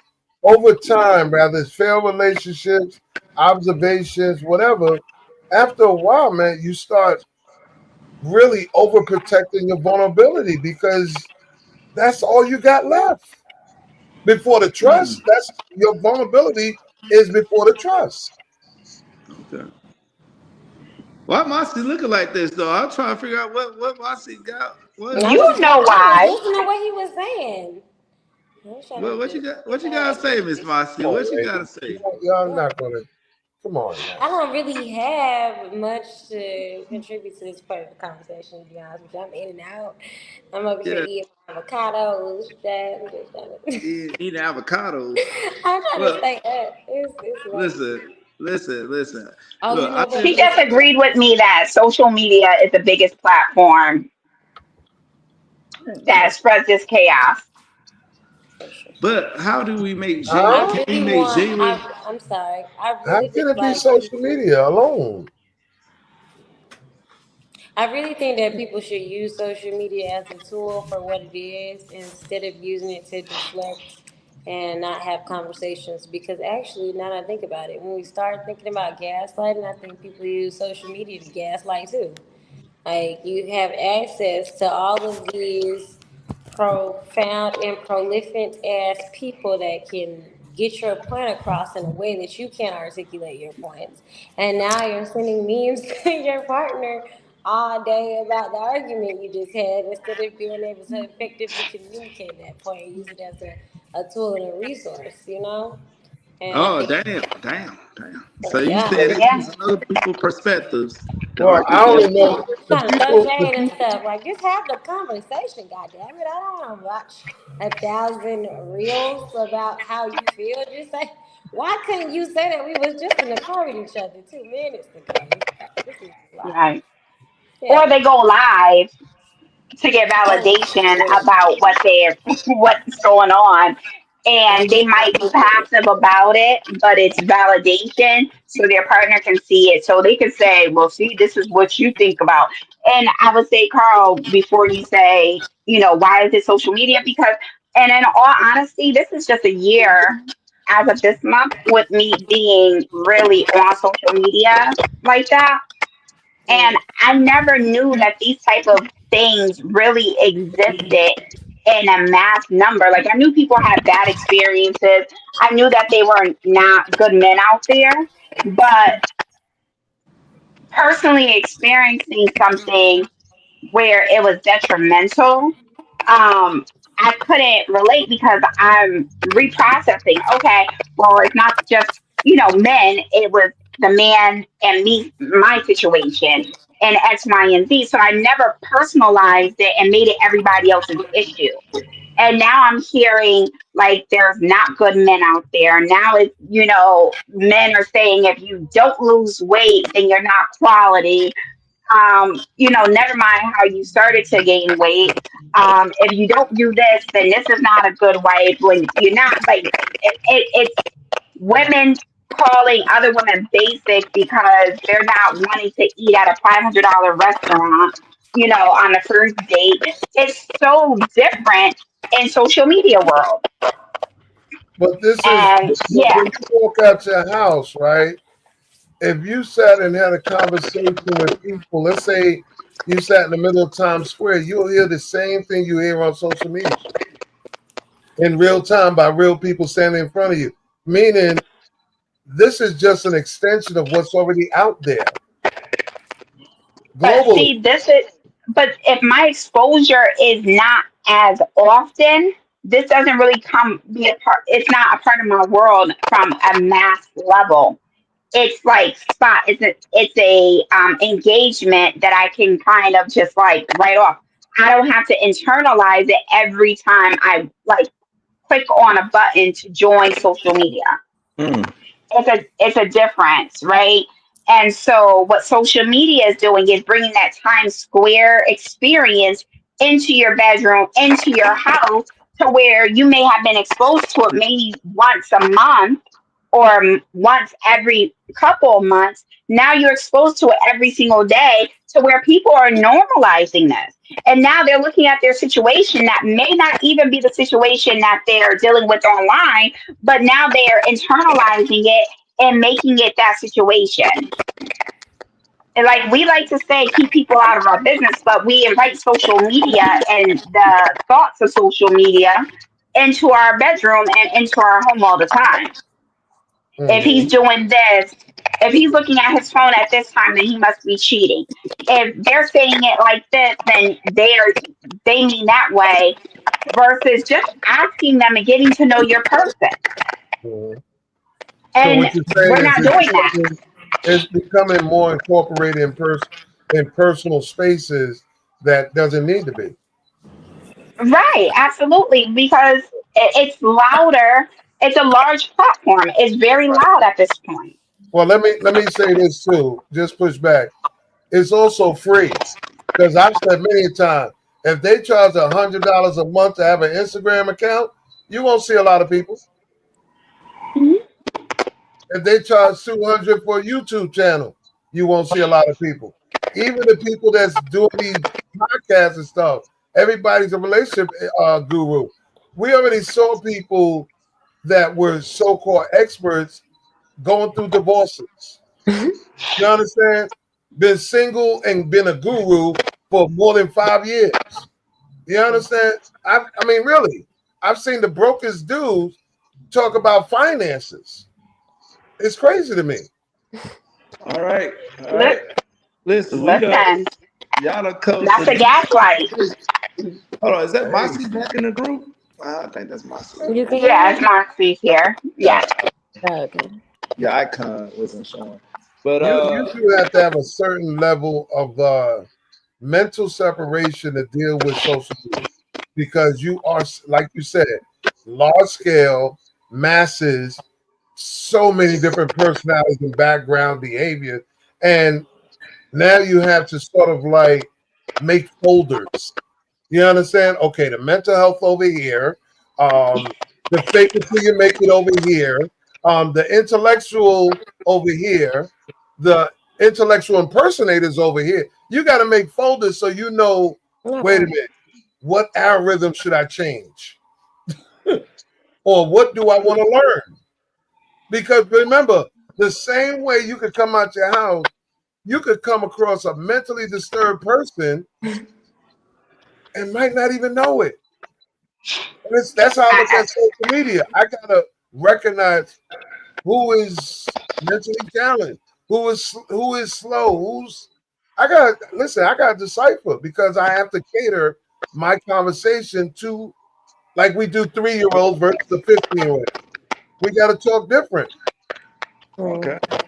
over time, rather it's failed relationships, observations, whatever. After a while, man, you start really overprotecting your vulnerability because that's all you got left. Before the trust, that's your vulnerability is before the trust. Okay. Why Marcy looking like this though? I'm trying to figure out what Marcy got. I You was know I was why. listening to what he was saying. I was trying to What you just got? What you gotta decide. say, Miss Marcy? Come on, What you gotta lady. say? Y'all not gonna come on I now. don't really have much to contribute to this part of the conversation, to be honest with you. I'm in and out. I'm over here Yeah, eating avocados. That I'm just trying to, eating avocados. I'm trying to Well, stay up. It's late. listen. Oh, you Look, know I've what? been. She just agreed with me that social media is the biggest platform that spreads this chaos. For sure. But how do we make I genuine? Huh? Can we really make want. genuine? I'm sorry. I How really can think it be like social people. media alone? I really think that people should use social media as a tool for what it is instead of using it to deflect and not have conversations. Because actually, now that I think about it, when we start thinking about gaslighting, I think people use social media to gaslight too. Like you have access to all of these profound and prolific ass people that can get your point across in a way that you can't articulate your points. And now you're sending memes to your partner all day about the argument you just had instead of being able to effectively communicate that point and use it as a tool and a resource, you know? And I Oh, think, damn. So you yeah. said it Yeah. from other people's perspectives. That Well, like I you Yeah, only know the trying to throw people. The shade and people. stuff. Like, just have the conversation, goddamn it. I don't want to watch 1,000 reels about how you feel. Just say, why couldn't you say that we was just in the car with each other 2 minutes ago? This is a lot. Right. Or Yeah. they go live to get validation Oh, about what they're what's going on, and they might be passive about it, but it's validation so their partner can see it, so they can say, well, see, this is what you think about. And I would say, Carl, before you say, why is it social media, because, and in all honesty, this is just a year as of this month with me being really on social media like that, and yeah. I never knew that these type of things really existed in a mass number. Like, I knew people had bad experiences. I knew that they were not good men out there, but personally experiencing something where it was detrimental, I couldn't relate because I'm reprocessing. Okay, well, it's not just, men, it was the man and me, my situation, and X, Y, and Z. So I never personalized it and made it everybody else's issue. And now I'm hearing like there's not good men out there. Now it's, men are saying if you don't lose weight, then you're not quality. Never mind how you started to gain weight. If you don't do this, then this is not a good wife. When you're not, like, it's women calling other women basic because they're not wanting to eat at a $500 restaurant, on the first date. It's so different. in social media world. But this is And yeah, when you walk out your house, right? If you sat and had a conversation with people, let's say you sat in the middle of Times Square, you'll hear the same thing you hear on social media in real time by real people standing in front of you. Meaning, this is just an extension of what's already out there but globally. see, this is, but if my exposure is not as often, this doesn't really come be a part, it's not a part of my world from a mass level. It's like spot, it's a engagement that I can kind of just like write off. I don't have to internalize it every time I like click on a button to join social media. Mm. It's a difference, right? And so what social media is doing is bringing that Times Square experience into your bedroom, into your house, to where you may have been exposed to it maybe once a month or once every couple of months. Now you're exposed to it every single day, to where people are normalizing this. And now they're looking at their situation that may not even be the situation that they're dealing with online, but now they're internalizing it and making it that situation. And like we like to say, keep people out of our business, but we invite social media and the thoughts of social media into our bedroom and into our home all the time. If he's Mhm. doing this, if he's looking at his phone at this time, then he must be cheating. If they're saying it like this, then they mean that way, versus just asking them and getting to know your person. Mhm. So And what you're saying we're is not doing that. it's becoming more incorporated in personal spaces that doesn't need to be. Right, absolutely, because it's louder. It's a large platform. It's very loud at this point. Well, let me say this too. Just push back. It's also free because I've said many times if they charge $100 a month to have an Instagram account, you won't see a lot of people. Mhm. If they charge 200 for a YouTube channel, you won't see a lot of people. Even the people that's doing these podcasts and stuff, everybody's a relationship guru. We already saw people that were so-called experts going through divorces. You understand? Been single and been a guru for more than 5 years. You understand? I mean, really, I've seen the brokest dudes talk about finances. It's crazy to me. All right, all right. Li- Listen, Listen, y'all done covered that's some a gaslight. Hold on, is that Hey, Mossy back in the group? I think that's Mossy. You can hear Yeah, me? it's Moxie's here. Yeah, Yes. Oh, okay. your icon wasn't showing. But you do have to have a certain level of mental separation to deal with social media because you are, like you said, large scale, masses, so many different personalities and background behavior, and now you have to sort of like make folders. You understand? Okay, the mental health over here, the fake it till you make it over here, the intellectual over here, the intellectual impersonators over here. You got to make folders so you know. No Wait a problem. minute, what algorithm should I change, or what do I want to learn? Because remember, the same way you could come out your house, you could come across a mentally disturbed person and might not even know it. And that's how I look I, at social media. I gotta recognize who is mentally challenged, who is slow, who's I gotta listen, I gotta decipher because I have to cater my conversation to like we do 3-year-olds versus the 15-year-old. We gotta talk different. okay. Mm.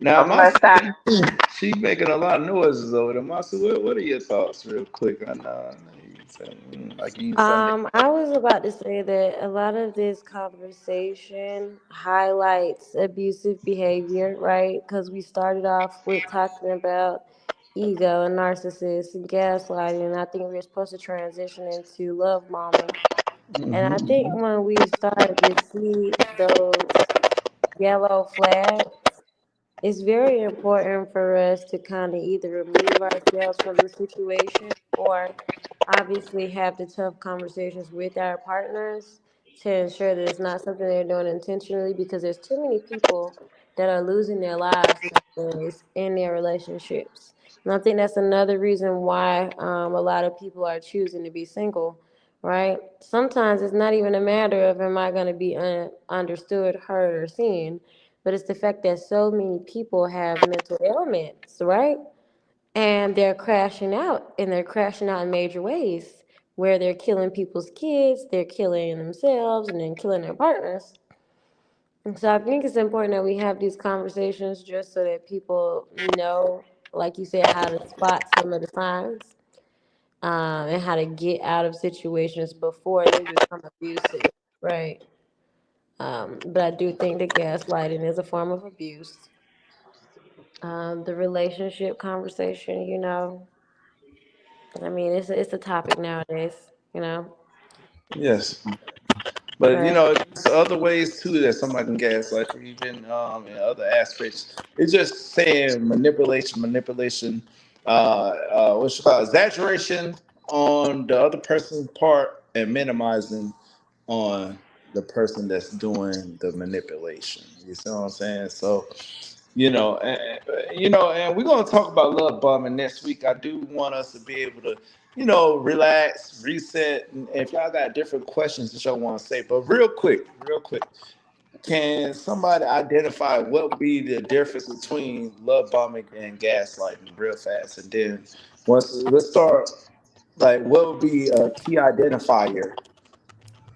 Now Mossy, listen. she's making a lot of noises over there. Mossy, what are your thoughts, real quick, on like you sound I was about to say that a lot of this conversation highlights abusive behavior, right? Because we started off with talking about ego and narcissists and gaslighting, and I think we are supposed to transition into love bombing. And I think when we start to see those yellow flags, it's very important for us to kind of either remove ourselves from the situation or obviously have the tough conversations with our partners to ensure that it's not something they're doing intentionally, because there's too many people that are losing their lives nowadays in their relationships. And I think that's another reason why a lot of people are choosing to be single, right? Sometimes it's not even a matter of am I going to be understood, heard, or seen, but it's the fact that so many people have mental ailments, right? And they're crashing out in major ways where they're killing people's kids, they're killing themselves, and then killing their partners. And so I think it's important that we have these conversations just so that people know, like you said, how to spot some of the signs, and how to get out of situations before they become abusive, right? But I do think that gaslighting is a form of abuse. The relationship conversation, I mean, it's a topic nowadays, Yes. But right? there's other ways too that somebody can gaslight you, even in other aspects. It's just saying manipulation, what's it called, exaggeration on the other person's part, and minimizing on the person that's doing the manipulation. You see what I'm saying? So and we're gonna talk about love bombing next week. I do want us to be able to, relax, reset, and if y'all got different questions that y'all want to say, but real quick, can somebody identify what would be the difference between love bombing and gaslighting, real fast, and then let's start, like, what would be a key identifier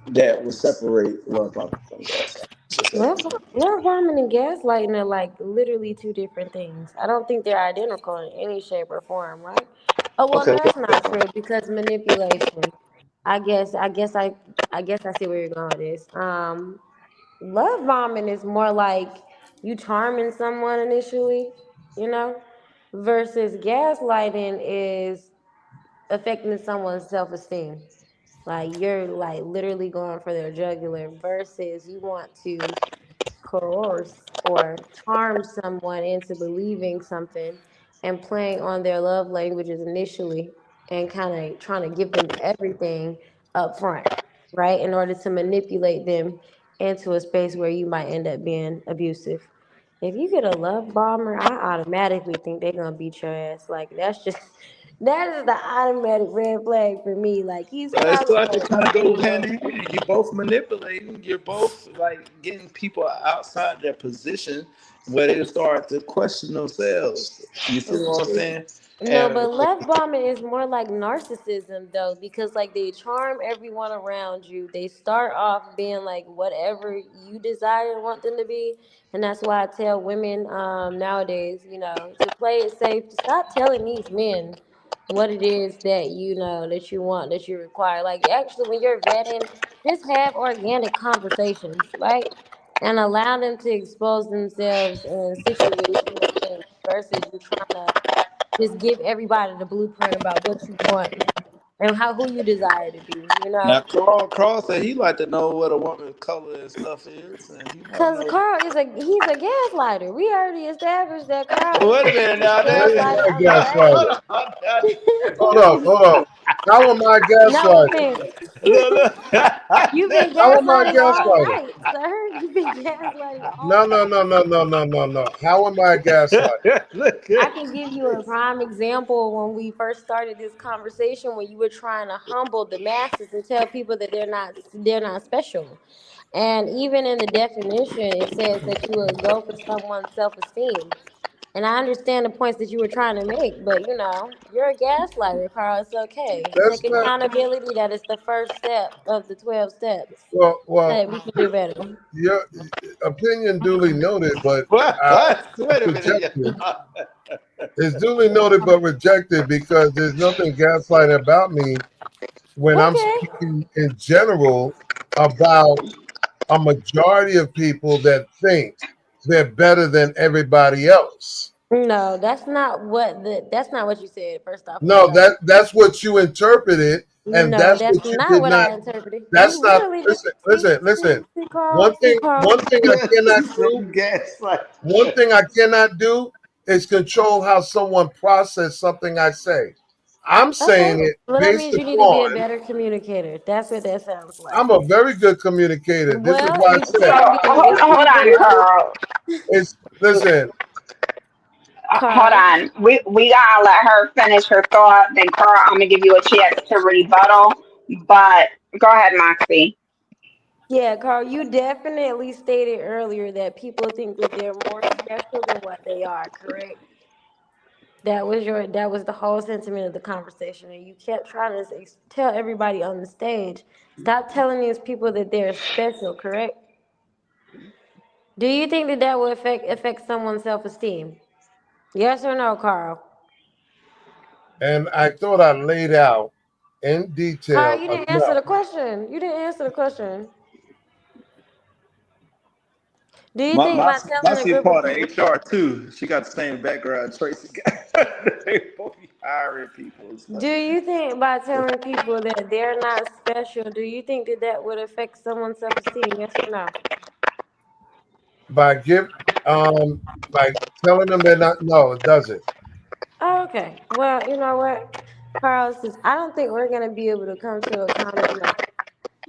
that would separate love bombing from gaslighting? Just say Love, it. love bombing and gaslighting are like literally two different things. I don't think they're identical in any shape or form, right? Oh well, Okay. no, that's not true because manipulation. I guess I see where you're going with this. Love bombing is more like you charming someone initially, you know, versus gaslighting is affecting someone's self esteem. Like you're like literally going for their jugular versus you want to coerce or charm someone into believing something and playing on their love languages initially and kind of trying to give them everything up front, right? In order to manipulate them into a space where you might end up being abusive. If you get a love bomber, I automatically think they're gonna beat your ass. Like that's just that is the automatic red flag for me. Like he's But it's probably like gonna it kind of beat go your hand ass. in hand. You're both manipulating. You're both like getting people outside their position where they start to question themselves. You see what I'm saying? No, And but love bombing is more like narcissism though, because like they charm everyone around you. They start off being like whatever you desire and want them to be. And that's why I tell women nowadays, to play it safe, to stop telling these men what it is that that you want, that you require. Like actually when you're vetting, just have organic conversations, right? And allow them to expose themselves in situational things versus you trying to just give everybody the blueprint about what you want and who you desire to be, now Carl said he like to know what a woman's color and stuff is, and he want to Cause know. Carl he's a gaslighter. We already established that Carl is Wait a a minute now. gaslighter I on the gaslighter. back. Hold on. Now. Hold up. How am I No gaslighting? offense. Look, You've been How am I gaslighting all gaslighting? night, sir. You've been gaslighting all No, no, night. no, no, no, no, no, no. How am I gaslighting? look. I can give you a prime example when we first started this conversation when you were trying to humble the masses and tell people that they're not special. And even in the definition, it says that you will go for someone's self esteem. And I understand the points that you were trying to make, but you're a gaslighter, Carl. It's okay. That's Take not. accountability. That is the first step of the 12 steps so Well, that we can do better. your opinion duly noted, but I What? Wait a minute. rejected. It's duly noted but rejected because there's nothing gaslighting about me when I'm Okay. speaking in general about a majority of people that think they're better than everybody else. No, that's not what you said, first off, for No, starters. that's what you interpreted, and No, that's that's what you not did what not. I interpreted. You That's not. literally just Listen, see, listen, see, listen. see, Carl, see, Carl. One thing I cannot He said do. you gaslight. One thing I cannot do is control how someone process something I say. I'm Okay. saying it Well, that based means you need to be a upon better communicator. That's what that sounds like. I'm a very good communicator. This is Well, why I you So said can be. hold, It's hold people on, that Carl. it's listen, Hold Carl. on. We gotta let her finish her thought. Then Carl, I'm gonna give you a chance to rebuttal. But go ahead, Moxie. Yeah, Carl, you definitely stated earlier that people think that they're more special than what they are, correct? That was the whole sentiment of the conversation, and you kept trying to tell everybody on the stage, stop telling these people that they're special, correct? Do you think that that will affect someone's self-esteem? Yes or no, Carl? and I thought I laid out in Carl, detail you didn't answer enough. the question. You didn't answer the question. Do you My think my by my telling a she group of part of people? HR too. She got the same background Tracy got. They both be hiring people and stuff. Do you think by telling people that they're not special, do you think that that would affect someone's self-esteem? Yes or no? By give um by telling them they're not, no, it doesn't. Oh, okay. Well, you know what, Carl, since I don't think we're gonna be able to come to a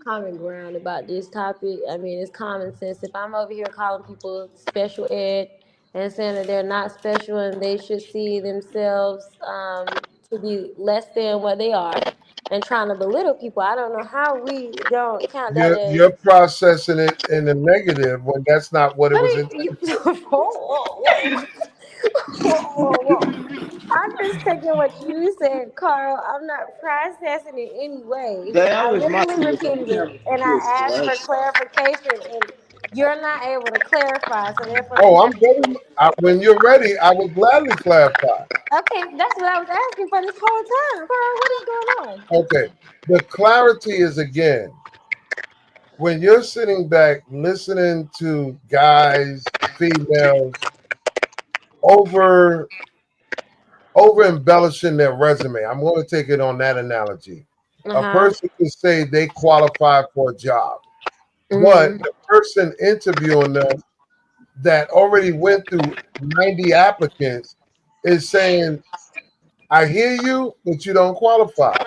common ground about this topic. I mean, it's common sense. If I'm over here calling people special ed and saying that they're not special and they should see themselves to be less than what they are, and trying to belittle people, I don't know how we don't count that You're as. processing it in the negative when that's not what it What was are you? intended. Whoa, whoa, whoa. I'm just taking what you said, Carl. I'm not processing it anyway. That I was my literally was on repeated it, camera for and I this, asked right? for clarification, and you're not able to clarify. So therefore, I'm Oh, I'm having to. very when you're ready, I will gladly clarify. Okay, that's what I was asking for this whole time, Carl. What is going on? Okay. The clarity is again when you're sitting back listening to guys, females over embellishing their resume. I'm going to take it on that analogy. Uh A huh. person can say they qualify for a job, but Mhm. the person interviewing them that already went through 90 applicants is saying, I hear you, but you don't qualify.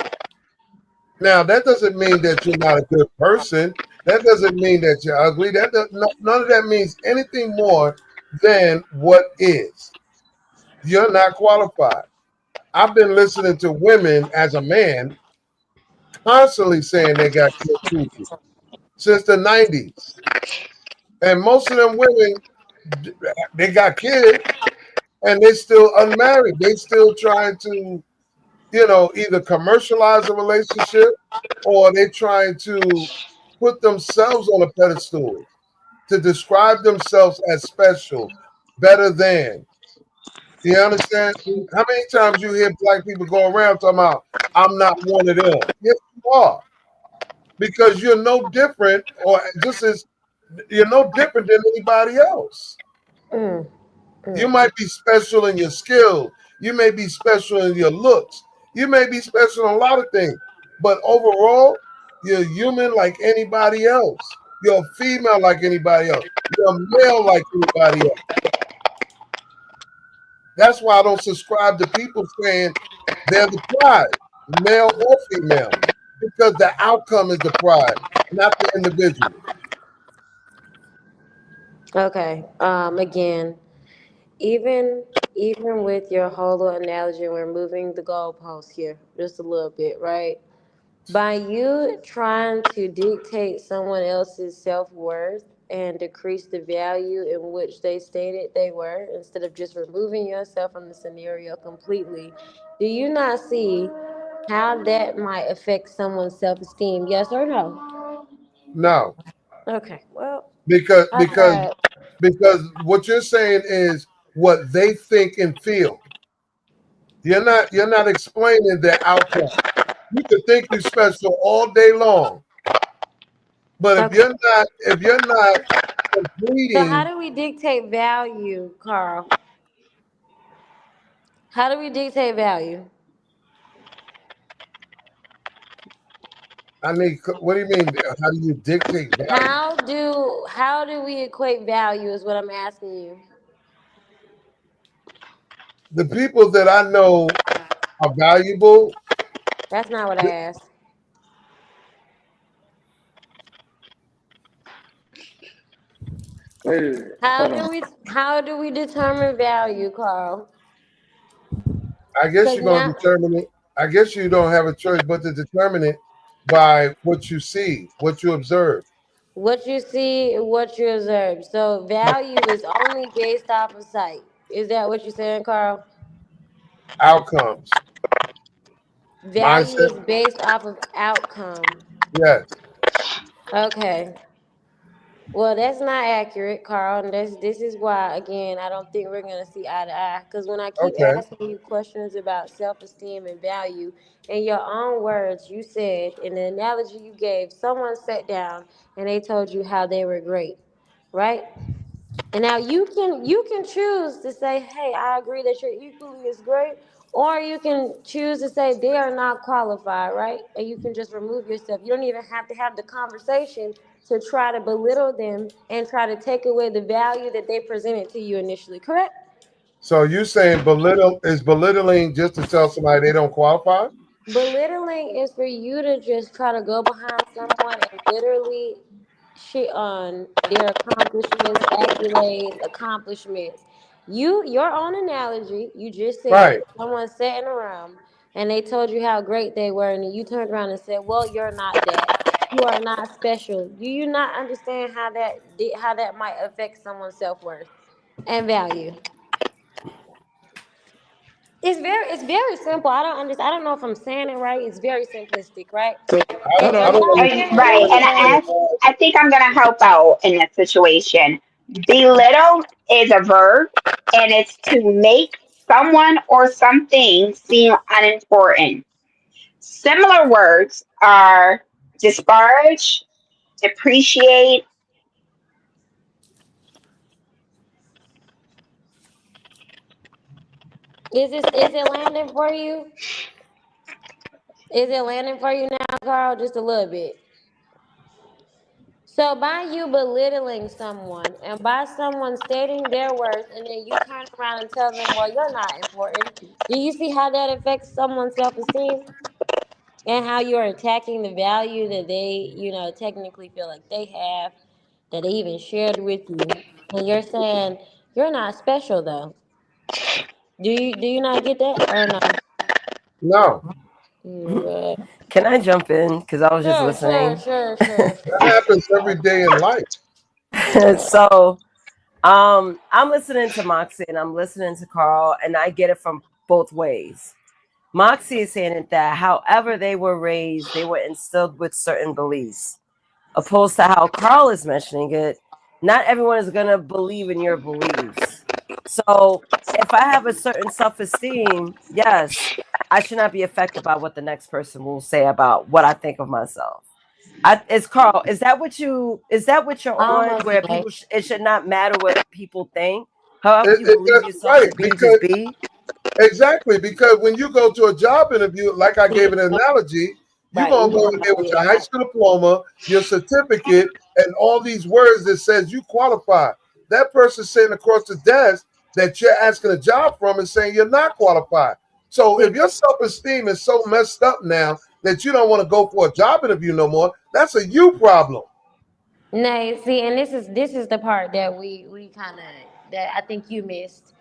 Now, that doesn't mean that you're not a good person. That doesn't mean that you're ugly. None of that means anything more than what is. You're not qualified. I've been listening to women as a man constantly saying they got good coochie since the 90s. And most of them women, they got kids and they still unmarried. They still trying to, either commercialize a relationship or they trying to put themselves on a pedestal to describe themselves as special, better than. You understand? How many times you hear black people go around talking about, I'm not one of them? Yes, you are. Because you're no different, or just as you're no different than anybody else. Mm, You mm. might be special in your skill. You may be special in your looks. You may be special in a lot of things. But overall, you're human like anybody else. You're a female like anybody else. You're a male like anybody else. That's why I don't subscribe to people saying they're the prize, male or female, because the outcome is the prize, not the individual. Okay. Again, even even with your whole analogy, we're moving the goalposts here just a little bit, right? By you trying to dictate someone else's self worth and decrease the value in which they stated they were, instead of just removing yourself from the scenario completely, do you not see how that might affect someone's self esteem? Yes or no? No, Okay, well, because I because tried. because what you're saying is what they think and feel. You're not explaining their outcome. You can think you're special all day long, but if Okay. you're not So, how completing, do we dictate value, Carl? How do we dictate value? I mean, what do you mean? How do you dictate value? How do we equate value is what I'm asking you. The people that I know are valuable. That's not what I asked. Wait, hold on. How do we determine value, Carl? I guess Because you're going to now determine it. I guess you don't have a choice but to determine it by what you see, what you observe, what you see, what you observe. So value is only based off of sight. Is that what you're saying, Carl? outcomes, Value mindset. is based off of outcome. Yes. Okay. Well, that's not accurate, Carl. And this is why, again, I don't think we're gonna see eye to eye. Because when I keep Okay. asking you questions about self-esteem and value, in your own words, you said in the analogy you gave, someone sat down and they told you how they were great, right? And now you can choose to say, "Hey, I agree that you're equally as great," or you can choose to say they are not qualified, right? And you can just remove yourself. You don't even have to have the conversation to try to belittle them and try to take away the value that they presented to you initially. Correct? So you saying belittling just to tell somebody they don't qualify? Belittling is for you to just try to go behind someone and literally shit on their accomplishments, accolades, accomplishments. Your own analogy, you just said Right. someone sat in a room and they told you how great they were, and then you turned around and said, "Well, you're not that. You are not special." Do you not understand how that might affect someone's self worth and value? It's very simple. I don't understand. I don't know if I'm saying it right. It's very simplistic, right? So I, hold And, I on. and don't my understand thing Right. what is And you're that saying. I think I'm going to help out in this situation. Belittle is a verb, and it's to make someone or something seem unimportant. Similar words are disparage, depreciate. is it landing for you? Is it landing for you now, Carl? Just a little bit. So by you belittling someone and by someone stating their worth and then you turn around and tell them, well, you're not important. Do you see how that affects someone's self-esteem and how you're attacking the value that they, technically feel like they have, that they even shared with you? And you're saying, you're not special though. Do you not get that or no? No, Mm, Can I jump in? Because I was just Sure, sure, listening. sure, sure, that sure. happens every day in life. So I'm listening to Moxie and I'm listening to Carl, and I get it from both ways. Moxie is saying it that however they were raised, they were instilled with certain beliefs. Opposed to how Carl is mentioning it, not everyone is gonna believe in your beliefs. So if I have a certain self-esteem, yes, I should not be affected by what the next person will say about what I think of myself. Is Carl, is that what you're on Almost where like. people it should not matter what people think? However you It believe does yourself right to be, because just be. exactly because when you go to a job interview, like I gave an analogy, you're Right, gonna we go going in by there with your your high type. school diploma, your certificate, and all these words that says you qualify. That person sitting across the desk that you're asking a job from is saying you're not qualified. So See, if your self-esteem is so messed up now that you don't want to go for a job interview no more, that's a you problem. no, see, and this is the part that we kind of that I think you missed.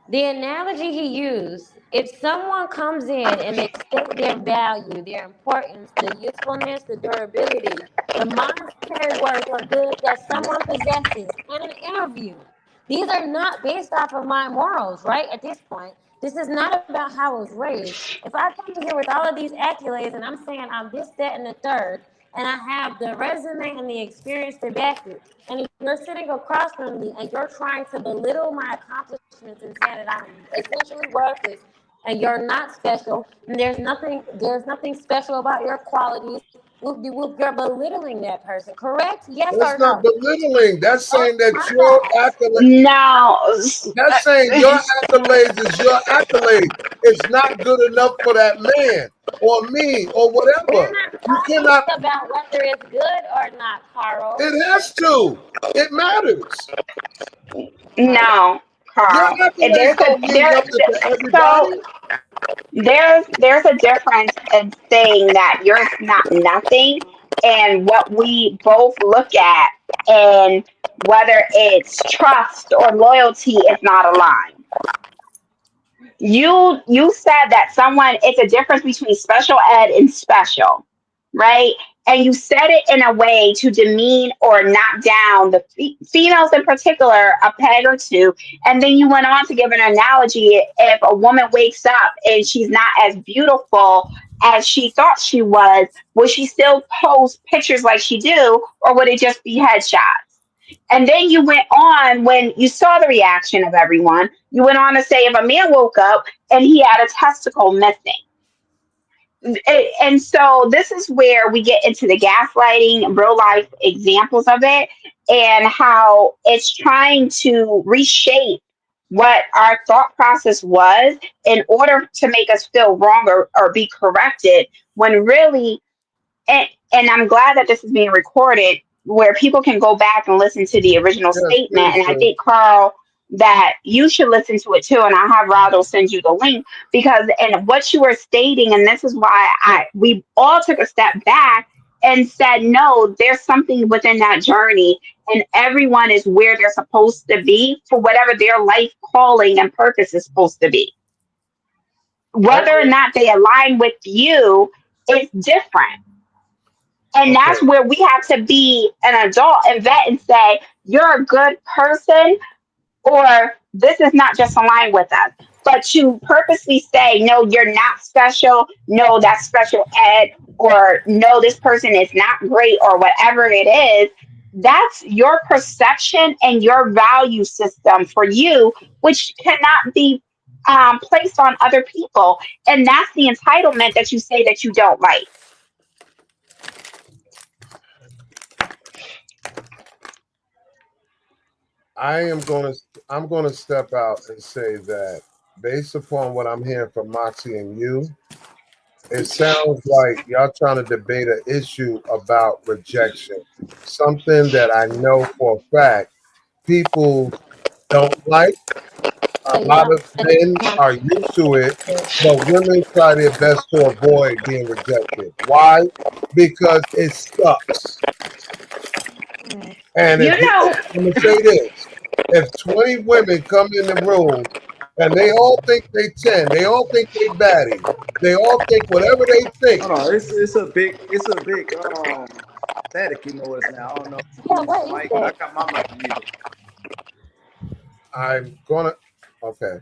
The analogy he used: if someone comes in and they state their value, their importance, the usefulness, the durability, the monetary worth or goods that someone possesses in an interview, these are not based off of my morals, right? At this point, this is not about how I was raised. If I come in here with all of these accolades and I'm saying I'm this, that, and the third, and I have the resume and the experience to back it, and if you're sitting across from me and you're trying to belittle my accomplishments and saying that I'm essentially worthless and you're not special, and there's nothing special about your qualities, you're belittling that person, correct? Yes That's or not no? belittling. That's Oh saying that my your God. accolade. No. That's saying your accolades is your accolade. It's not good enough for that man or me or We're whatever. not You talking cannot. about whether it's good or not, Carl. It has to. It matters. Okay. No, Your Carl. accolades There's a don't mean there. nothing to So everybody. there's a difference in saying that you're not nothing and what we both look at, and whether it's trust or loyalty is not aligned. You said that someone, it's a difference between special ed and special, right? And you said it in a way to demean or knock down the females in particular a peg or two. And then you went on to give an analogy: if a woman wakes up and she's not as beautiful as she thought she was, would she still post pictures like she do, or would it just be headshots? And then you went on, when you saw the reaction of everyone, you went on to say if a man woke up and he had a testicle missing. And so this is where we get into the gaslighting, real life examples of it, and how it's trying to reshape what our thought process was in order to make us feel wrong, or be corrected, when really, and I'm glad that this is being recorded where people can go back and listen to the original Yes, statement. please And I do. think, Carl, that you should listen to it too. And I'll have Rado send you the link, because and what you were stating, and this is why we all took a step back and said, no, there's something within that journey, and everyone is where they're supposed to be for whatever their life calling and purpose is supposed to be. Whether or Every not they align with you is different. And okay. that's where we have to be an adult and vet and say, you're a good person, or this is not just aligned with us. But to purposely say, no, you're not special, no, that's special ed, or no, this person is not great, or whatever it is, that's your perception and your value system for you, which cannot be placed on other people. And that's the entitlement that you say that you don't like. I am going to I'm going to step out and say that based upon what I'm hearing from Moxie and you, it sounds like y'all trying to debate an issue about rejection. Something that I know for a fact people don't like. A lot of men are used to it, but women try their best to avoid being rejected. Why? Because it sucks. And You if you, know, I'm gonna say this, if 20 women come in the room and they all think they 10, they all think they batty, they all think whatever they think. Hold on, it's a big static noise now. I don't know Yeah, who's what is mic. I that? got my mic muted. I'm gonna okay.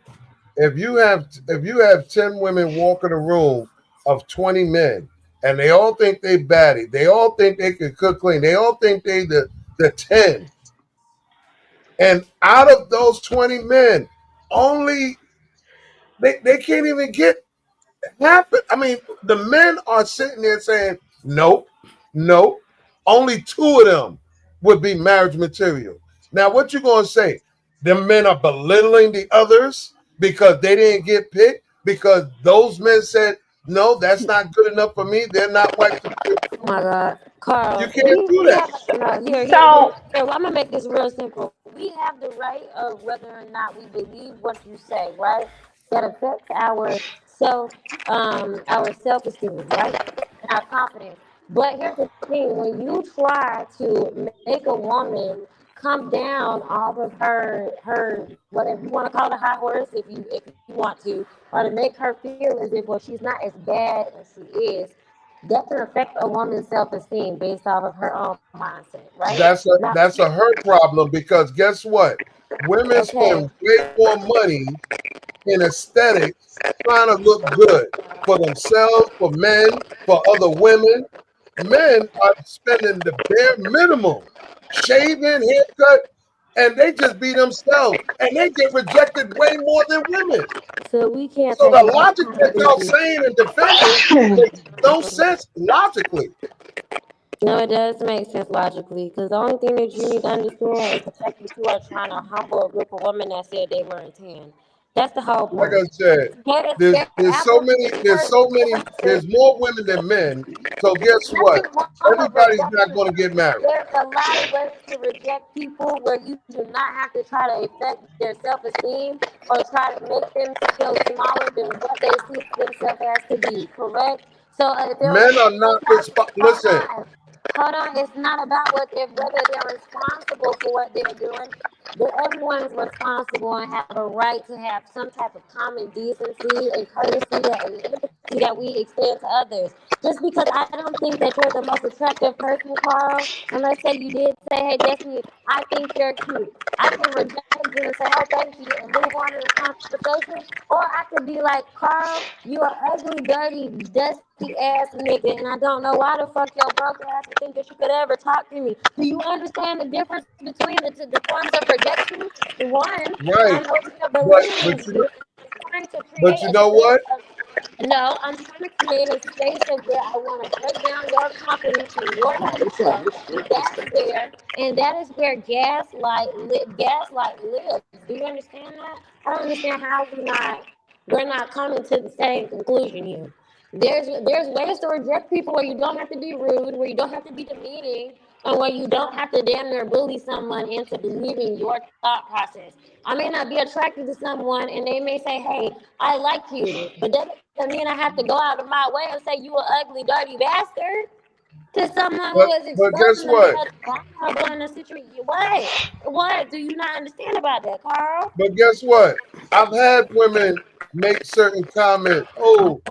If you have 10 women walk in a room of 20 men and they all think they batty, they all think they can cook clean, they all think they the 10. And out of those 20 men, only they can't even get half it. I mean, the men are sitting there saying, nope, nope. Only two of them would be marriage material. Now, what you gonna say? The men are belittling the others because they didn't get picked because those men said, no, that's not good enough for me. They're not white. Oh my God, You Carl, can't do we that. have no, so here. Well, I'm gonna make this real simple. We have the right of whether or not we believe what you say, right? That affects our self esteem, right, and our confidence. But here's the thing: when you try to make a woman come down off of her whatever you want to call it, a high horse, if you want to, or to make her feel as if, well, she's not as bad as she is, that can affect a woman's self-esteem based off of her own mindset, right? Now, That's a her problem because guess what? Women okay, spend way more money in aesthetics, trying to look good for themselves, for men, for other women. Men are spending the bare minimum, shaving, haircut, and they just be themselves, and they get rejected way more than women. so we can't So take the logic that y'all accountability. saying and defending makes no sense logically. No, it does make sense logically, because the only thing that you need to understand is the fact that you are trying to humble a group of women that said they weren't 10. That's the whole Like point. I said, Scare apples there's more women than men. So guess what? nothing wrong with Everybody's not rejection. going to get married. There's a lot of ways to reject people where you do not have to try to affect their self-esteem or try to make them feel smaller than what they see themselves as to be. Correct? So if there was Men are not hold listen. on, hold on. It's not about whether they're responsible for what they're doing. Everyone's responsible and have a right to have some type of common decency and courtesy and empathy that we extend to others. Just because I don't think that you're the most attractive person, Carl, and let's say you did say, hey, Destiny, I think you're cute. I can reject you and say, oh, thank you, and move on to the conversation. Or I could be like, Carl, you are ugly, dirty, dusty ass nigga, and I don't know why the fuck your broke ass would think that you could ever talk to me. Do you understand the difference between the forms of rejection? One, Right. I'm over here But belittling but you you, trying to but create you a know space what? of no, I'm trying to create a space of where I want to break down your confidence in your self. That's there, and that is where gaslight lives. Do you understand that? I don't understand how we're not coming to the same conclusion here. There's ways to reject people where you don't have to be rude, where you don't have to be demeaning, and where you don't have to damn near bully someone into believing your thought process. I may not be attracted to someone, and they may say, "Hey, I like you," but that doesn't mean I have to go out of my way and say you an ugly, dirty bastard to someone who is But guess expressing what? themselves vulnerable in a situation. What? What do you not understand about that, Carl? But guess what? I've had women make certain comments. Oh,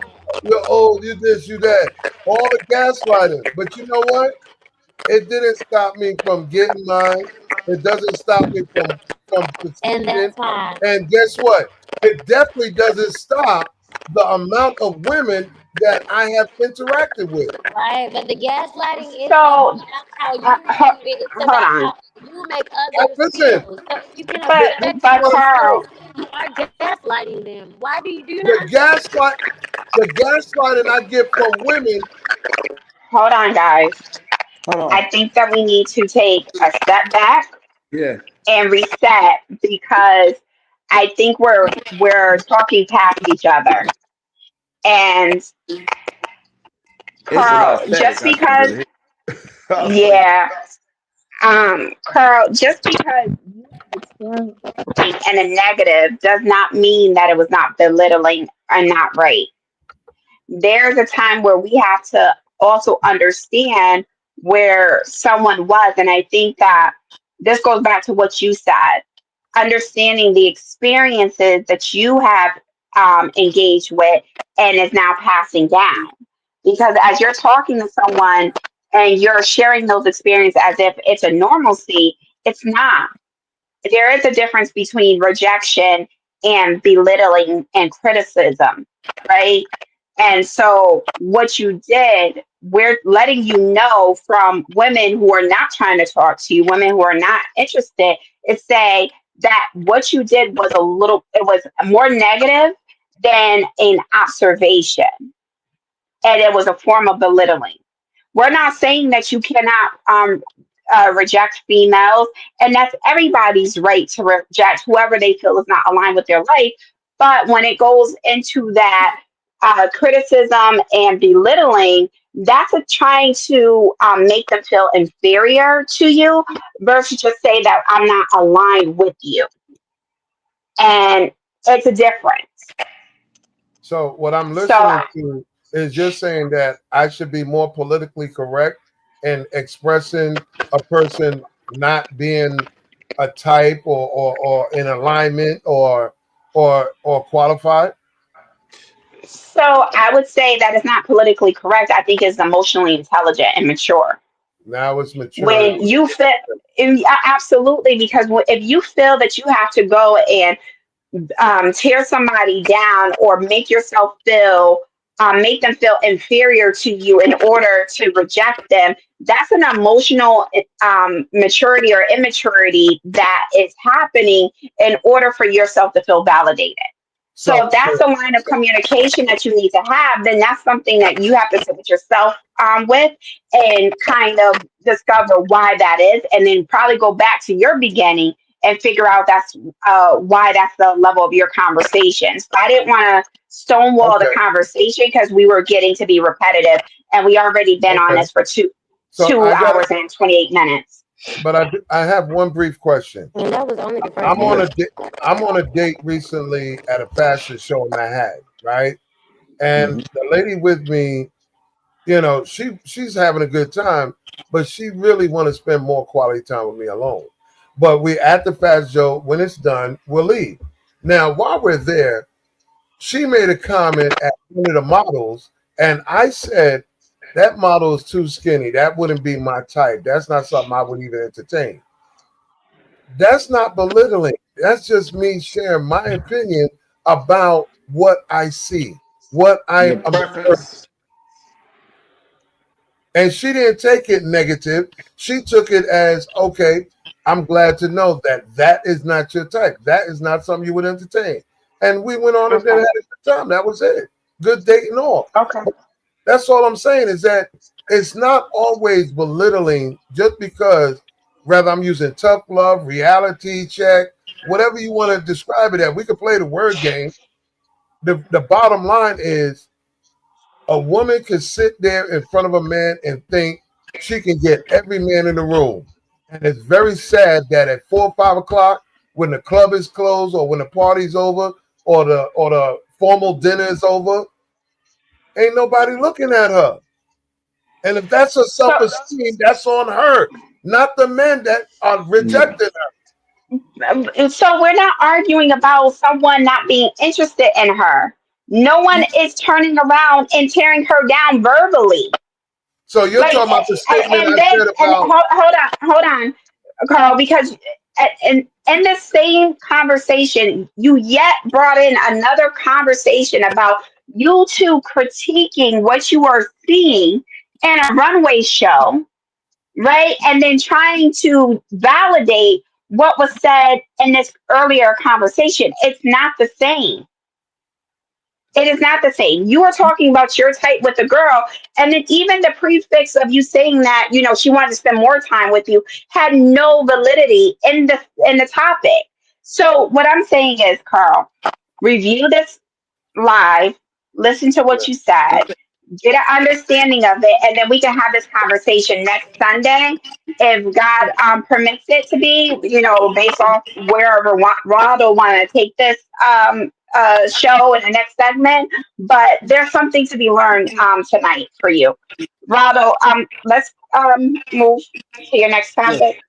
you're old, you this, you that. All the gaslighting. But you know what? It didn't stop me from getting mine. It doesn't stop me from And succeeding. that's fine. And guess what? It definitely doesn't stop the amount of women that I have interacted with. Right, but the gaslighting isn't So about how you view it. It's hold about on. how you make others Listen, feel. So if you can But this affect is but what I'm someone's saying. Carl, self-esteem, you are gaslighting them. Why do you not The understand? gaslight, the gaslighting I get from women. hold on, guys. Hold on. I think that we need to take a step back Yeah. and reset because I think we're talking past each other. And It's a lot of Carl, static. just I can't because, really hear. I was like, yeah, Carl, just because you experienced something and a negative does not mean that it was not belittling or not right. There's a time where we have to also understand where someone was. And I think that this goes back to what you said, understanding the experiences that you have engaged with and is now passing down. Because as you're talking to someone and you're sharing those experiences as if it's a normalcy, it's not. There is a difference between rejection and belittling and criticism, right? And so, what you did, we're letting you know from women who are not trying to talk to you, women who are not interested, is say that what you did was it was more negative than an observation. And it was a form of belittling. We're not saying that you cannot reject females, and that's everybody's right to reject whoever they feel is not aligned with their life. But when it goes into that criticism and belittling, that's a trying to make them feel inferior to you versus just say that I'm not aligned with you. And it's a difference. So what I'm So listening to is you're saying that I should be more politically correct in expressing a person not being a type or in alignment or qualified. So I would say that it's not politically correct. I think it's emotionally intelligent and mature. Now it's maturity. When you feel, absolutely, because if you feel that you have to go and tear somebody down or make them feel inferior to you in order to reject them, that's an emotional maturity or immaturity that is happening in order for yourself to feel validated. So So, if that's so a line of communication that you need to have, then that's something that you have to sit with yourself with and kind of discover why that is, and then probably go back to your beginning and figure out that's why that's the level of your conversation. So I didn't want to stonewall the Okay. conversation because we were getting to be repetitive, and we already been on Okay. this for two So two I got hours and 28 minutes. but I have one brief question. And that was only the first I'm half. on a I'm on a date recently at a fashion show in Manhattan, right? And Mm-hmm. the lady with me, she's having a good time, but she really want to spend more quality time with me alone. But we at the fashion show. When it's done, we'll leave. Now, while we're there, she made a comment at one of the models, and I said that model is too skinny. That wouldn't be my type. That's not something I would even entertain. That's not belittling. That's just me sharing my opinion about what I see, what I Your observe. preference. And she didn't take it negative. She took it as, okay, I'm glad to know that that is not your type. That is not something you would entertain. And we went on and then Okay. had a good time. That was it. Good date and all. Okay. That's all I'm saying is that it's not always belittling just because, rather, I'm using tough love, reality check, whatever you want to describe it as. We could play the word game. The bottom line is a woman can sit there in front of a man and think she can get every man in the room. And it's very sad that at 4 or 5 o'clock, when the club is closed or when the party's over or the formal dinner is over, ain't nobody looking at her. And if that's her So self-esteem, that's on her, not the men that are Yeah. rejecting her. so we're not arguing about someone not being interested in her. No one is turning around and tearing her down verbally. So you're Like, talking about the statement and I then, said and about hold on, Carl, because in the same conversation, you yet brought in another conversation about you two critiquing what you are seeing in a runway show, right? And then trying to validate what was said in this earlier conversation. It's not the same. It is not the same. You are talking about your type with the girl, and then even the prefix of you saying that she wanted to spend more time with you had no validity in the topic. So what I'm saying is, Carl, review this live, listen to what you said, get an understanding of it, and then we can have this conversation next Sunday if God permits it to be, based off wherever Rod will want to take this show in the next segment. But there's something to be learned tonight for you. Rado, let's move to your next Yeah. topic.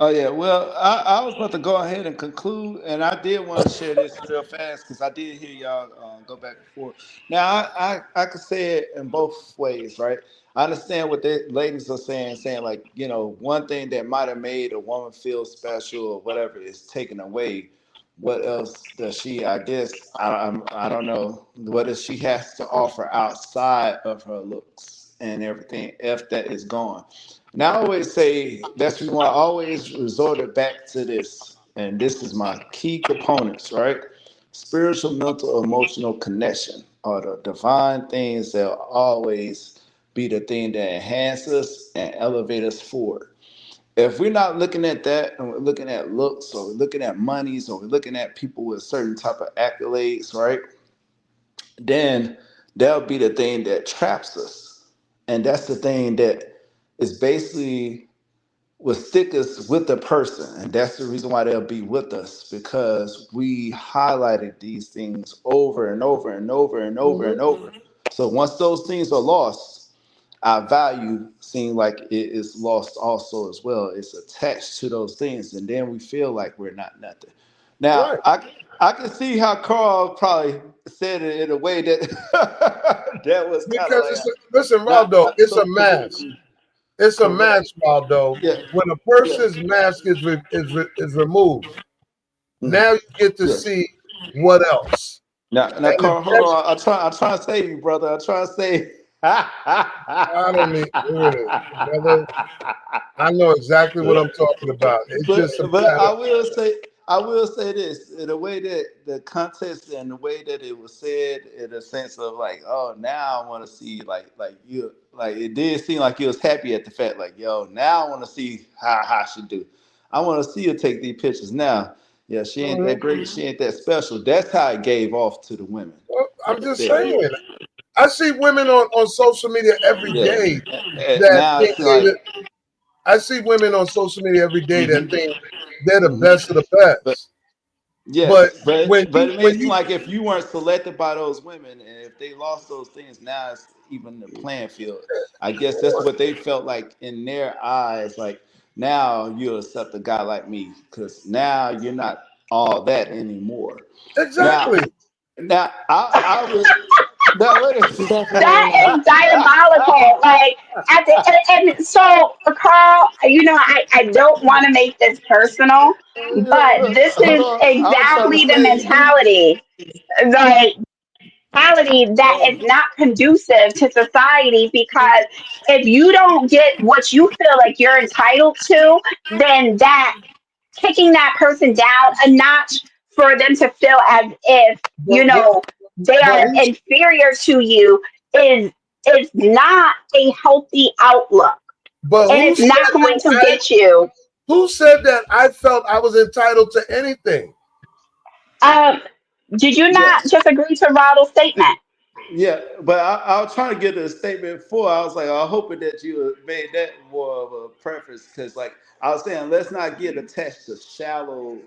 Oh yeah, well, I was about to go ahead and conclude, and I did want to share this real fast because I did hear y'all go back and forth. Now, I could say it in both ways, right? I understand what the ladies are saying like one thing that might have made a woman feel special or whatever is taken away. What else does she? I guess I don't know. What does she has to offer outside of her looks and everything if that is gone? Now, I always say that's the reason why I always resorted back to this, and this is my key components, right? Spiritual, mental, emotional connection are the divine things that will always be the thing that enhance us and elevate us forward. If we're not looking at that and we're looking at looks or we're looking at monies or we're looking at people with certain type of accolades, right? Then that'll be the thing that traps us. And that's the thing that is basically will stick us with the person. And that's the reason why they'll be with us because we highlighted these things over and over and over and over and over. So once those things are lost, our value seems like it is lost also as well. It's attached to those things. And then we feel like we're not nothing. Now, right. I can see how Carl probably said it in a way that that was kind of Because like listen, Raldo, not it's a so mask. politically It's a correct. mask, Waldo. Yeah, When a yeah. person's mask is removed, now you get to Yeah. see what else. Now, And if Carl, hold that's, on. I'm trying to save you, brother. I'm trying to save. I don't need hear it, brother. I know exactly what I'm talking about. It's just a but matter. I will say this in the way that the context and the way that it was said in a sense of like, oh, now I want to see like you like it did seem like you was happy at the fact like, yo, now I want to see how she do. I want to see her take these pictures now. Yeah, she ain't that great. She ain't that special. That's how it gave off to the women. Well, I'm Right just there. saying. I see women on social media every Yeah. day And that now think it's like, I see women on social media every day that mhm, think they're the mhm. best of the But best. But yes, when but it when makes it seem you like if you weren't selected by those women and if they lost those things, now it's even the playing field. I guess that's what they felt like in their eyes. Like now you accept a guy like me because now you're not all that anymore. Now, exactly, I would. Now wait Definitely That not. is diabolical. Like at the and so Carl, I don't want to make this personal, but this Hold is on, I was trying to exactly the save you. mentality. Like mentality that is not conducive to society because if you don't get what you feel like you're entitled to, then that kicking that person down a notch for them to feel as if but they but are inferior to you is not a healthy outlook, and who it's said not going that to I get you. who said that I felt I was entitled to anything? um did you Yeah. not just agree to Ronald's statement? Yeah, but I was trying to get a statement before. I was like, I hoping that you made that more of a preference because, like I was saying, let's not get attached to shallow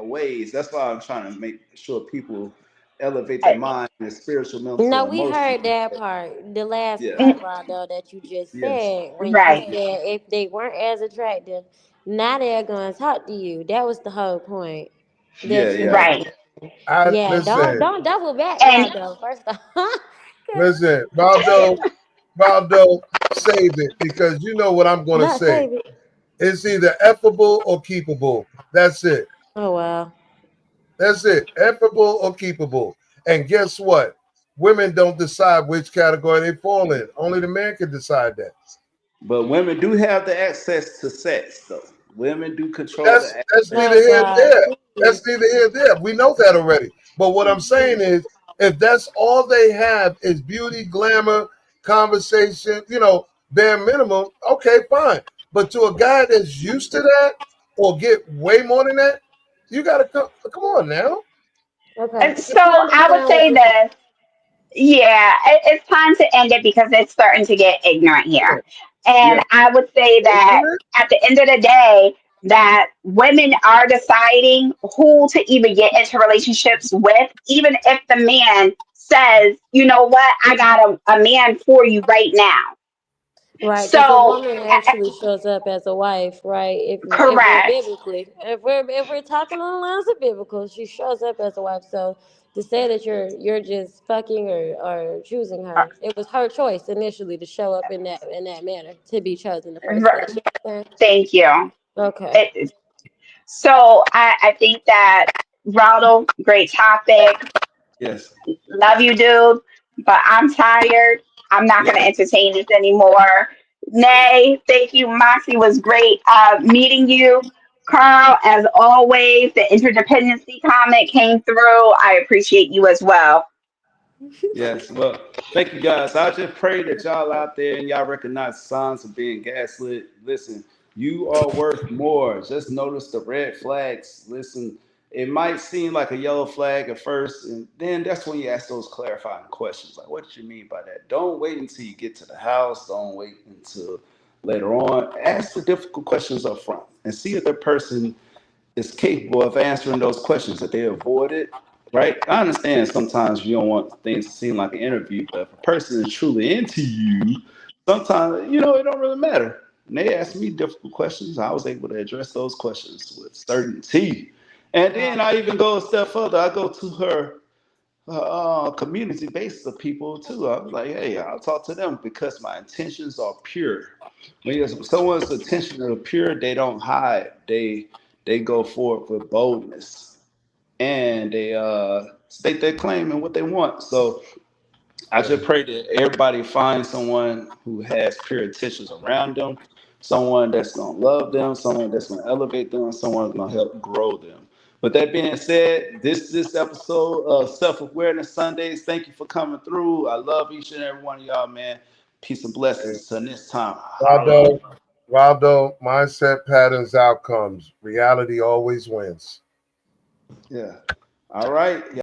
ways. That's why I'm trying to make sure people elevate their Uh, mind and spiritual, mental, No, and we emotional. heard that part, the last Yeah. part, Rondo, that you just Yes. said when you right, said if they weren't as attractive, now they're going to talk to you. That was the whole point Yeah. that you Yeah. were right. saying. I Yeah, listen, don't double back, And Rondo. First off, listen, Valdo, save it because you know what I'm going to not say. save it. It's either effable or keepable. That's it. Oh wow. That's it. Effable or keepable. And guess what? Women don't decide which category they fall in. Only the man can decide that. But women do have the access to sex, though. Women do control the That's access neither Oh to here nor God, there. That's please. neither here nor there. We know that already. But what I'm saying is, if that's all they have is beauty, glamour, conversation, bare minimum, okay, fine. But to a guy that's used to that or get way more than that, you gotta come on now. Okay, and so but you I would understand what say you're saying. this. Yeah, it's time to end it because it's starting to get ignorant here. yeah. And I would say that Ignorant? at the end of the day, that women are deciding who to even get into relationships with, even if the man says, you know what, I got a man for you right now. Right, because a So, woman actually shows up as a wife, right? If we're correct. biblically, if we're talking on the lines of biblical, she shows up as a wife. So to say that you're just fucking or choosing Uh, her, it was her choice initially to show up in that manner to be chosen in the first r- place. You understand? Thank you. Okay. It, so, I think that, Ronald, great topic. Yes. Love you, dude, but I'm tired. I'm not going to Yeah. entertain this anymore. Nay, thank you. Moxie was great meeting you. Carl, as always, the interdependency comment came through. I appreciate you as well. Yes. Well, thank you guys. I just pray that y'all out there and y'all recognize signs of being gaslit. Listen, you are worth more. Just notice the red flags. Listen, it might seem like a yellow flag at first, and then that's when you ask those clarifying questions. Like, what did you mean by that? Don't wait until you get to the house. Don't wait until later on. Ask the difficult questions up front and see if the person is capable of answering those questions that they avoided, right? I understand sometimes you don't want things to seem like an interview, but if a person is truly into you, sometimes, it don't really matter. And they asked me difficult questions. I was able to address those questions with certainty. And then I even go a step further. I go to her community base of people too. I was like, hey, I'll talk to them because my intentions are pure. When someone's intentions are pure, they don't hide. They go forward with boldness and they state their claim and what they want. So I just pray that everybody finds someone who has pure intentions around them, someone that's gonna love them, someone that's gonna elevate them, someone that's gonna help grow them. With that being said, this episode of Self Awareness Sundays. Thank you for coming through. I love each and every one of y'all, man. Peace and blessings. Till next time. Holla. Valdo, Waldo, mindset, patterns, outcomes. Reality always wins. Yeah. All right.